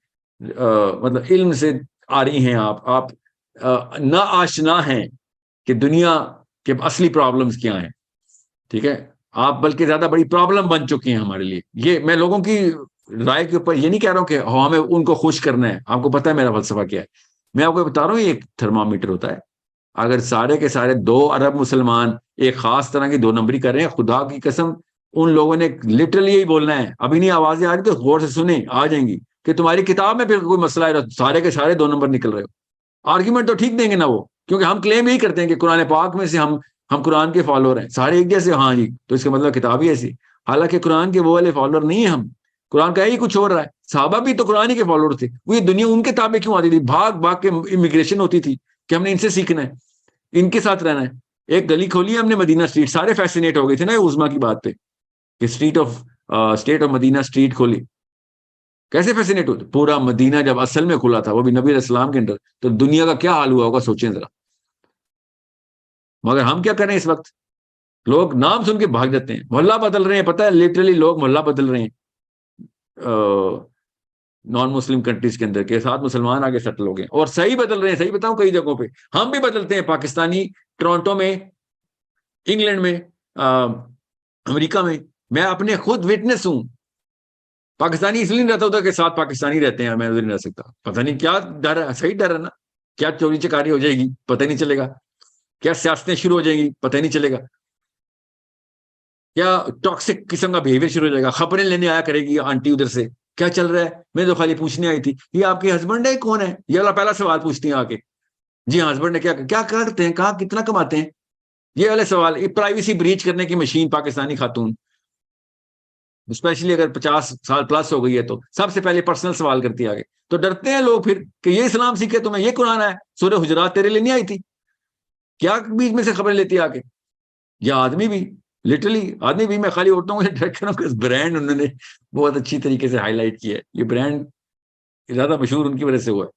मतलब इल्म से आ रही हैं, आप ना आशना हैं कि दुनिया के असली प्रॉब्लम्स क्या हैं। ठीक है, आप बल्कि ज्यादा बड़ी प्रॉब्लम बन चुकी हैं हमारे लिए। ये मैं लोगों की राय के ऊपर ये नहीं कह रहा हूँ कि हमें उनको खुश करना है, आपको पता है मेरा फलसफा क्या है। मैं आपको बता रहा हूँ ये एक थर्मामीटर होता है, अगर सारे के सारे 2 अरब मुसलमान एक खास तरह की 2 नंबरी कर रहे हैं, खुदा की कसम उन लोगों ने लिटरली यही बोलना है। अभी नहीं आवाजें आ रही तो गौर से सुने, आ जाएंगी कि तुम्हारी किताब में फिर कोई मसला है, सारे के सारे 2 नंबर निकल रहे हो। आर्ग्यूमेंट तो ठीक देंगे ना वो, क्योंकि हम क्लेम यही करते हैं कि कुरान पाक में से हम कुरान के फॉलोअर हैं, सारे एक जैसे, हाँ जी, तो इसका मतलब किताब ही ऐसी। हालांकि कुरान के वो वाले फॉलोअर नहीं है हम, कुरान का ही कुछ हो रहा है। साहबा भी तो कुरान ही के फॉलोअर थे, वो ये दुनिया उनके ताबे क्यों आती थी, भाग भाग के इमिग्रेशन होती थी कि हमने इनसे सीखना है, इनके साथ रहना है। एक गली खोली है हमने मदीना स्ट्रीट, सारे फैसिनेट हो गए थे ना उस्मा की बात पे कि स्टेट ऑफ मदीना स्ट्रीट खोली, कैसे फैसिनेट होते। पूरा मदीना जब असल में खुला था, वो भी नबी इस्लाम के अंदर, तो दुनिया का क्या हाल हुआ होगा सोचें जरा। मगर हम क्या करें इस वक्त, लोग नाम सुन के भाग जाते हैं, मोहल्ला बदल रहे हैं, पता है लिटरली लोग मोहल्ला बदल रहे हैं नॉन मुस्लिम कंट्रीज के अंदर के साथ, मुसलमान आगे सेटल हो गए और सही बदल रहे हैं। सही बताऊं, कई जगहों पे हम भी बदलते हैं, पाकिस्तानी टोरंटो में, इंग्लैंड में, अमेरिका में, मैं अपने खुद विटनेस हूं। पाकिस्तानी इसलिए नहीं रहता उधर के साथ पाकिस्तानी रहते हैं, मैं उधर नहीं रह सकता, पता नहीं क्या डर है, सही डर है ना, क्या चोरी चकारी हो जाएगी पता ही नहीं चलेगा, क्या सियासतें शुरू हो जाएंगी पता ही नहीं चलेगा, क्या टॉक्सिक किस्म का बिहेवियर शुरू हो जाएगा, खबरें लेने आया करेगी आंटी उधर से, क्या चल रहा है। मैं तो खाली पूछने आई थी, ये आपके हस्बैंड है कौन है, ये वाला पहला सवाल पूछती हैं आके। जी हाँ, हस्बैंड है, क्या क्या करते हैं, कहाँ कितना कमाते हैं, ये वाले सवाल। ये प्राइवेसी ब्रीच करने की मशीन पाकिस्तानी खातून, स्पेशली अगर 50 साल प्लस हो गई है तो सबसे पहले पर्सनल सवाल करती है आगे। तो डरते हैं लोग फिर कि ये इस्लाम सीखे तुम्हें, ये कुरान है, सूरह हुजरात तेरे लिए नहीं आई थी, क्या बीच में से खबरें लेती है आके। या आदमी भी, लिटरली आदमी भी, मैं खाली औरतों को ट्रैक कर रहा हूँ, ब्रांड उन्होंने बहुत अच्छी तरीके से हाईलाइट किया है, ये ब्रांड ज्यादा मशहूर उनकी वजह से हुआ है।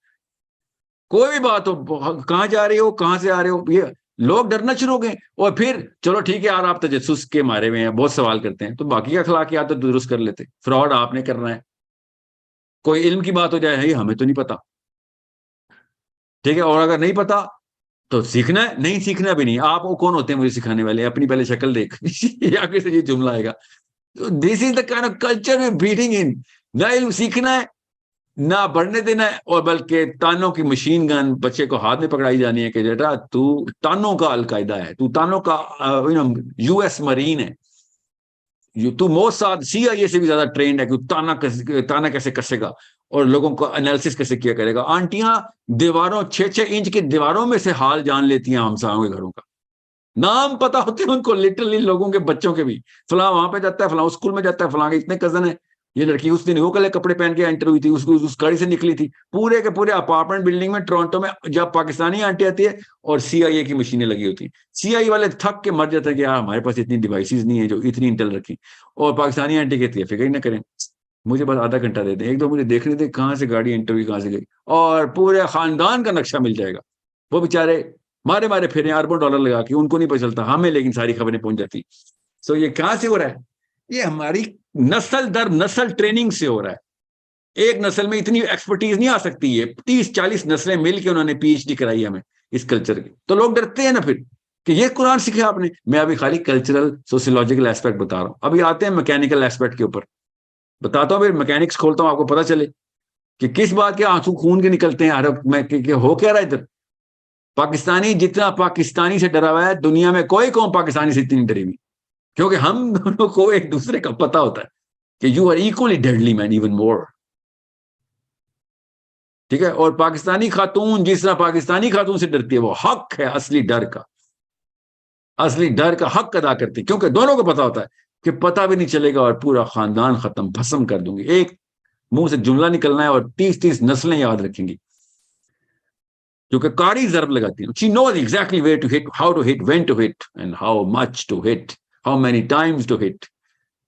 कोई भी बात हो, कहाँ जा रहे हो, कहाँ से आ रहे हो, ये लोग डरना शुरू हो गए। और फिर चलो ठीक है यार, आप तजस्सुस के मारे में हैं, बहुत सवाल करते हैं, तो बाकी अखलाकियात तो दुरुस्त कर लेते, फ्रॉड आपने करना है। कोई इल्म की बात हो जाए, है हमें तो नहीं पता, ठीक है, और अगर नहीं पता तो सीखना है, नहीं सीखना भी नहीं। आप वो कौन होते हैं मुझे सिखाने वाले, अपनी पहले शक्ल देख या किसी ये जुमला आएगा। तो this is the kind of culture we breeding in, ना इल्म सीखना है ना बढ़ने देना है, और बल्कि तानों की मशीन गन बच्चे को हाथ में पकड़ाई जानी है कि बेटा तू तानों का अलकायदा है, तू तानों का यूएस मरीन है, तू मोसाद CIA से भी ज्यादा ट्रेंड है कि ताना कैसे कसेगा और लोगों को एनालिसिस कैसे किया करेगा। आंटियां दीवारों 6-6 इंच की दीवारों में से हाल जान लेती हैं हमसायों के घरों का, नाम पता होते हैं उनको, लिटरली लोगों के बच्चों के भी, फलां वहां पे जाता है, फलां स्कूल में जाता है, फलां के इतने कजन है। ये लड़की उस दिन वो कल कपड़े पहन के एंटर हुई थी, उसको उस गाड़ी से निकली थी, पूरे के पूरे अपार्टमेंट बिल्डिंग में टोरंटो में जब पाकिस्तानी आंटी आती है और CIA की मशीनें लगी होती हैं, CIA वाले थक के मर जाते हैं कि यार हमारे पास इतनी डिवाइसेस नहीं है जो इतनी इंटेल रखी, और पाकिस्तानी आंटी कहती है फिक्र ही ना करें, मुझे बस आधा घंटा दे दें, एक दो मुझे देखने दे कहाँ से गाड़ी एंटर हुई, कहाँ से गई, और पूरे खानदान का नक्शा मिल जाएगा। वो बेचारे मारे मारे फिर अरबों डॉलर लगा के, उनको नहीं पता चलता, हमें लेकिन सारी खबरें पहुंच जाती। सो ये कहाँ से हो रहा है, ये हमारी नस्ल दर नस्ल ट्रेनिंग से हो रहा है। एक नस्ल में इतनी एक्सपर्टीज नहीं आ सकती है, 30-40 नस्लें मिलकर उन्होंने PhD कराई हमें इस कल्चर की, तो लोग डरते हैं ना फिर कि ये कुरान सीखे आपने। मैं अभी खाली कल्चरल सोशियोलॉजिकल एस्पेक्ट बता रहा हूँ, अभी आते हैं मैकेनिकल एस्पेक्ट के ऊपर बताता हूँ, फिर मैकेनिक्स खोलता हूँ, आपको पता चले कि किस बात के आंसू खून के निकलते हैं अरब में, हो क्या रहा है इधर। पाकिस्तानी जितना पाकिस्तानी से डरा हुआ है, दुनिया में कोई कौम पाकिस्तानी से इतनी डरी हुई, क्योंकि हम दोनों को एक दूसरे का पता होता है कि you are equally deadly man, even more, ठीक है। और पाकिस्तानी खातून जिस तरह पाकिस्तानी खातून से डरती है, वो हक है असली डर का हक अदा करती है, क्योंकि दोनों को पता होता है कि पता भी नहीं चलेगा और पूरा खानदान खत्म भस्म कर दूंगी, एक मुंह से जुमला निकलना है और 30-30 नस्लें याद रखेंगी, क्योंकि कारी जरब लगाती है। She knows exactly where to hit, how to hit, when to hit and how much to hit, how many times to hit.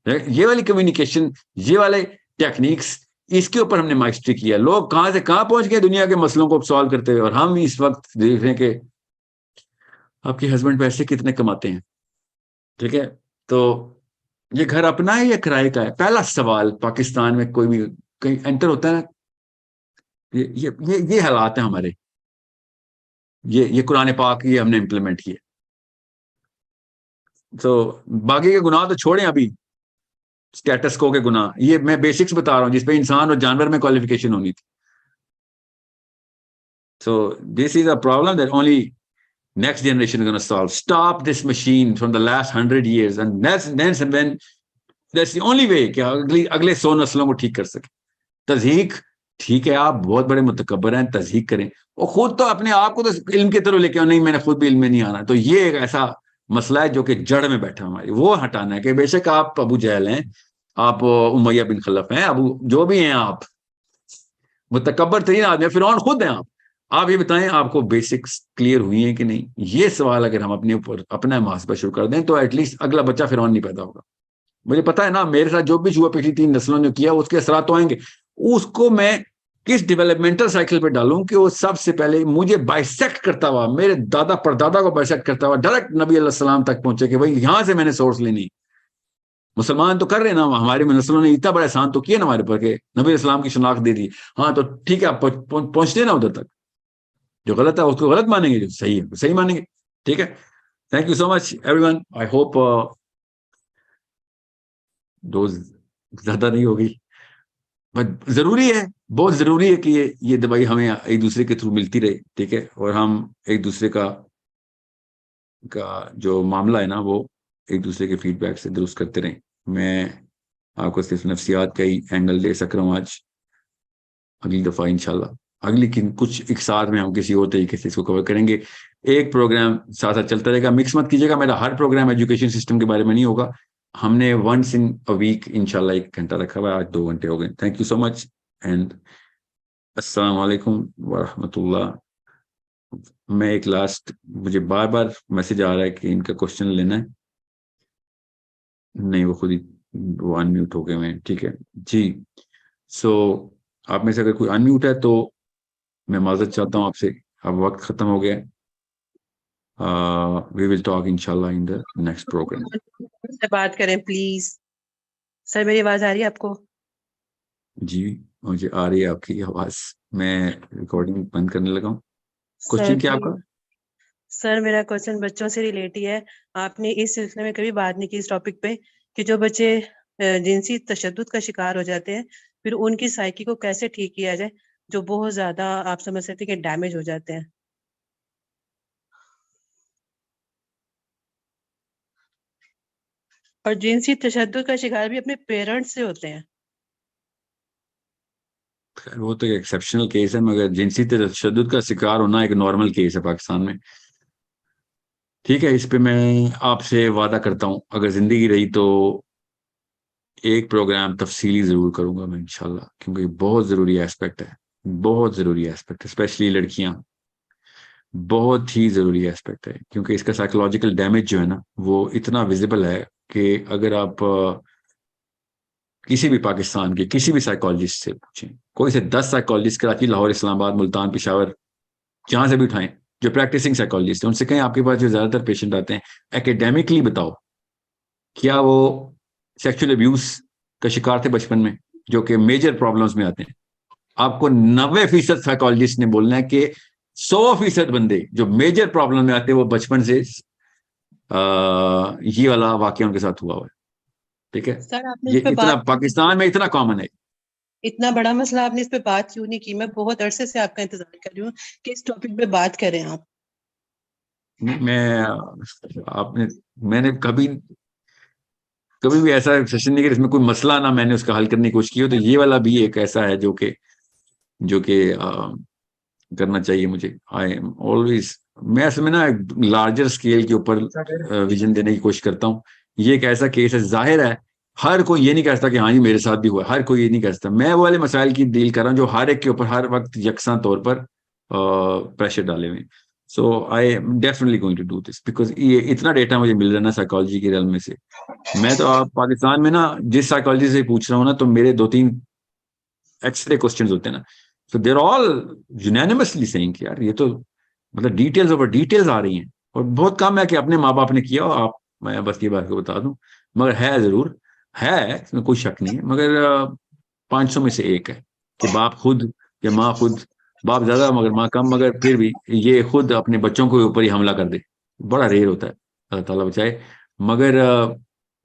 ये वाली कम्युनिकेशन, ये वाले टेक्निक्स, इसके ऊपर हमने मास्टरी किया। लोग कहां से कहां पहुंच गए दुनिया के मसलों को सॉल्व करते हुए, और हम इस वक्त देख रहे हैं कि आपके हस्बैंड पैसे कितने कमाते हैं, ठीक है, तो ये घर अपना है या किराए का है? पहला सवाल पाकिस्तान में कोई भी कहीं एंटर होता है ना, ये हालात हैं हमारे, ये कुरान पाक ये हमने इम्प्लीमेंट किए। तो बाकी के गुनाह तो छोड़ें, अभी स्टेटस को के गुनाह, ये मैं बेसिक्स बता रहा हूं जिसपे इंसान और जानवर में क्वालिफिकेशन होनी थी। So this is a problem that only next generation is going to solve. Stop this machine from the last 100 years, and that's the only way कि अगले 100 नस्लों को ठीक कर सके। तज़हीक, ठीक है, आप बहुत बड़े मुतकब्बर हैं, तज़हीक करें, और खुद तो अपने आप को तो इल्म की तरफ लेके आओ, नहीं मैंने खुद भी इल्म में नहीं आना। तो ये एक ऐसा मसला है जो कि जड़ में बैठा हमारी, वो हटाना है कि बेशक आप अबू जहल हैं, आप उमैया बिन खलफ हैं, अबू जो भी हैं, आप मुतकब्बर तरीन आदमी, फिरौन खुद हैं आप ये बताएं आपको बेसिक्स क्लियर हुई हैं कि नहीं? ये सवाल अगर हम अपने ऊपर अपना मुहासबा शुरू कर दें तो एटलीस्ट अगला बच्चा फिरौन नहीं पैदा होगा। मुझे पता है ना, मेरे साथ जो भी हुआ पिछली 3 नस्लों ने किया उसके असरात तो आएंगे। उसको मैं किस डेवलपमेंटल साइकिल पे डालूं कि वो सबसे पहले मुझे बाइसेक्ट करता हुआ, मेरे दादा परदादा को बाइसेक्ट करता हुआ डायरेक्ट नबी अलैहि सलाम तक पहुंचे कि भाई यहां से मैंने सोर्स लेनी। मुसलमान तो कर रहे ना, हमारे नस्लों ने इतना बड़ा एहसान तो किया ना हमारे ऊपर के नबी इस्लाम की शनाख्त दे दी। हाँ तो ठीक है, आप पहुंचते ना उधर तक, जो गलत है उसको गलत मानेंगे, जो सही है सही मानेंगे। ठीक है, thank you so much everyone. I hope dose ज्यादा नहीं होगी, बट जरूरी है, बहुत जरूरी है कि ये दवाई हमें एक दूसरे के थ्रू मिलती रहे। ठीक है, और हम एक दूसरे का जो मामला है ना वो एक दूसरे के फीडबैक से दुरुस्त करते रहें। मैं आपको सिर्फ नफ्सियात का ही एंगल दे सक रहा हूँ आज। अगली दफा इंशाल्लाह अगली कुछ एक साथ में हम किसी और तरीके से इसको कवर करेंगे। एक प्रोग्राम साथ साथ चलता रहेगा, मिक्स मत कीजिएगा। मेरा हर प्रोग्राम एजुकेशन सिस्टम के बारे में नहीं होगा। हमने वंस इन अ वीक इंशाल्लाह 1 घंटा रखा हुआ है, आज 2 घंटे हो गए। Thank you so much and अस्सलाम वालेकुम वरहमतुल्लाह। मैं एक लास्ट, मुझे बार बार मैसेज आ रहा है कि इनका क्वेश्चन लेना है, नहीं वो खुद ही वो अनम्यूट हो गए हैं। ठीक है जी, सो आप में से अगर कोई अनम्यूट है तो मैं माजरत चाहता हूँ आपसे, अब वक्त खत्म हो गया। वी विल टॉक इंशाल्लाह इन द नेक्स्ट प्रोग्राम। से बात करें प्लीज। सर मेरी आवाज आ रही है आपको? जी मुझे आ रही है आपकी आवाज, मैं रिकॉर्डिंग बंद करने लगा हूँ। क्वेश्चन क्या आपका? सर मेरा क्वेश्चन बच्चों से रिलेट ही है। आपने इस सिलसिले में कभी बात नहीं की इस टॉपिक पे कि जो बच्चे जिनसी तशद्दुद का शिकार हो जाते हैं, फिर उनकी साइकी को कैसे ठीक किया जाए, जो बहुत ज्यादा आप समझ सकते हैं कि डैमेज हो जाते हैं। और जिनसी तशद्दुद का शिकार भी अपने पेरेंट्स से होते हैं। वो तो एक एक्सेप्शनल केस है, मगर जिनसी तशद्दुद का शिकार होना एक नॉर्मल केस है पाकिस्तान में। ठीक है, इस पे मैं आपसे वादा करता हूँ अगर जिंदगी रही तो एक प्रोग्राम तफसीली जरूर करूंगा मैं इंशाल्लाह, क्योंकि बहुत जरूरी एस्पेक्ट है, बहुत जरूरी एस्पेक्ट है, स्पेशली लड़कियां, बहुत ही जरूरी एस्पेक्ट है। क्योंकि इसका साइकोलॉजिकल डैमेज जो है ना वो इतना विजिबल है कि अगर आप किसी भी पाकिस्तान के किसी भी साइकोलॉजिस्ट से पूछें, कोई से 10 साइकोलॉजिस्ट कराची, लाहौर, इस्लामाबाद, मुल्तान, पेशावर, जहां से भी उठाएं जो प्रैक्टिसिंग साइकोलॉजिस्ट है, उनसे कहें आपके पास जो ज्यादातर पेशेंट आते हैं एकेडमिकली बताओ क्या वो सेक्सुअल अब्यूज का शिकार थे बचपन में, जो कि मेजर प्रॉब्लम्स में आते हैं। आपको 90% साइकोलॉजिस्ट ने बोलना है कि 100% बंदे जो मेजर प्रॉब्लम में आते हैं वो बचपन से ये वाला वाकया उनके साथ हुआ है। ठीक है सर आपने ये इस पे इतना बात, पाकिस्तान में इतना कॉमन है। इतना बड़ा मसला, आपने इस पे बात क्यों नहीं की? मैं बहुत अरसे से आपका इंतजार कर रही हूँ कि इस टॉपिक पे बात करें आप। मैंने कभी भी ऐसा सेशन नहीं किया इसमें कोई मसला ना मैंने उसका हल करने की कोशिश की हो। तो ये वाला भी एक ऐसा है जो कि करना चाहिए मुझे। आई एम ऑलवेज, मैं असल में ना लार्जर स्केल के ऊपर विजन देने की कोशिश करता हूँ। ये एक ऐसा केस है, जाहिर है हर कोई ये नहीं कह सकता कि हाँ जी मेरे साथ भी हुआ, हर कोई ये नहीं कह सकता। मैं वो वाले मसाइल की डील कर रहा हूँ जो हर एक के ऊपर हर वक्त यकसा तौर पर प्रेशर डाले हुए। So I am definitely going to do this because ये इतना डेटा मुझे मिल रहा है ना साइकोलॉजी के रेल में से। मैं तो आप पाकिस्तान में ना जिस साइकोलॉजी से पूछ रहा हूँ ना, तो मेरे 2-3 एक्सरे क्वेश्चंस होते हैं ना, so they're all unanimously saying कि यार ये तो मतलब डिटेल्स ओवर डिटेल्स आ रही हैं। और बहुत कम है कि अपने माँ बाप ने किया हो, आप मैं बस ये बात को बता दूं, मगर है जरूर, है इसमें कोई शक नहीं है, मगर 500 में से एक है कि बाप खुद या माँ खुद, बाप ज्यादा मगर माँ कम, मगर फिर भी ये खुद अपने बच्चों के ऊपर ही हमला कर दे, बड़ा रेयर होता है, अल्लाह ताला बचाए। मगर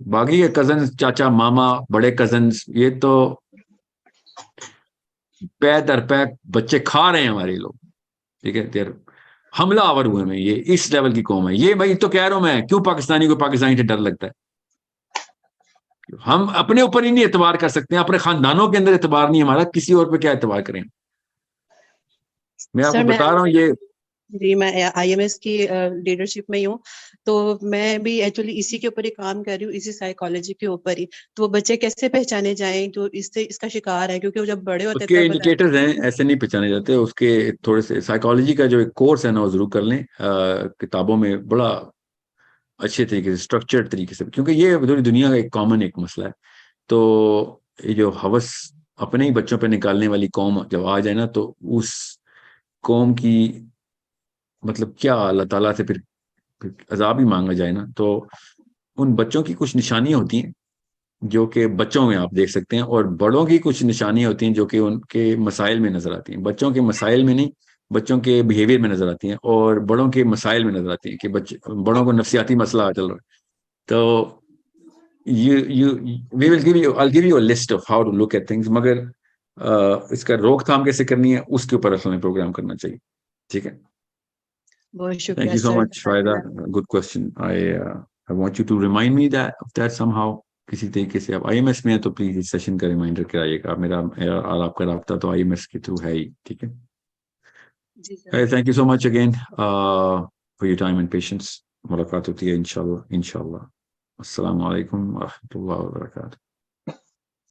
बाकी के कजन, चाचा, मामा, बड़े कजन, ये तो पै दर पै बच्चे खा रहे हैं हमारे लोग, ठीक है। देर हमला आवर हुए में, ये इस लेवल की कौम है ये। भाई तो कह रहा हूं मैं, क्यों पाकिस्तानी को पाकिस्तानी से डर लगता है? हम अपने ऊपर ही नहीं एतबार कर सकते हैं, अपने खानदानों के अंदर एतबार नहीं हमारा, किसी और पे क्या एतबार करें? मैं आपको बता रहा हूँ ये। जी, मैं IMS की लीडरशिप में ही हूँ, तो मैं भी एक्चुअली इसी के ऊपर ही काम कर रही हूँ, इसी साइकोलॉजी के ऊपर ही। तो वो बच्चे कैसे पहचाने जाएं जो इससे इसका शिकार है, क्योंकि वो जब बड़े होते उसके हैं इंडिकेटर्स हैं, ऐसे नहीं पहचाने जाते। उसके थोड़े से साइकोलॉजी का जो एक कोर्स है ना, वो जरूर कर लें, किताबों में बड़ा अच्छे तरीके से, स्ट्रक्चर्ड तरीके से, क्योंकि ये पूरी दुनिया का एक कॉमन एक मसला है। तो ये जो हवस अपने ही बच्चों पे निकालने वाली कौम जब आ जाए ना, तो उस कौम की मतलब क्या अल्लाह ताला से फिर अजाब ही मांगा जाए ना, तो उन बच्चों की कुछ निशानियां होती हैं जो कि बच्चों में आप देख सकते हैं, और बड़ों की कुछ निशानियां होती हैं जो कि उनके मसाइल में नजर आती हैं। बच्चों के मसाइल में नहीं, बच्चों के बिहेवियर में नजर आती हैं, और बड़ों के मसाइल में नजर आती हैं कि बच्चे, बड़ों को नफसियाती मसला चल रहा है। तो you we will give you, I'll give you a list of how to look at things, मगर इसका रोकथाम कैसे करनी है उसके ऊर असल में प्रोग्राम करना चाहिए, ठीक है। बहुत Thank शुक्रिया you so sir. much, Faida. Good question. I want you to remind me of that somehow. किसी तरीके से आप IMS में है तो प्लीज इस सेशन का रिमाइंडर कराइएगा। मेरा और आपका राब्ता तो IMS के थ्रू है ही, ठीक है। जी sir. Thank you so much again for your time and patience. मुलाकात होती है इंशाल्लाह। अस्सलाम वालेकुम व रहमतुल्लाहि व बरकातहू।